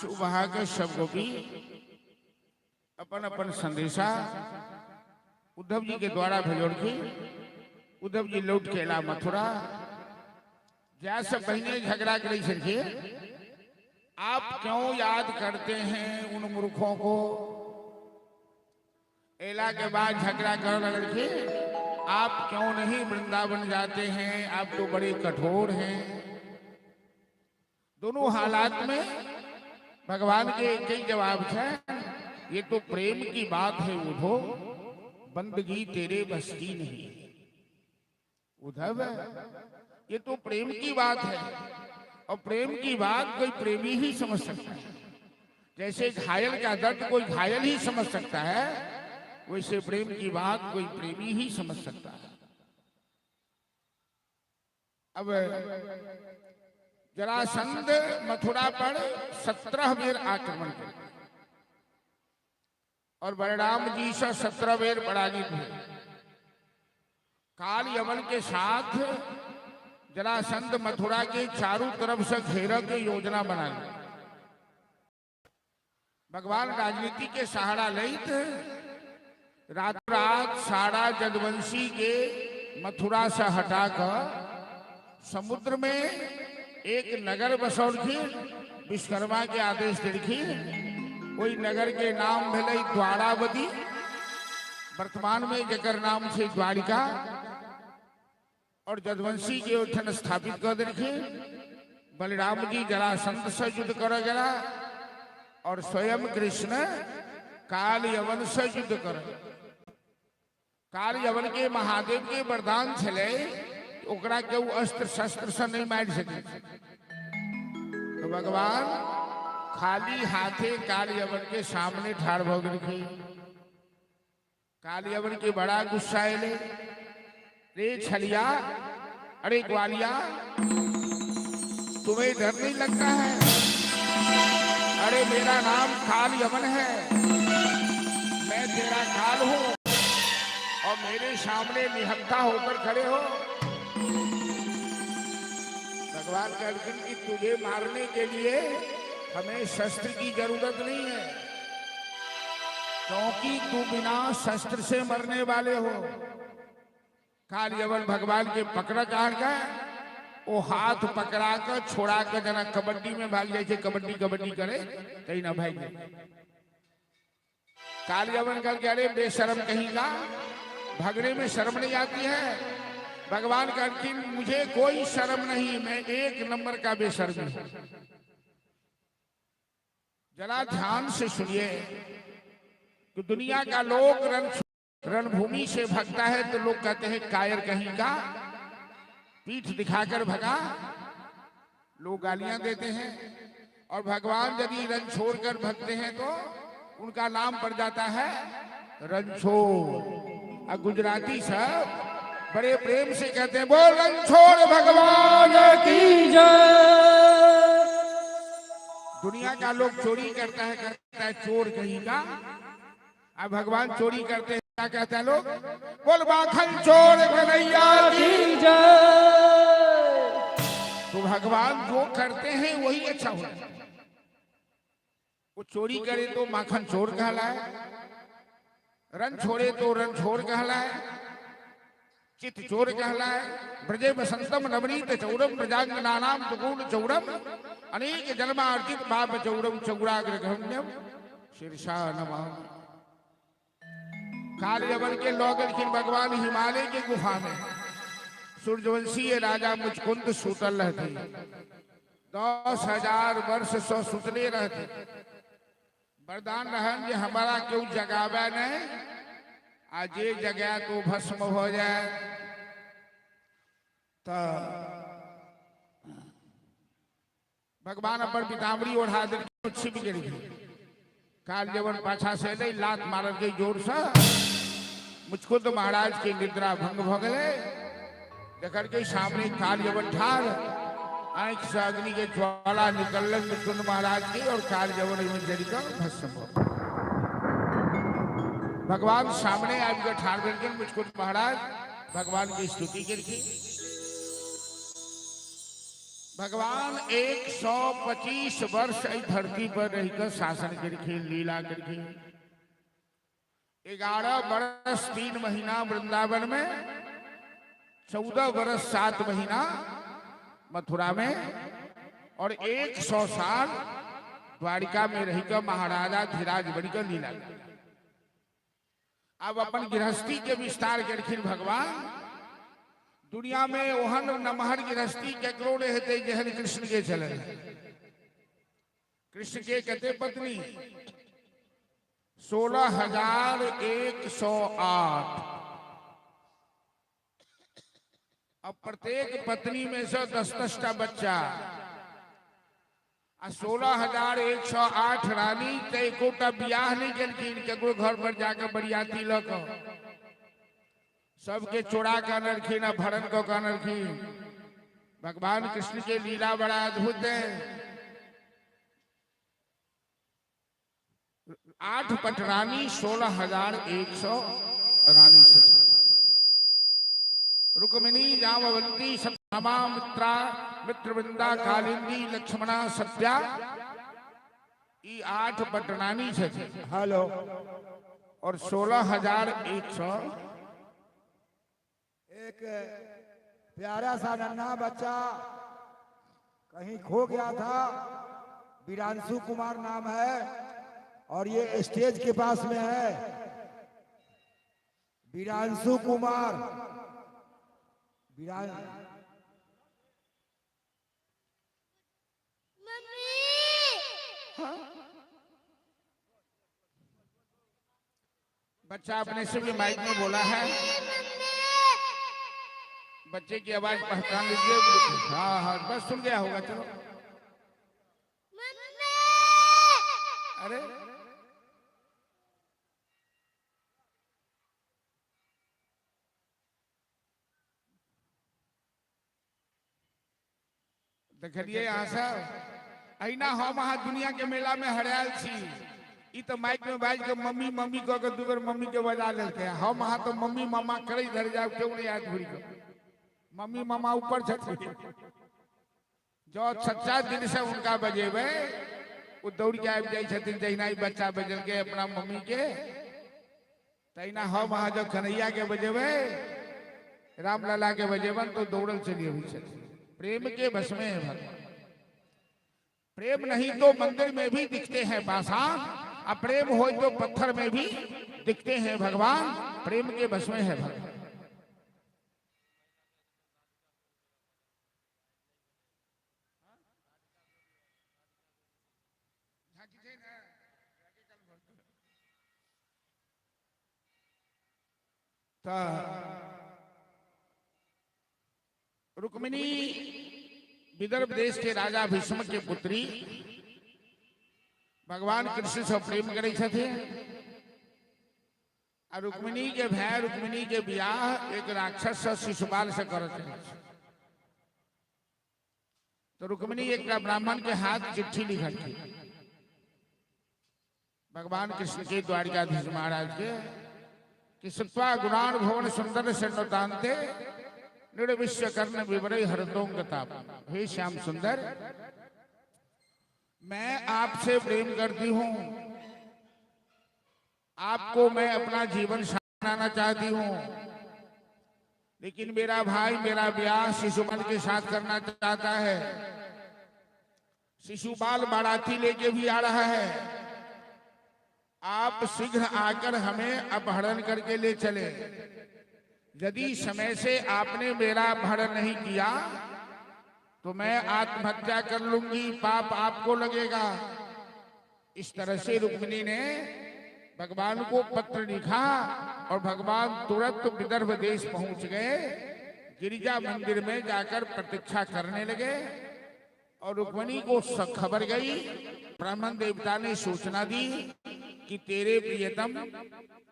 आंसू बहा के सब गोपी अपन अपन संदेशा उद्धव जी के द्वारा भेजोड़ की उद्धव जी लौट के ला मथुरा जा सब बहने झगड़ा करी सके आप क्यों याद करते हैं उन मूर्खों को। एला के बाद झगड़ा कर लड़के आप क्यों नहीं वृंदावन जाते हैं, आप तो बड़े कठोर हैं। दोनों हालात में भगवान के एक ही जवाब है, ये तो प्रेम की बात है उद्धव, बंदगी तेरे बस की नहीं। उद्धव ये तो प्रेम की बात है और प्रेम की बात कोई प्रेमी ही समझ सकता है। जैसे घायल का दर्द कोई घायल ही समझ सकता है, वैसे प्रेम की बात कोई प्रेमी ही समझ सकता है। अब जरासंध मथुरा पर 17 बेर आक्रमण कर और बलराम जी से 17 बेर पराजित हुए। काल यवन के साथ जरासंध मथुरा के चारों तरफ से घेरा के योजना बनाई। भगवान राजनीति के सहारा लेत रात रात सारा जदवंशी के मथुरा से हटाकर समुद्र में एक नगर बसौर थी, विश्वकर्मा के आदेश देखी। वही नगर के नाम भले द्वारावती, वर्तमान में जकर नाम से द्वारिका, और जदवंशी के उठन स्थापित कर देखी। बलराम जी जरासंध से युद्ध कर गया और स्वयं कृष्ण काल यवन से युद्ध कर। काल यवन के महादेव के वरदान छले ओकरा के अस्त्र शस्त्र से नहीं मार सके, तो भगवान खाली हाथे काल यवन के सामने ठाड़ भोग रखे। काल यवन के बड़ा गुस्सा ले, रे छलिया, अरे ग्वालिया तुम्हें डर नहीं लगता है? अरे मेरा नाम काल यवन है, मैं तेरा काल हूं और मेरे सामने निहत्था होकर खड़े हो। भगवान कहते हैं कि तुझे मारने के लिए हमें शस्त्र की जरूरत नहीं है, क्योंकि तू बिना शस्त्र से मरने वाले हो। काल यवन भगवान के पकड़ काट का वो हाथ पकड़ा कर छोड़ा कर जना कबड्डी में भाग जाए, कबड्डी कबड्डी करे कहीं ना भाई। काल यवन कल कह रहे बेशर्म कहीं का, भागने में शर्म नहीं आती है। भगवान कहते मुझे कोई शर्म नहीं, मैं 1 नंबर का बेशर्म हूं। जरा ध्यान से सुनिए कि दुनिया का लोग रणभूमि से भागता है तो लोग कहते हैं कायर कहीं का, पीठ दिखाकर भगा, लोग गालियां देते हैं। और भगवान यदि रण छोड़कर भगते हैं तो उनका नाम पड़ जाता है रणछोड़। और गुजराती सब बड़े प्रेम से कहते हैं बोल रणछोड़ भगवान की जय। दुनिया का लोग चोरी करता है चोर कहीं का, अब भगवान चोरी करते हैं क्या कहते हैं लोग? बोल माखन चोर कन्हैया की जय। तो भगवान जो करते हैं वही अच्छा होता है। वो चोरी करे तो माखन चोर कहलाए, रन छोड़े तो रन छोड़ कहलाए, चित चोर कहलाए। ब्रजे बसंतम नवनीत चौरम प्रजांगनानाम दुगुण चौरम अनेक जन्मार्जित भाव चौरम चौराग्रगम्यम शीर्षा नमः। काल यवन के लोग भगवान हिमालय के गुफा में सूर्यवंशीय राजा मुचकुंद सूतल रहते, 10,000 वर्ष सो सुतले रहते। वरदान रहन जे हमारा क्यों जगावे नहीं, आज ये जगह तो भस्म हो जाए। तो भगवान अपन पिताम्बरी ओढ़ा दे छिप गिर गई। काल यवन पाछा से नहीं लात मारल गई जोर से, मुचकुंद महाराज की निद्रा भंग हो गए। देखर के सामने काल यवन ठार, आंख से अग्नि के ज्वाला निकल मुचकुंद महाराज की और काल यवन जड़कर भस्म हो। भगवान सामने आकर ठार करके मुचकुंद महाराज भगवान की स्तुति करके भगवान 125 वर्ष इस धरती पर रहकर शासन करके लीला करके 11 वर्ष 3 महीना वृंदावन में, 14 वर्ष 7 महीना मथुरा में और 100 साल द्वारिका में रहकर महाराजा धीराज बनकर लीला करके अब अपन गृहस्थी के विस्तार करखिन भगवान। दुनिया में ओहन नमहर गृहस्थी केकरो रहते जहन कृष्ण के चले। कृष्ण के कहते पत्नी 16,108। अब प्रत्येक पत्नी में से 10-10टा बच्चा। 16,108 रानी कोटा बियाह नहीं करखिन, केकरो घर पर जाकर बरियाती लक सबके चोरा का नरखिन, भरण को का नरखिन। भगवान कृष्ण के लीला बड़ा अद्भुत है। 8 पटरानी 16,100 रानी सच। रुक्मिणी जामवंती सत्यभामा मित्रा मित्रवृंदा कालिंदी लक्ष्मणा सत्या, ये 8 पटरानी सच। हेलो। और 16,100। एक प्यारा सा नन्हा बच्चा कहीं खो गया था, वीरांशु कुमार नाम है और ये स्टेज के पास में है। वीरांशु कुमार बच्चा अपने से भी माइक में बोला है। बच्चे की आवाज पहचान लीजिए। हाँ हाँ बस सुन गया होगा। चलो अरे देखिए यहाँ से अना हम वहाँ दुनिया के मेला में हरियाल छी। ई तो माइक में बाज के मम्मी मम्मी कह के दूगर मम्मी के बजा लेते हैं। हम वहाँ तो मम्मी मामा करे धर जाओ क्यों नहीं आज घुरी को मम्मी मामा ऊपर छठी जो सच्चा दिल से उनका बजेबे वो दौड़ के आबि जाई छथिन। जहिना ही बच्चा बजल के अपना मम्मी के तहिना हम वहाँ जो कन्हैया के बजेबे रामलला के बजेबन तो दौड़ल चली अभी छथिन। प्रेम के बस में है भगवान। प्रेम नहीं तो मंदिर में भी दिखते हैं पाषाण, अप्रेम हो तो पत्थर में भी दिखते हैं भगवान। प्रेम के बस में है भगवान। रुक्मिणी विदर्भ देश के राजा भीष्म के पुत्री भगवान कृष्ण से प्रेम करे थे। रुक्मिणी के भाई रुक्मिणी के ब्याह एक राक्षस से शिशुपाल से करते। तो रुक्मिणी एक ब्राह्मण के हाथ चिट्ठी लिखी थी भगवान कृष्ण के द्वारिकाधीश महाराज के कि सत्वा गुणान भवन सुंदर सन्नतांते निर्विश्व कर्ण विवरय हरतोंगता। हे श्याम सुंदर, मैं आपसे प्रेम करती हूँ, आपको मैं अपना जीवन बनाना चाहती हूँ, लेकिन मेरा भाई मेरा ब्याह शिशुपाल के साथ करना चाहता है। शिशुपाल बाराती लेके भी आ रहा है। आप शीघ्र आकर हमें अपहरण करके ले चले। यदि समय से आपने मेरा अपहरण नहीं किया तो मैं आत्महत्या कर लूंगी, पाप आपको लगेगा। इस तरह से रुक्मिणी ने भगवान को पत्र लिखा और भगवान तुरंत विदर्भ देश पहुंच गए। गिरिजा मंदिर में जाकर प्रतीक्षा करने लगे और रुक्मिणी को खबर गई। ब्राह्मण देवता ने सूचना दी कि तेरे प्रियतम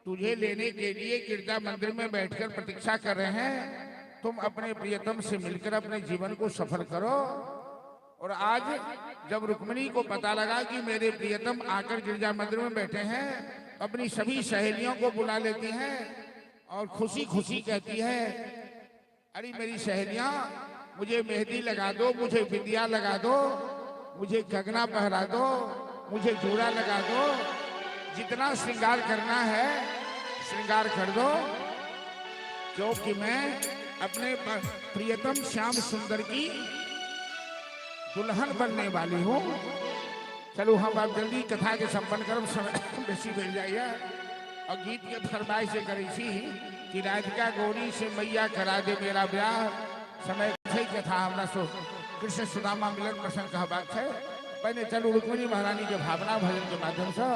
तुझे लेने के लिए गिरजा मंदिर में बैठकर प्रतीक्षा कर रहे हैं। तुम अपने प्रियतम से मिलकर अपने जीवन को सफल करो। और आज जब रुक्मिणी को पता लगा कि मेरे प्रियतम आकर गिरजा मंदिर में बैठे हैं, अपनी सभी सहेलियों को बुला लेती हैं और खुशी खुशी कहती है, अरे मेरी सहेलियां, मुझे मेहंदी लगा दो, मुझे बिंदिया लगा दो, मुझे गगना पहरा दो, मुझे जूड़ा लगा दो, जितना श्रृंगार करना है श्रृंगार कर दो, क्योंकि मैं अपने प्रियतम श्याम सुंदर की दुल्हन बनने वाली हूँ। चलो हम अब जल्दी कथा के संपन्न करब, समय बेसी मिल जाइए। और गीत के फरमाइश से करी थी कि राधिका गौरी से मैया करा दे मेरा ब्याह। समय सही कथा हमरा सो कृष्ण सुदामा मिलन प्रसंग का बात है। पहले चलो रुक्मिणी महारानी के भावना भजन के माध्यम से,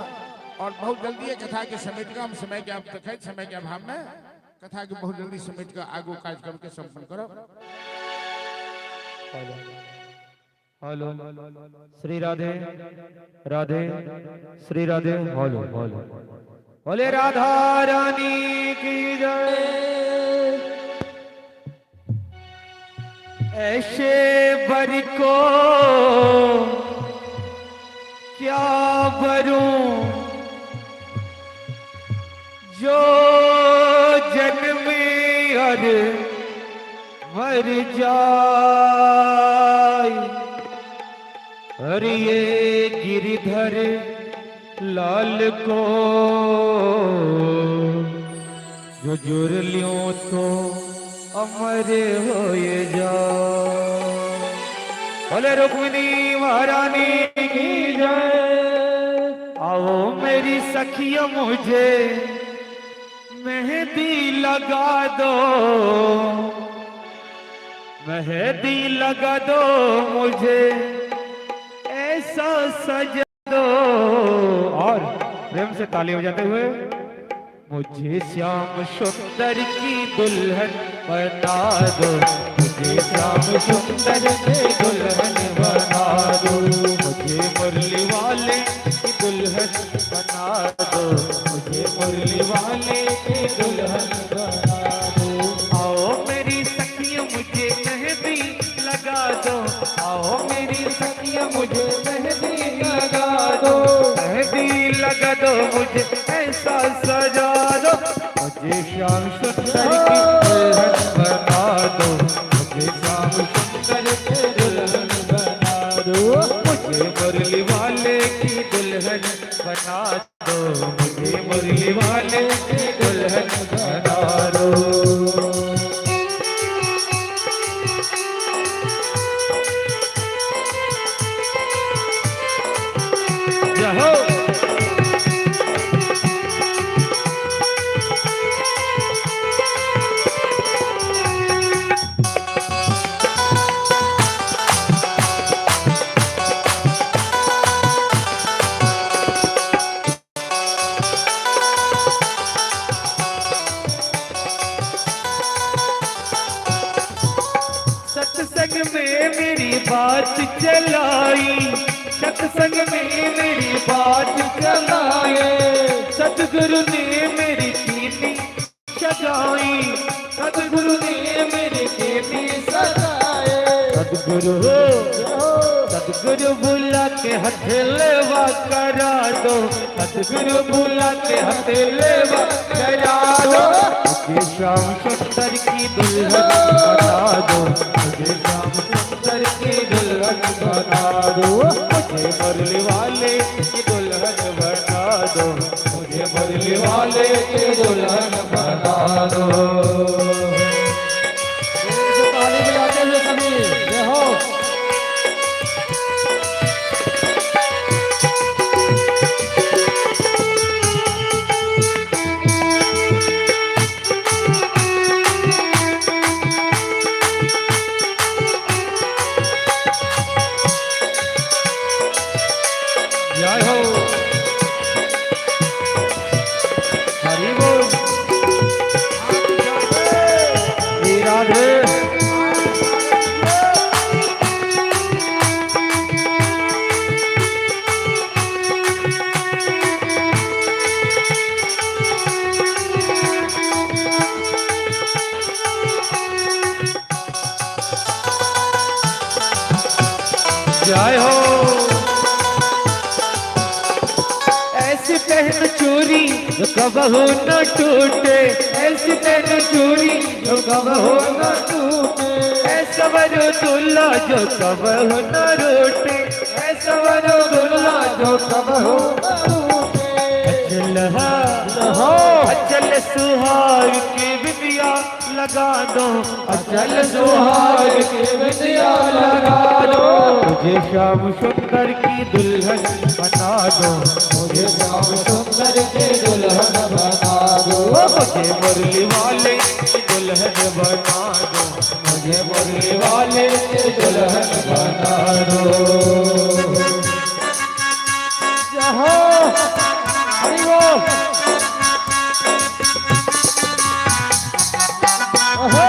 और बहुत जल्दी ये कथा के समेट का हम समय के आप देखें, समय के अभाव में कथा के बहुत जल्दी समेट का आगू कार्यक्रम के संपन्न करो। Hello Shri Radhe Radhe Shri Radhe hello hello बोले राधा रानी की जय। ऐसे बर को क्या भरूं जो जन्मे और मर जाए। और ये गिरधर लाल को जो जुर लियो तो अमर होए जा। बोले रुक्मिणी महारानी की जय। आओ मेरी सखिया मुझे मेहंदी लगा दो, मेहंदी लगा दो मुझे ऐसा सजा दो। और प्रेम से ताली बजाते हुए मुझे श्याम सुंदर की दुल्हन बना दो, मुझे श्याम सुंदर की दुल्हन बना दो, मुझे मुरली वाले की दुल्हन बना दो, मुझे मुरली वाले की दुल्हन बना दो। आओ मेरी सखियां मुझे मेहंदी लगा दो, आओ मेरी सखियां मुझे मेहंदी लगा दो, मेहंदी लगा दो मुझे ऐसा सजा दो। मुझे श्याम सुंदर की दुल्हन बना दो, मुझे श्याम सुंदर की दुल्हन बना दो, मुझे मुरली वाले की दुल्हन बना दो, मुझे मुरली वाले की दुल्हन बना दो। सत्संग में मेरी बात चलाई, सत्संग में मेरी बात चलाए, सतगुरु ने मेरी कीर्ति सजाई, सतगुरु ने मेरी कीर्ति सजाए। सतगुरु बुला के हथेलेवा करा दो, सतगुरु बुला के हथेलेवा करा दो। मुझे श्याम सुंदर की दुल्हन बना दो, मुझे श्याम सुंदर की दुल्हन बना दो, मुझे मुरली वाले की दुल्हन बना दो, मुझे मुरली वाले की दुल्हन बना दो। ताली बजाते हुए सभी जय हो। जय हो हरि बोल श्री राधे। जय हो ऐसी पहन चोरी जो कबहू न टूटे, ऐसी पहन चोरी जो कबहू न टूटे, सवर दूल्हा जो कब हो न रूठे, सवर दूल्हा जो कब हो न रूठे। अचल सुहाग की बिंदिया लगा दो, अचल सुहाग की बिंदिया लगा दो। मुझे श्याम सुंदर की दुल्हन बना दो, मुझे श्याम सुंदर की दुल्हन बना दो। मुझे मुरली वाले की दुल्हन बना दो, मुझे मुरली वाले की दुल्हन बना दो। जहो हरि बोल। ओहो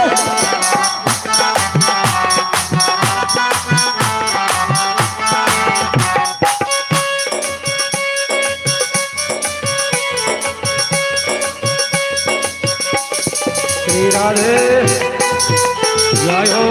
श्री राधे जय हो।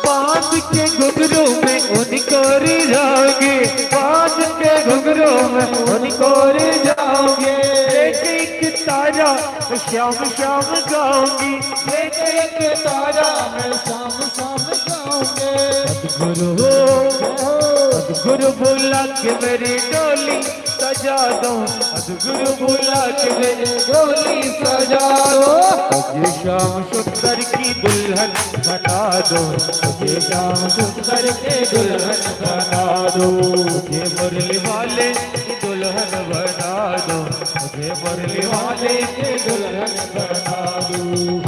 बांध के घुघरू में उनको रिझाओगे, बांध के घुघरू में उनको रिझाओगे। एक तारा श्याम श्याम गाऊंगी, एक तारा मैं श्याम श्याम गाऊंगे। सदगुरु बुला के मेरी डोली सजा दो, सदगुरु बुला के मेरी डोली सजा दो। मुझे श्याम सुंदर की दुल्हन बना दो, मुझे श्याम सुंदर की दुल्हन बना दो। मुझे मुरली वाले की दुल्हन बना दो, मुझे मुरली वाले की दुल्हन बना दो।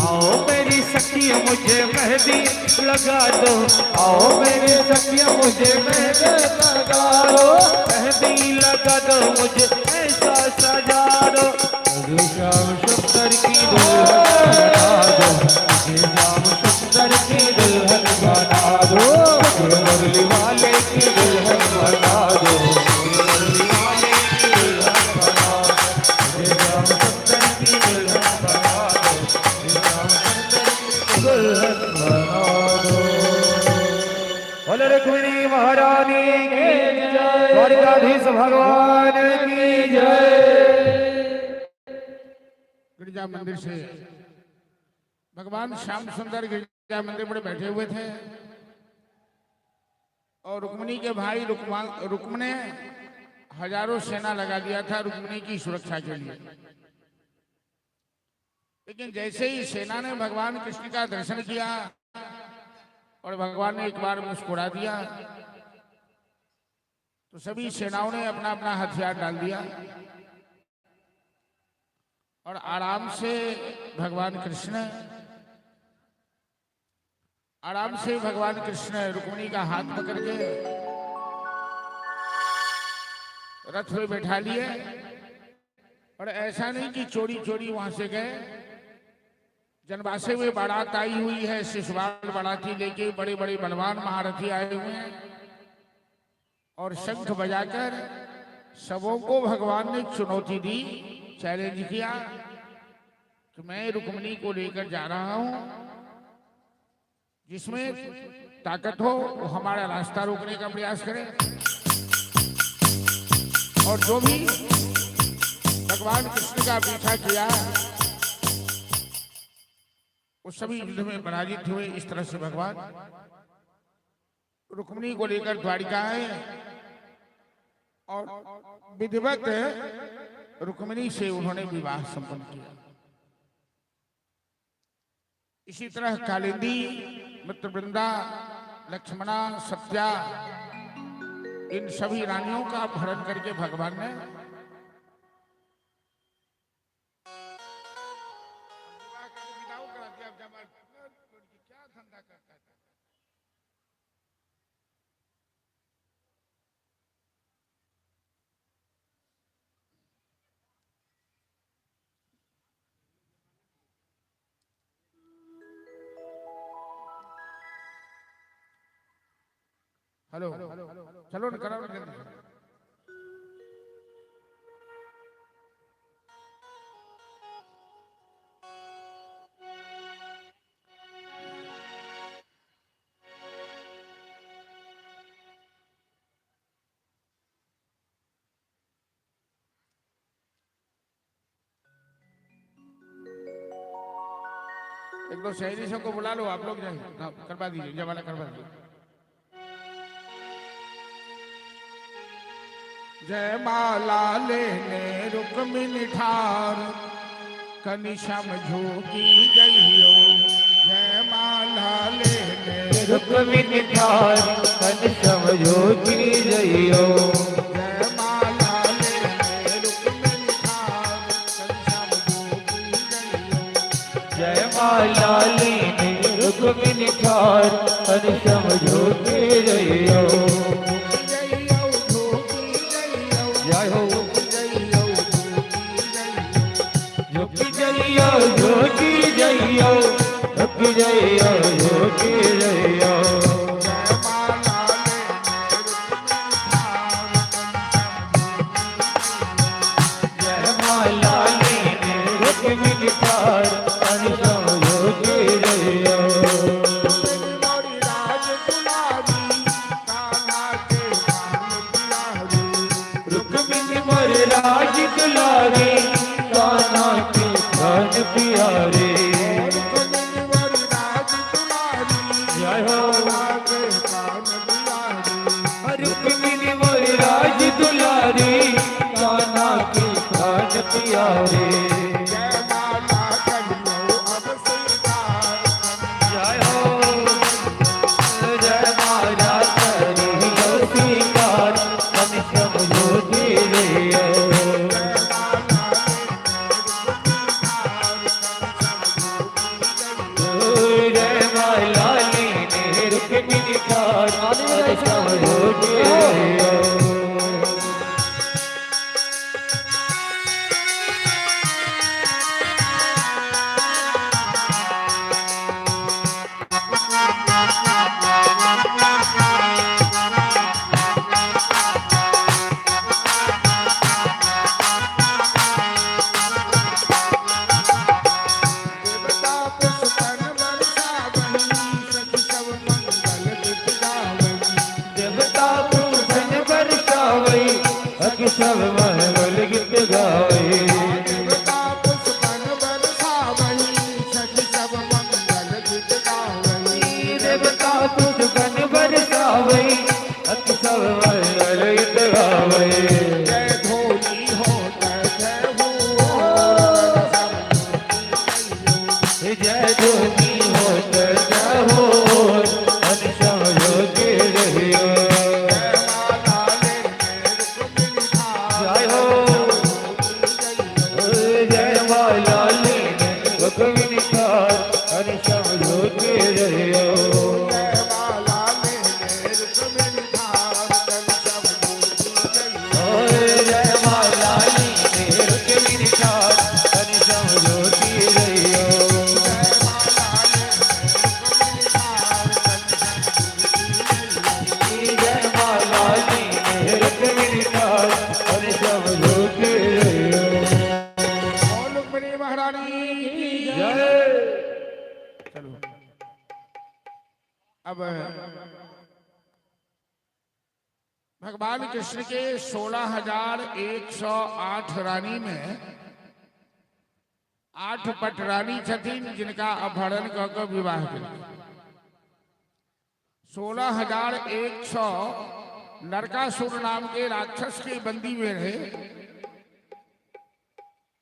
आओ मेरी सखिया मुझे मेहंदी लगा दो, आओ मेरी सखिया मुझे मेहंदी लगा दो। मेहंदी लगा दो मुझे ऐसा सजा दो। मुझे श्याम सुंदर की दुल्हन बना दो, मुझे श्याम सुंदर की दुल्हन बना दो। मुझे मुरली वाले की दुल्हन बना दो, मुझे मुरली वाले की दुल्हन बना दो। मुझे श्याम सुंदर की दुल्हन बना दो, मुझे श्याम सुंदर की दुल्हन बना दो। बोलो रुक्मिणी महारानी की जय, द्वारिकाधीश भगवान की जय। गिरजा मंदिर से भगवान श्याम सुंदर गिरजा मंदिर पर बैठे हुए थे और रुक्मिणी के भाई रुक्म ने हजारों सेना लगा दिया था रुक्मिणी की सुरक्षा के लिए। लेकिन जैसे ही सेना ने भगवान कृष्ण का दर्शन किया और भगवान ने एक बार मुस्कुरा दिया तो सभी सेनाओं ने अपना अपना हथियार डाल दिया और आराम से भगवान कृष्ण रुक्मिणी का हाथ पकड़ के रथ में बैठा लिए। और ऐसा नहीं कि चोरी चोरी वहां से गए, जनवासे में बारात आई हुई है, शिशुपाल बाराती लेके बड़े बड़े बलवान महारथी आए हुए हैं और शंख बजाकर सबों को भगवान ने चुनौती दी, चैलेंज किया कि मैं रुक्मिणी को लेकर जा रहा हूं, जिसमें ताकत हो वो हमारा रास्ता रोकने का प्रयास करे। और जो भी भगवान कृष्ण का पीछा किया वो सभी युद्ध में पराजित हुए। इस तरह से भगवान रुक्मिणी को लेकर द्वारिका आए और विधिवत रुक्मिणी से उन्होंने विवाह संपन्न किया। इसी तरह कालिंदी, मित्रवृंदा, लक्ष्मणा, सत्या, इन सभी रानियों का अपहरण करके भगवान ने क्या धंधा करता था। हेलो चलो न करो न। एक दो शहरी सबको बुला लो, आप लोग जाए करवा दीजिए, जमाना करवा दीजिए। जय माला लेने रुक्मिणी ठार, कनिशम झोंकी जइयो। जय माला लेने रुक्मिणी ठार, कनिशम झोंकी जइयो। जय माला लेने रुक्मिणी ठार, कनिशम झोंकी जइयो। जय माला लेने रुक्मिणी ठार, कनिशम झोंकी जइयो। जय हो झोंकी जइयो, झोंकी जइयो, झोंकी जइयो, झोंकी जइयो। जय माला लेने रुक्मिणी ठार, कनिशम झोंकी जइयो। रुक्मिणी मोर राज दुलारी, कान्हा के प्राण प्यारे। जय हो रुक्मिणी मोर राज दुलारी, कान्हा के प्राण प्यारे। जय हो जय माला करियो स्वीकार, कनिशम झोंकी जइयो। जय माला लेने रुक्मिणी ठार, कनिशम झोंकी जइयो। देवता पूजन बरसावई, अति सब मंगल गीत गावे। देवता पुष्पन बरसावई, अति सब मंगल गीत गावे। जय धोनी हो जय हो। जय धोनी हो जय हो, कनिशम झोंकी जइयो। जय हो जय माला लेने रुक्मिणी ठार, कनिशम झोंकी जइयो। जय माला लेने रुक्मिणी ठार, कनिशम झोंकी जइयो। जय माला लेने रुक्मिणी ठार, कनिशम झोंकी जइयो। रुक्मिणी महारानी की जय। चलो अब भगवान कृष्ण के 16,108 रानी में 8 पटरानी छथिन जिनका अपहरण क के विवाह किया। 16,100 नरकासुर नाम के राक्षस के बंदी में रहे।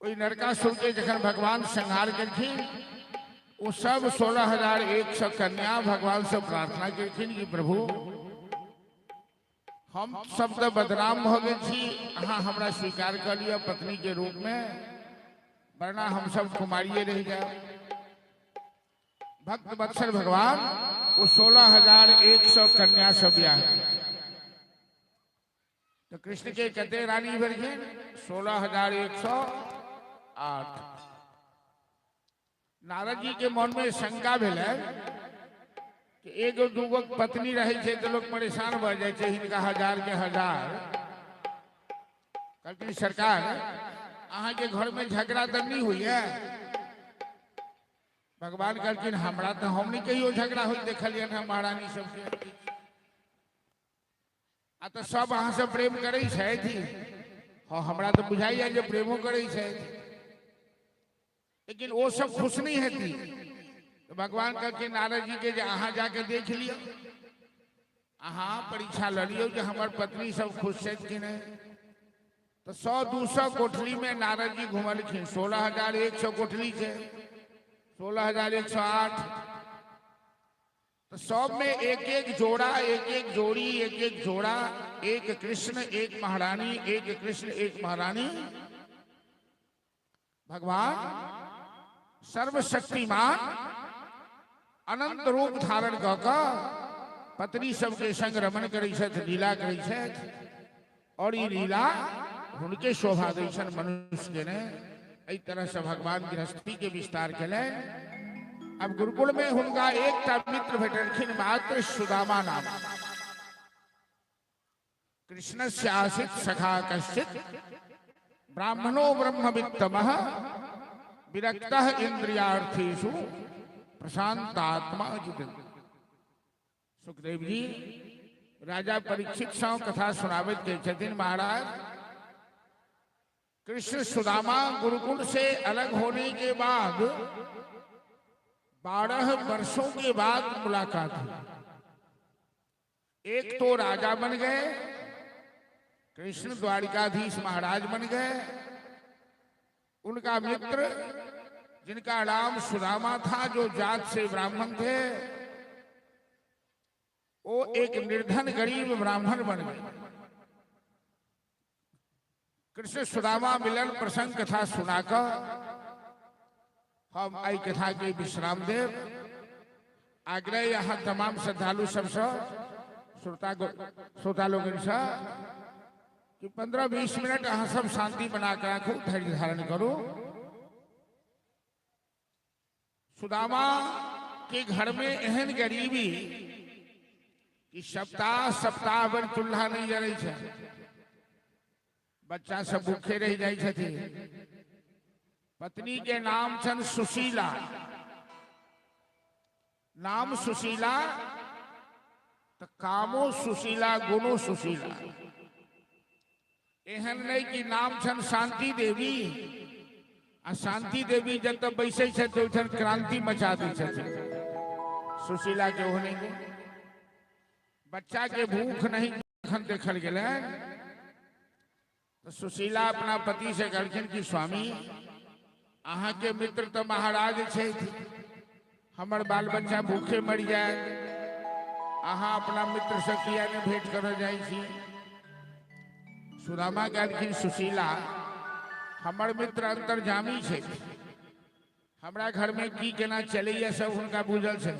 वही नरकासुर के जखन भगवान संहार करथिन, वो सब 16,100 कन्या भगवान से प्रार्थना करथिन कि प्रभु हम सब तो बदनाम हो गए छी, अहाँ हमरा स्वीकार कर लिया पत्नी के रूप में, वरना हम सब कुमारिये रह जाए। भक्त वत्सल भगवान वो 16,100 कन्या सब ब्याह किए। तो कृष्ण के कते रानी भर गए 16,108। नारद जी के मन में शंका भेल कि एगो दूगो पत्नी रहे छे तो लोग परेशान भ जाए छे, हिनका 1000 के 1000। कहती सरकार अहाँ के घर में झगड़ा तो नहीं हुई है? भगवान कहलखिन हमरा तो हम नहीं कहियो झगड़ा हो देखलिए महारानी सबके। आ तो सब अहाँ से प्रेम करे छथि। हाँ हमरा तो बुझाइए जो प्रेमो करे छथि, लेकिन वो सब खुश नहीं हेती। तो भगवान कहते नारद जी के अहाँ जाके देख लियो, अहाँ परीक्षा लड़ियो कि हमार पत्नी सब खुश है कि नहीं। तो 100-200 कोठली में नारद जी घूमलखिन, 16,100 कोठली से 16,108। तो सब में एक एक जोड़ा, एक एक जोड़ी, एक एक जोड़ा, एक कृष्ण एक महारानी, एक कृष्ण एक महारानी। भगवान सर्वशक्तिमान अनंत रूप धारण कर पत्नी सबके संग रमन करै छथि, लीला करै छथि। और ये लीला उनके शोभा दैछन मनुष्य के ने। एहि तरह से भगवान गृहस्थी के विस्तार केले। अब गुरुकुल में हुनका एकटा मित्र भेटलखिन, मात्र सुदामा नाम। कृष्ण से आसित सखा कश्चित ब्राह्मणो ब्रह्मवित्तमः विरक्तः इंद्रियार्थेषु प्रशांतात्मा जितेन्द्र। सुखदेव जी राजा परीक्षित सौ कथा सुनावित के छथिन। महाराज कृष्ण सुदामा गुरुकुल से अलग होने के बाद 12 वर्षों के बाद मुलाकात हुई। एक तो राजा बन गए, कृष्ण द्वारिकाधीश महाराज बन गए। उनका मित्र जिनका नाम सुदामा था, जो जात से ब्राह्मण थे, वो एक निर्धन गरीब ब्राह्मण बन गए। कृष्ण सुदामा मिलन प्रसंग कथा सुनाकर हम आई कथा के विश्राम देव। आग्रह यहाँ तमाम श्रद्धालु सब श्रोता लोग कि 15-20 मिनट यहाँ सब शांति बना कर रखो, धैर्य धारण करो। सुदामा के घर में एहन गरीबी कि सप्ताह भर चूल्हा नहीं जलै छै, बच्चा सब भूखे रह जाय छथिन। पत्नी के नाम छन सुशीला। नाम सुशीला तो कामो सुशीला, गुणो सुशीला। एहन नहीं कि नाम छन शांति देवी, आ शांति देवी जब तक बैसे तो क्रांति मचा दी छथिन। सुशीला के होने के बच्चा के भूख नहीं देखल गेले। तो सुशीला अपना पति से कहलखिन कि स्वामी अहाँ के मित्र तो महाराज छे, हमर बाल बच्चा भूखे मर जाए, अहाँ अपना मित्र से किया ने भेंट कर जाय छी। सुदामा कहलखिन सुशीला हमर मित्र अंतर्जामी छे, हमरा घर में की केना चलैया सब हुनका बुझल छे।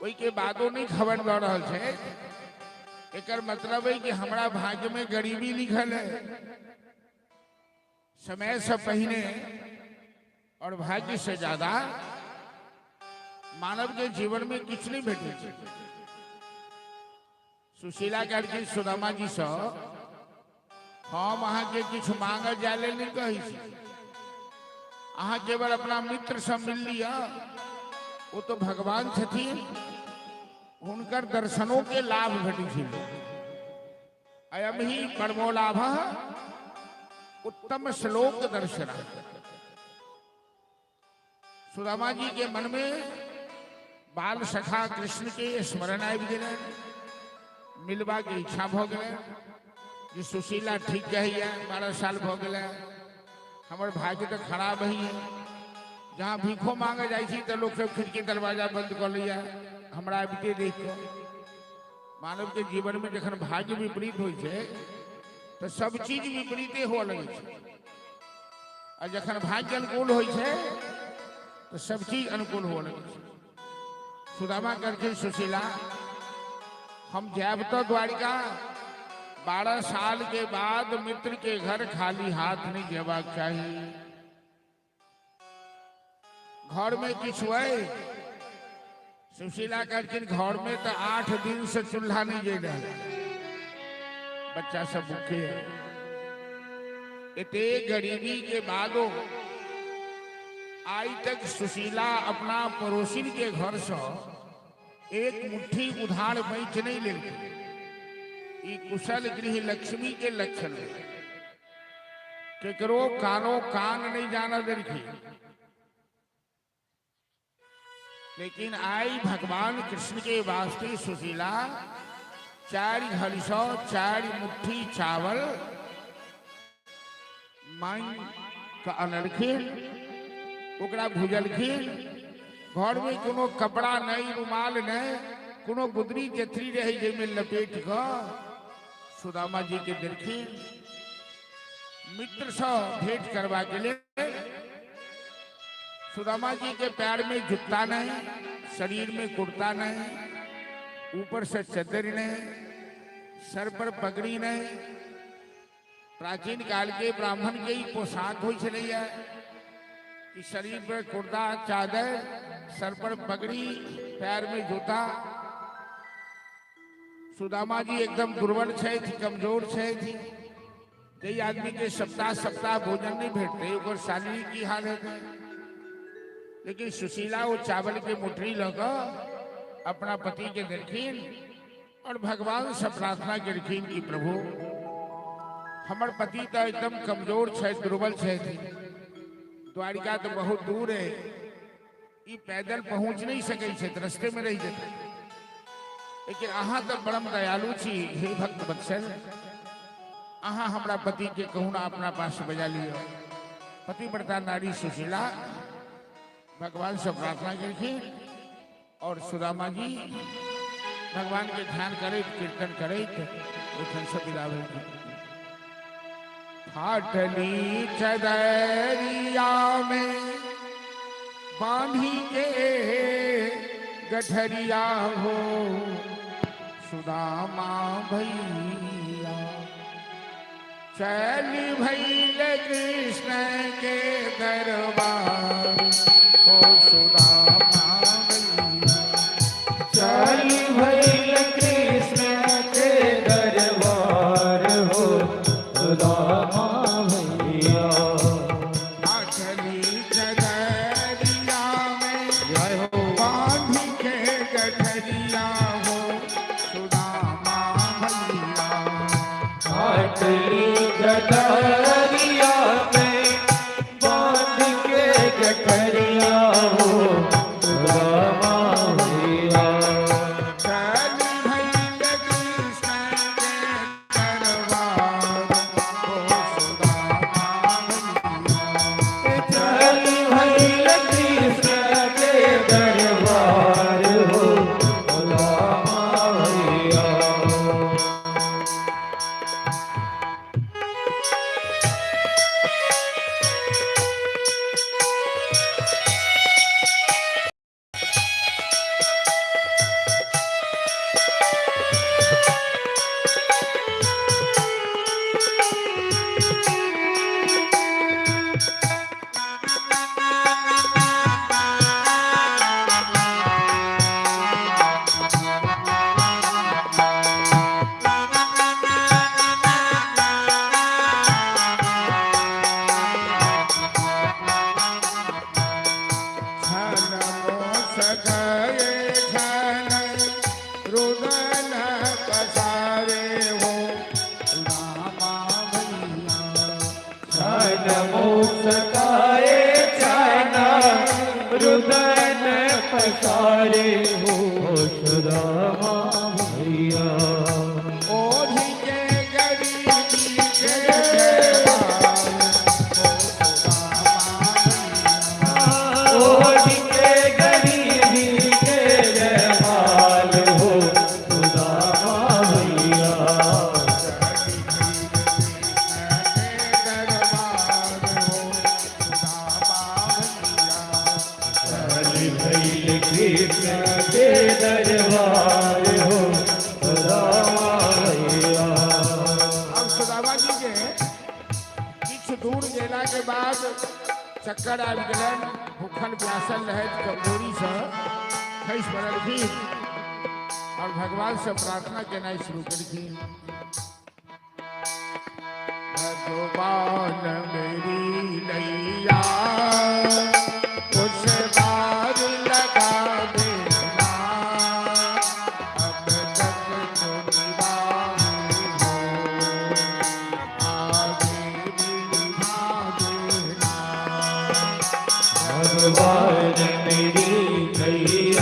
ओई के बादो नहीं खबर दऽ रहल छे। एकर मतलब है कि हमरा भाग्य में गरीबी लिखल है। समय से पहले और भाग्य से ज्यादा मानव के जीवन में कुछ नहीं भेटे छे। सुशीला कहलखिन सुदामा जी से हम अहाँ के किछु मांगल जाय लेल नहीं कही छी, अहाँ केवल अपना मित्र से मिल लिया। वो तो भगवान छथिन, उनकर दर्शनों के लाभ घटी थी। अयम ही परमो लाभ उत्तम श्लोक दर्शन। सुदामा जी के मन में बाल सखा कृष्ण के स्मरण आबि गेलै, मिलवा के इच्छा भ गेलै कि सुशीला ठीक कहिए। 12 साल भ गेलै, हमर भाग्य तो खराब है। जहाँ भीखो मांगे जाय छी तो लोग सब खिड़की दरवाजा बंद कर लिया। हमरा बीते देख के मानव के जीवन में जखन भाग्य विपरीत हो तो सब चीज विपरीते हो लगे छे, और जखन भाग्य अनुकूल हो तो सब चीज अनुकूल हो लगे छे। सुदामा करके सुशीला हम जाब तो द्वारिका, 12 साल के बाद मित्र के घर खाली हाथ नहीं जेबाक चाहिए। घर में किछ है। सुशीला कहलखिन घर में तो 8 दिन से चूल्हा नहीं जल रहा, बच्चा सब भूखे है। इतने गरीबी के बादो आज तक सुशीला अपना पड़ोसिन के घर से एक मुट्ठी उधार पैंच नहीं ले। कुशल गृह लक्ष्मी के लक्षण है। केकरो कानो कान नहीं जाना देलखिन। लेकिन आई भगवान कृष्ण के वास्ते सुशीला 4 घलिसो 4 मुट्ठी चावल मांग का अनलखिन ओकरा भुजलखिन। घर में कोनो कपड़ा नहीं, रुमाल नहीं, कोनो गुदरी जथरी रही जेमे लपेट कर सुदामा जी के देखिन। मित्र से भेंट करवा के लिए सुदामा जी के पैर में जूता नहीं, शरीर में कुर्ता नहीं, ऊपर से चद्दर नहीं, सर पर पगड़ी नहीं। प्राचीन काल के ब्राह्मण के ही पोशाक हो चली है कि शरीर पर कुर्ता चादर, सर पर पगड़ी, पैर में जूता। सुदामा जी एकदम दुर्बल छे थी, कमजोर छे थी। कई आदमी के सप्ताह सप्ताह भोजन नहीं भेटते, और शारीरिक की हालत है। लेकिन सुशीला वो चावल के मुठरी लगा अपना पति के देखीन और भगवान से प्रार्थना करखीन कि प्रभु हमार पति तो एकदम कमजोर है, दुर्बल है थी। द्वारिका तो बहुत दूर है, ये पैदल पहुंच नहीं सके छे, रास्ते में रह जाते। लेकिन अहाँ तो परम दयालु छी, हे भक्त वत्सल, अहाँ हमरा पति के कहुना अपना पास बजा लियो। पतिव्रता नारी सुशीला भगवान से प्रार्थना करके और सुदामा जी भगवान के ध्यान करे, कीर्तन करे, उठन से विदा भेल। फाटली चदरिया में बांधी के गठरिया हो सुदामा भैया, चली भैल कृष्ण के दरबार हो सुदामा भैया, चली भैल कृष्ण के दरबार हो सुदामा भैया। फाटली चदरिया में जय हो बांधी के गठरिया हो सुदामा भैया, फाटली गठरिया में बांध के गठरिया हो सुदामा भैया। चली भैल कृष्ण के दरबार हो सुदामा भैया, चली भैल कृष्ण के दरबार हो सुदामा भैया। छन मोस गए छन रुदन पसारे हो सुदामा भैया, छन मुस्काए छन रुदन पसारे हो सुदामा भैया। ओढ़ी के गरीबी के देवाल हो सुदामा भैया, ओढ़ के गरीबी के जयमाल हो सुदामा भैया। चली भैल कृष्ण के दरबार हो सुदामा भैया। अब सुदामा जी के किछु दूर गेला के बाद चक्कर आबि गेलन, भूखल प्यासल रहत कमजोरी से खसि पड़लखिन और भगवान से प्रार्थना केनाइ शुरू केलखिन। भगवान मेरी नैया उस पार लगा देना, अब तक तो निभाए हो, आगे भी निभा देना। भगवान मेरी नैया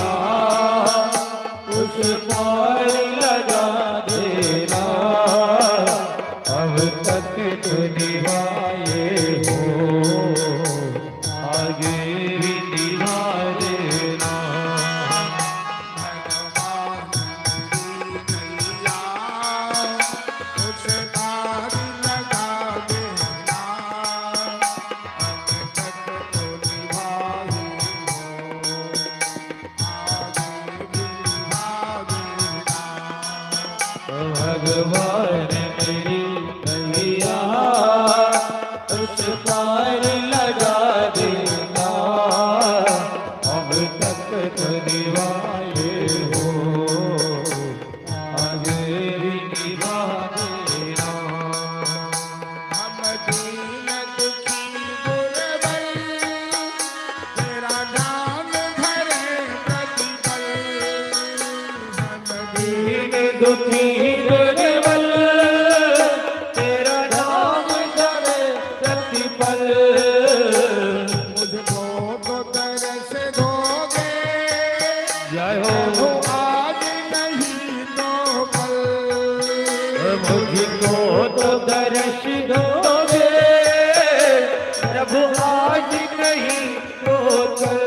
नहीं बोतल।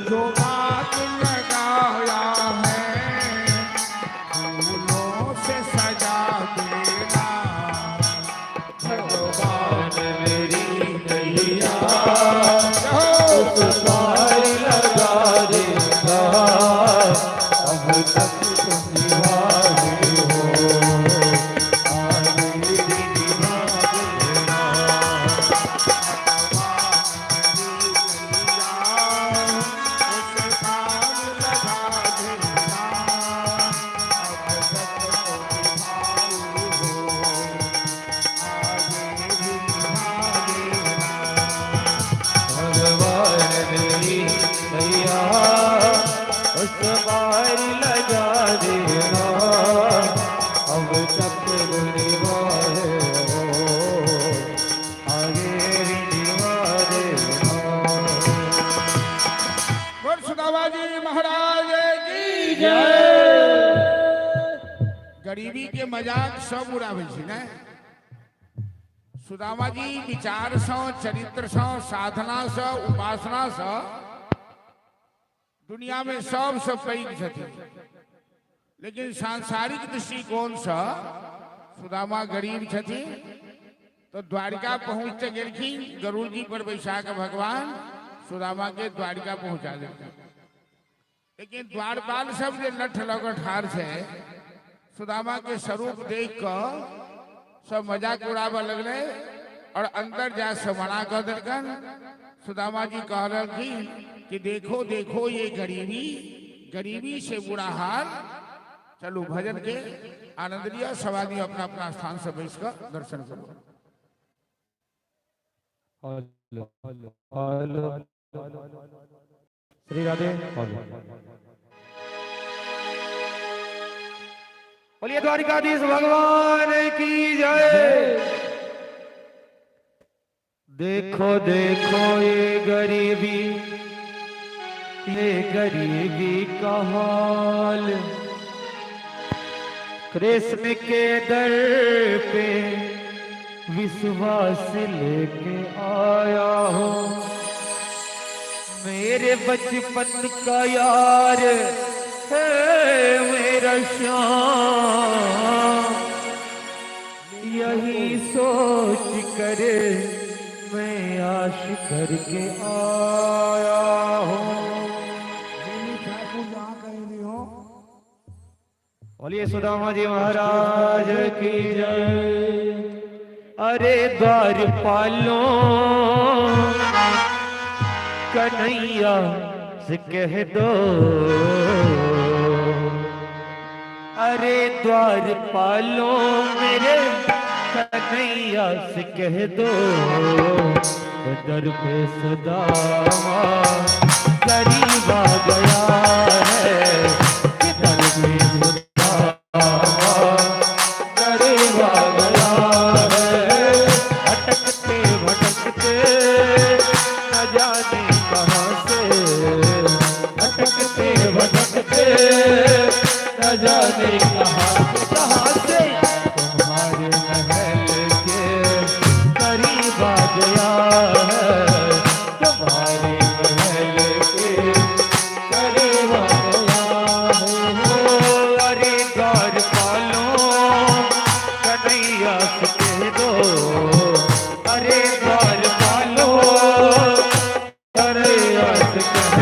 जो बात लगाया है फूलों से सजा देना भगवान मेरी नैया उस पार लगा देगा, अब तक तुम निभाए हो, आगे भी निभा देना। भगवान मेरी नैया उस पार लगा देना, अब तक निभाए हो, आगे भी निभा देना। बोल सुदामा जी महाराज की गरीबी के मजाक सब उड़ावे छी ने। सुदामा जी विचार से, चरित्र से, साधना से, उपासना से दुनिया में सबसे पैघ छथिन, लेकिन सांसारिक दृष्टिकोण से सुदामा गरीब छथिन। तो द्वारिका पहुंचते गेलखिन, गरुड़ जी पर बैसा के भगवान सुदामा के द्वारिका पहुंचा देलखिन। लेकिन द्वारपाल सब जे लठ लग ठार छे, सुदामा के स्वरूप देख कर सब मजाक उड़ावे लगले और अंदर जा से मना कर देलकन। सुदामा जी कह रहलखिन कि देखो देखो ये गरीबी, गरीबी से बुरा हाल। चलो भजन के आनंद लिया, सवादी अपना अपना स्थान से बैठ कर दर्शन करो। Hello hello hello Shri Radhe. बोलिए द्वारिकाधीश भगवान की जय। देखो देखो ये गरीबी का हाल, कृष्ण के दर पे विश्वास लेके आया हो, मेरे बचपन का यार है मेरा श्याम, यही सोच कर मैं आश करके आया हूँ। ठाकुर जहाँ कहीं भी हो, बोलिए सुदामा जी महाराज की जय। अरे द्वारपालो कन्हैया से कह दो, अरे द्वारपालो मेरे कन्हैया से कह दो, दर पे सुदामा गरीब आ गया है, कि दर पे सुदामा गरीब आ गया है। भटकते भटकते न जाने कहाँ से, भटकते भटकते न जाने कहाँ से तुम्हारे महल के करीब आ गया है, तुम्हारे महल के करीब आ गया है। अरे द्वारपालो कन्हैया से कह दो, अरे द्वारपालो कन्हैया से कह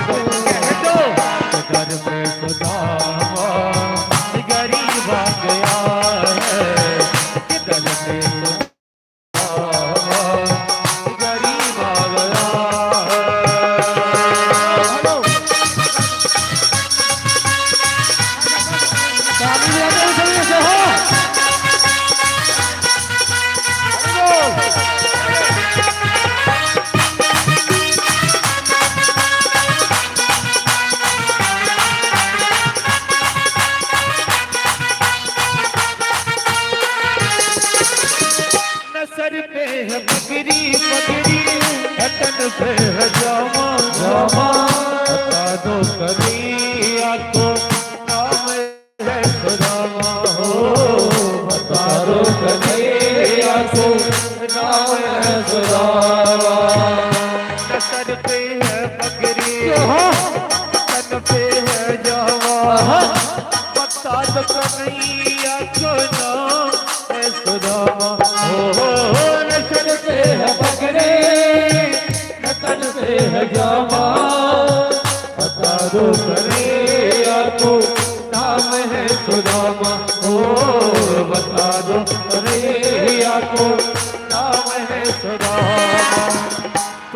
दो, दर पे सुदामा गरीब आ गया है, कि दर पे सुदामा गरीब आ गया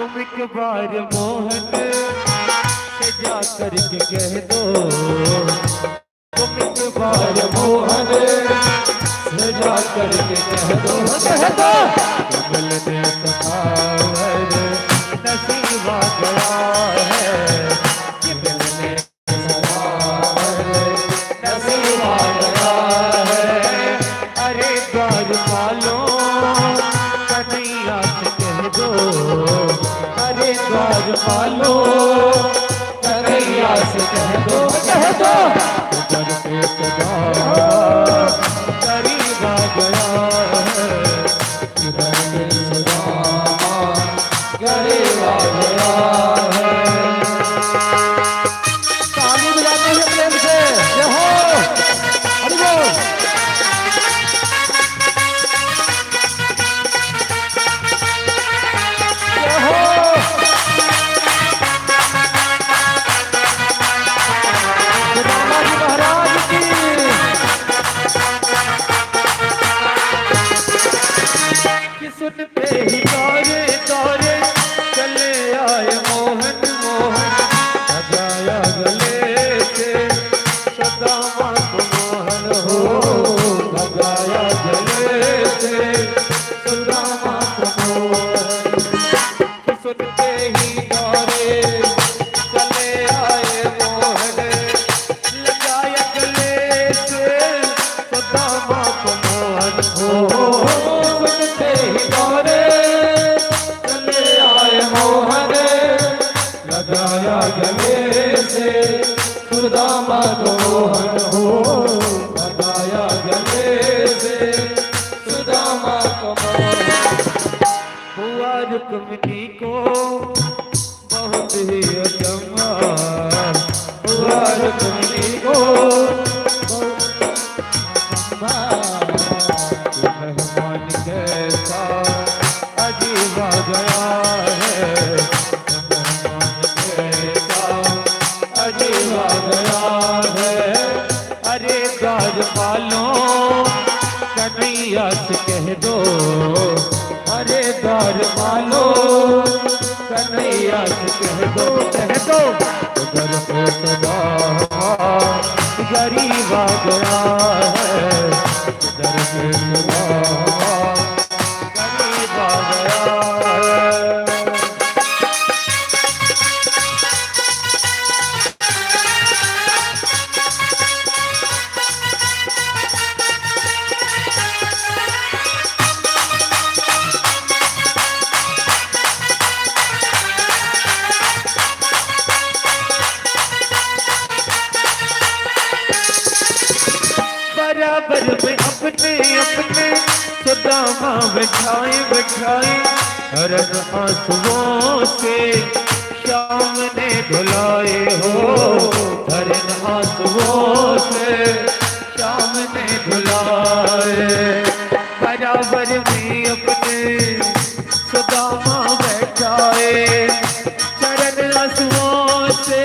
तुम एक बार मोहन से जा करके कह दो, तुम एक बार मोहन से जा करके कह दो, कह दो मिलने सखावर नसीब आ गया है, मिलने सखावर नसीब आ गया है। अरे द्वार पालो कन्हैया से कह दो, अरे द्वार पालो कन्हैया से कह दो, कह दो घर पे सदा करीब आ गया है, घर पे सदा करीब आ गया है। ताली बजाते हैं प्रेम से, जय हो, हरि बोल। जय हो, रामा जी महाराज की। कि सुनते ही तारे तारे चले आए मोहन मोहन, सजाया गले से सदामा को मोहन हो, सजाया गले से सदामा को मोहन। कि सुनते ही तारे चले आए मोहन, लगाया गले से सदामा को मोहन हो, सुनते ही तारे चले आए मोहन, लगाया गले से सुदामा को मोहन हो, लगाया गले से सुदामा को मोहन। हुआ रुक्मिणी को बहुत ही अचंभा, हुआ रुक्मिणी को मेहमान कैसा अजीब आ गया है, मेहमान कैसा अजीब आ गया है। अरे द्वार पालो कन्हैया से कह दो, अरे द्वार पालो कन्हैया से कह दो, कह दो घर पे सदा गरीब आ गया है, घर पे सदा गरीब आ गया है। बराबर में अपने अपने सुदामा बैठाए बैठाए, हरन आंसुओं से श्याम ने धुलाए हो, हरन आंसुओं से श्याम ने धुलाए। बराबर में अपने सुदामा बैठाए, चरण आंसुओं से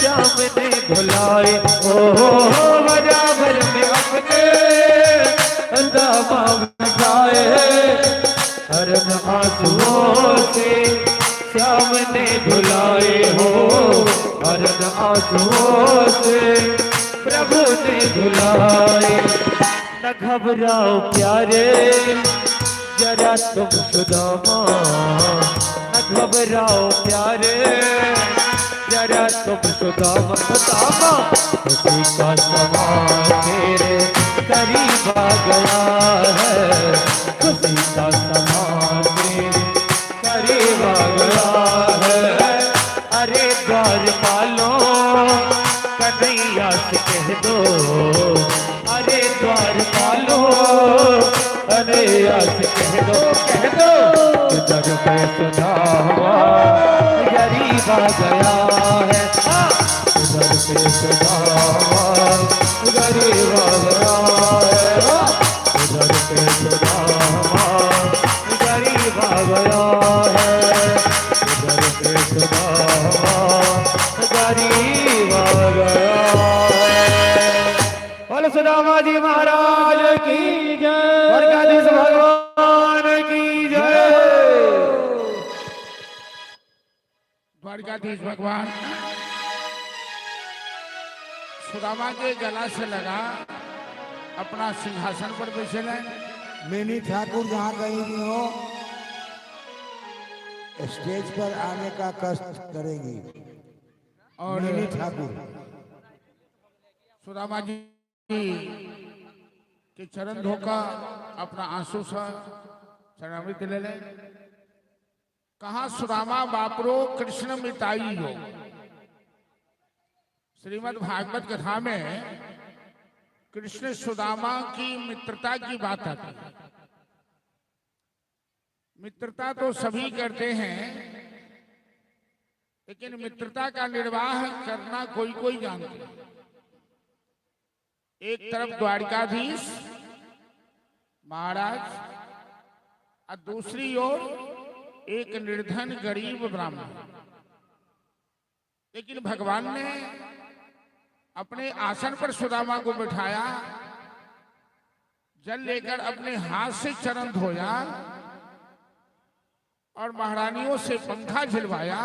श्याम ने धुलाए, ओ बराबर में अपने सुदामा बैठाए, हरन आंसुओं से श्याम ने धुलाए हो, हरन आंसुओं से प्रभु ने धुलाए। न घबराओ प्यारे जरा तुम सुदामा, न घबराओ प्यारे जरा तुम सुदामा, सुदामा खुशी का समा तेरे करीब आ गया है, खुशी का समा तेरे करीब आ गया है। अरे द्वार पालो कन्हैया से कह दो, अरे द्वार पालो कन्हैया से कह दो, कह दो जग पे सुदामा गरीब आ गया है, घर पे सुदामा गरीब आ गया है, घर पे सुदामा गरीब आ गया है, घर पे सुदामा गरीब आ गया है। बोलो सुदामा जी महाराज की जय, द्वारकाधीश भगवान की जय। द्वारिकाधीश भगवान सुदामा के गला से लगा अपना सिंहासन पर बैठे हैं। मिनी ठाकुर जहाँ कहीं भी हो स्टेज पर आने का कष्ट करेंगी। और मिनी ठाकुर सुदामा जी के चरण धोकर अपना आंसू से चरणामृत ले लें। कहा सुदामा बापरो कृष्ण मिताई हो। श्रीमद् भागवत कथा में कृष्ण सुदामा की मित्रता की बात आती है। मित्रता तो सभी करते हैं, लेकिन मित्रता का निर्वाह करना कोई कोई जानते हैं। एक तरफ द्वारिकाधीश महाराज और दूसरी ओर एक निर्धन गरीब ब्राह्मण। लेकिन भगवान ने अपने आसन पर सुदामा को बिठाया, जल लेकर अपने हाथ से चरण धोया और महारानियों से पंखा झिलवाया,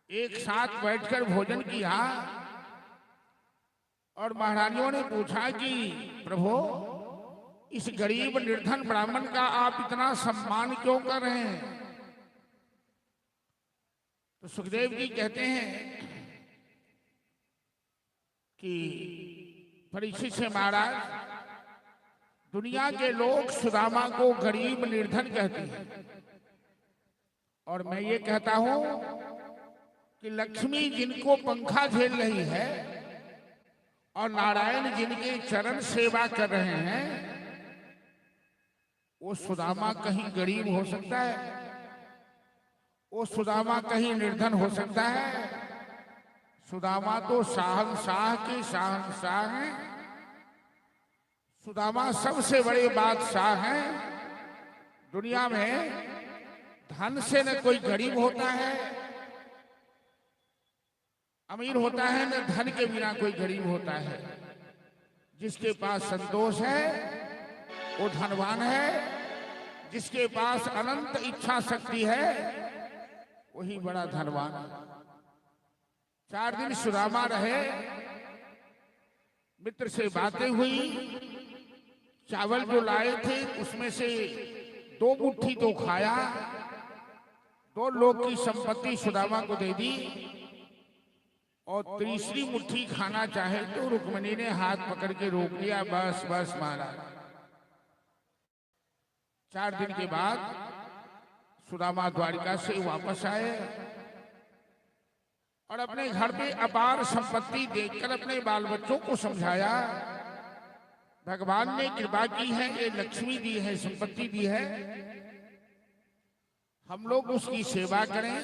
एक साथ बैठकर भोजन किया। और महारानियों ने पूछा कि प्रभु, इस गरीब निर्धन ब्राह्मण का आप इतना सम्मान क्यों कर रहे हैं? तो सुखदेव जी कहते हैं कि परीक्षित से महाराज, दुनिया के लोग सुदामा को गरीब निर्धन कहते हैं, और मैं ये कहता हूं कि लक्ष्मी जिनको पंखा झेल रही है और नारायण जिनके चरण सेवा कर रहे हैं, वो सुदामा कहीं गरीब हो सकता है? वो सुदामा कहीं निर्धन हो सकता है? सुदामा तो शाहनशाह के शाहनशाह हैं। सुदामा सबसे बड़े बादशाह हैं। दुनिया में धन से न कोई गरीब होता है, अमीर होता है, न धन के बिना कोई गरीब होता है। जिसके पास संतोष है वो धनवान है, जिसके पास अनंत इच्छा शक्ति है वही बड़ा धनवान है। 4 दिन सुदामा रहे, मित्र से बातें हुई, चावल जो लाए थे उसमें से 2 मुट्ठी तो खाया, 2 लोग की संपत्ति सुदामा को दे दी, और तीसरी मुट्ठी खाना चाहे तो रुक्मिणी ने हाथ पकड़ के रोक लिया। बस बस महाराज। 4 दिन के बाद सुदामा द्वारिका से वापस आए और अपने घर में अपार संपत्ति देखकर अपने बाल बच्चों को समझाया, भगवान ने कृपा की है, ये लक्ष्मी दी है, संपत्ति दी है, हम लोग उसकी सेवा करें,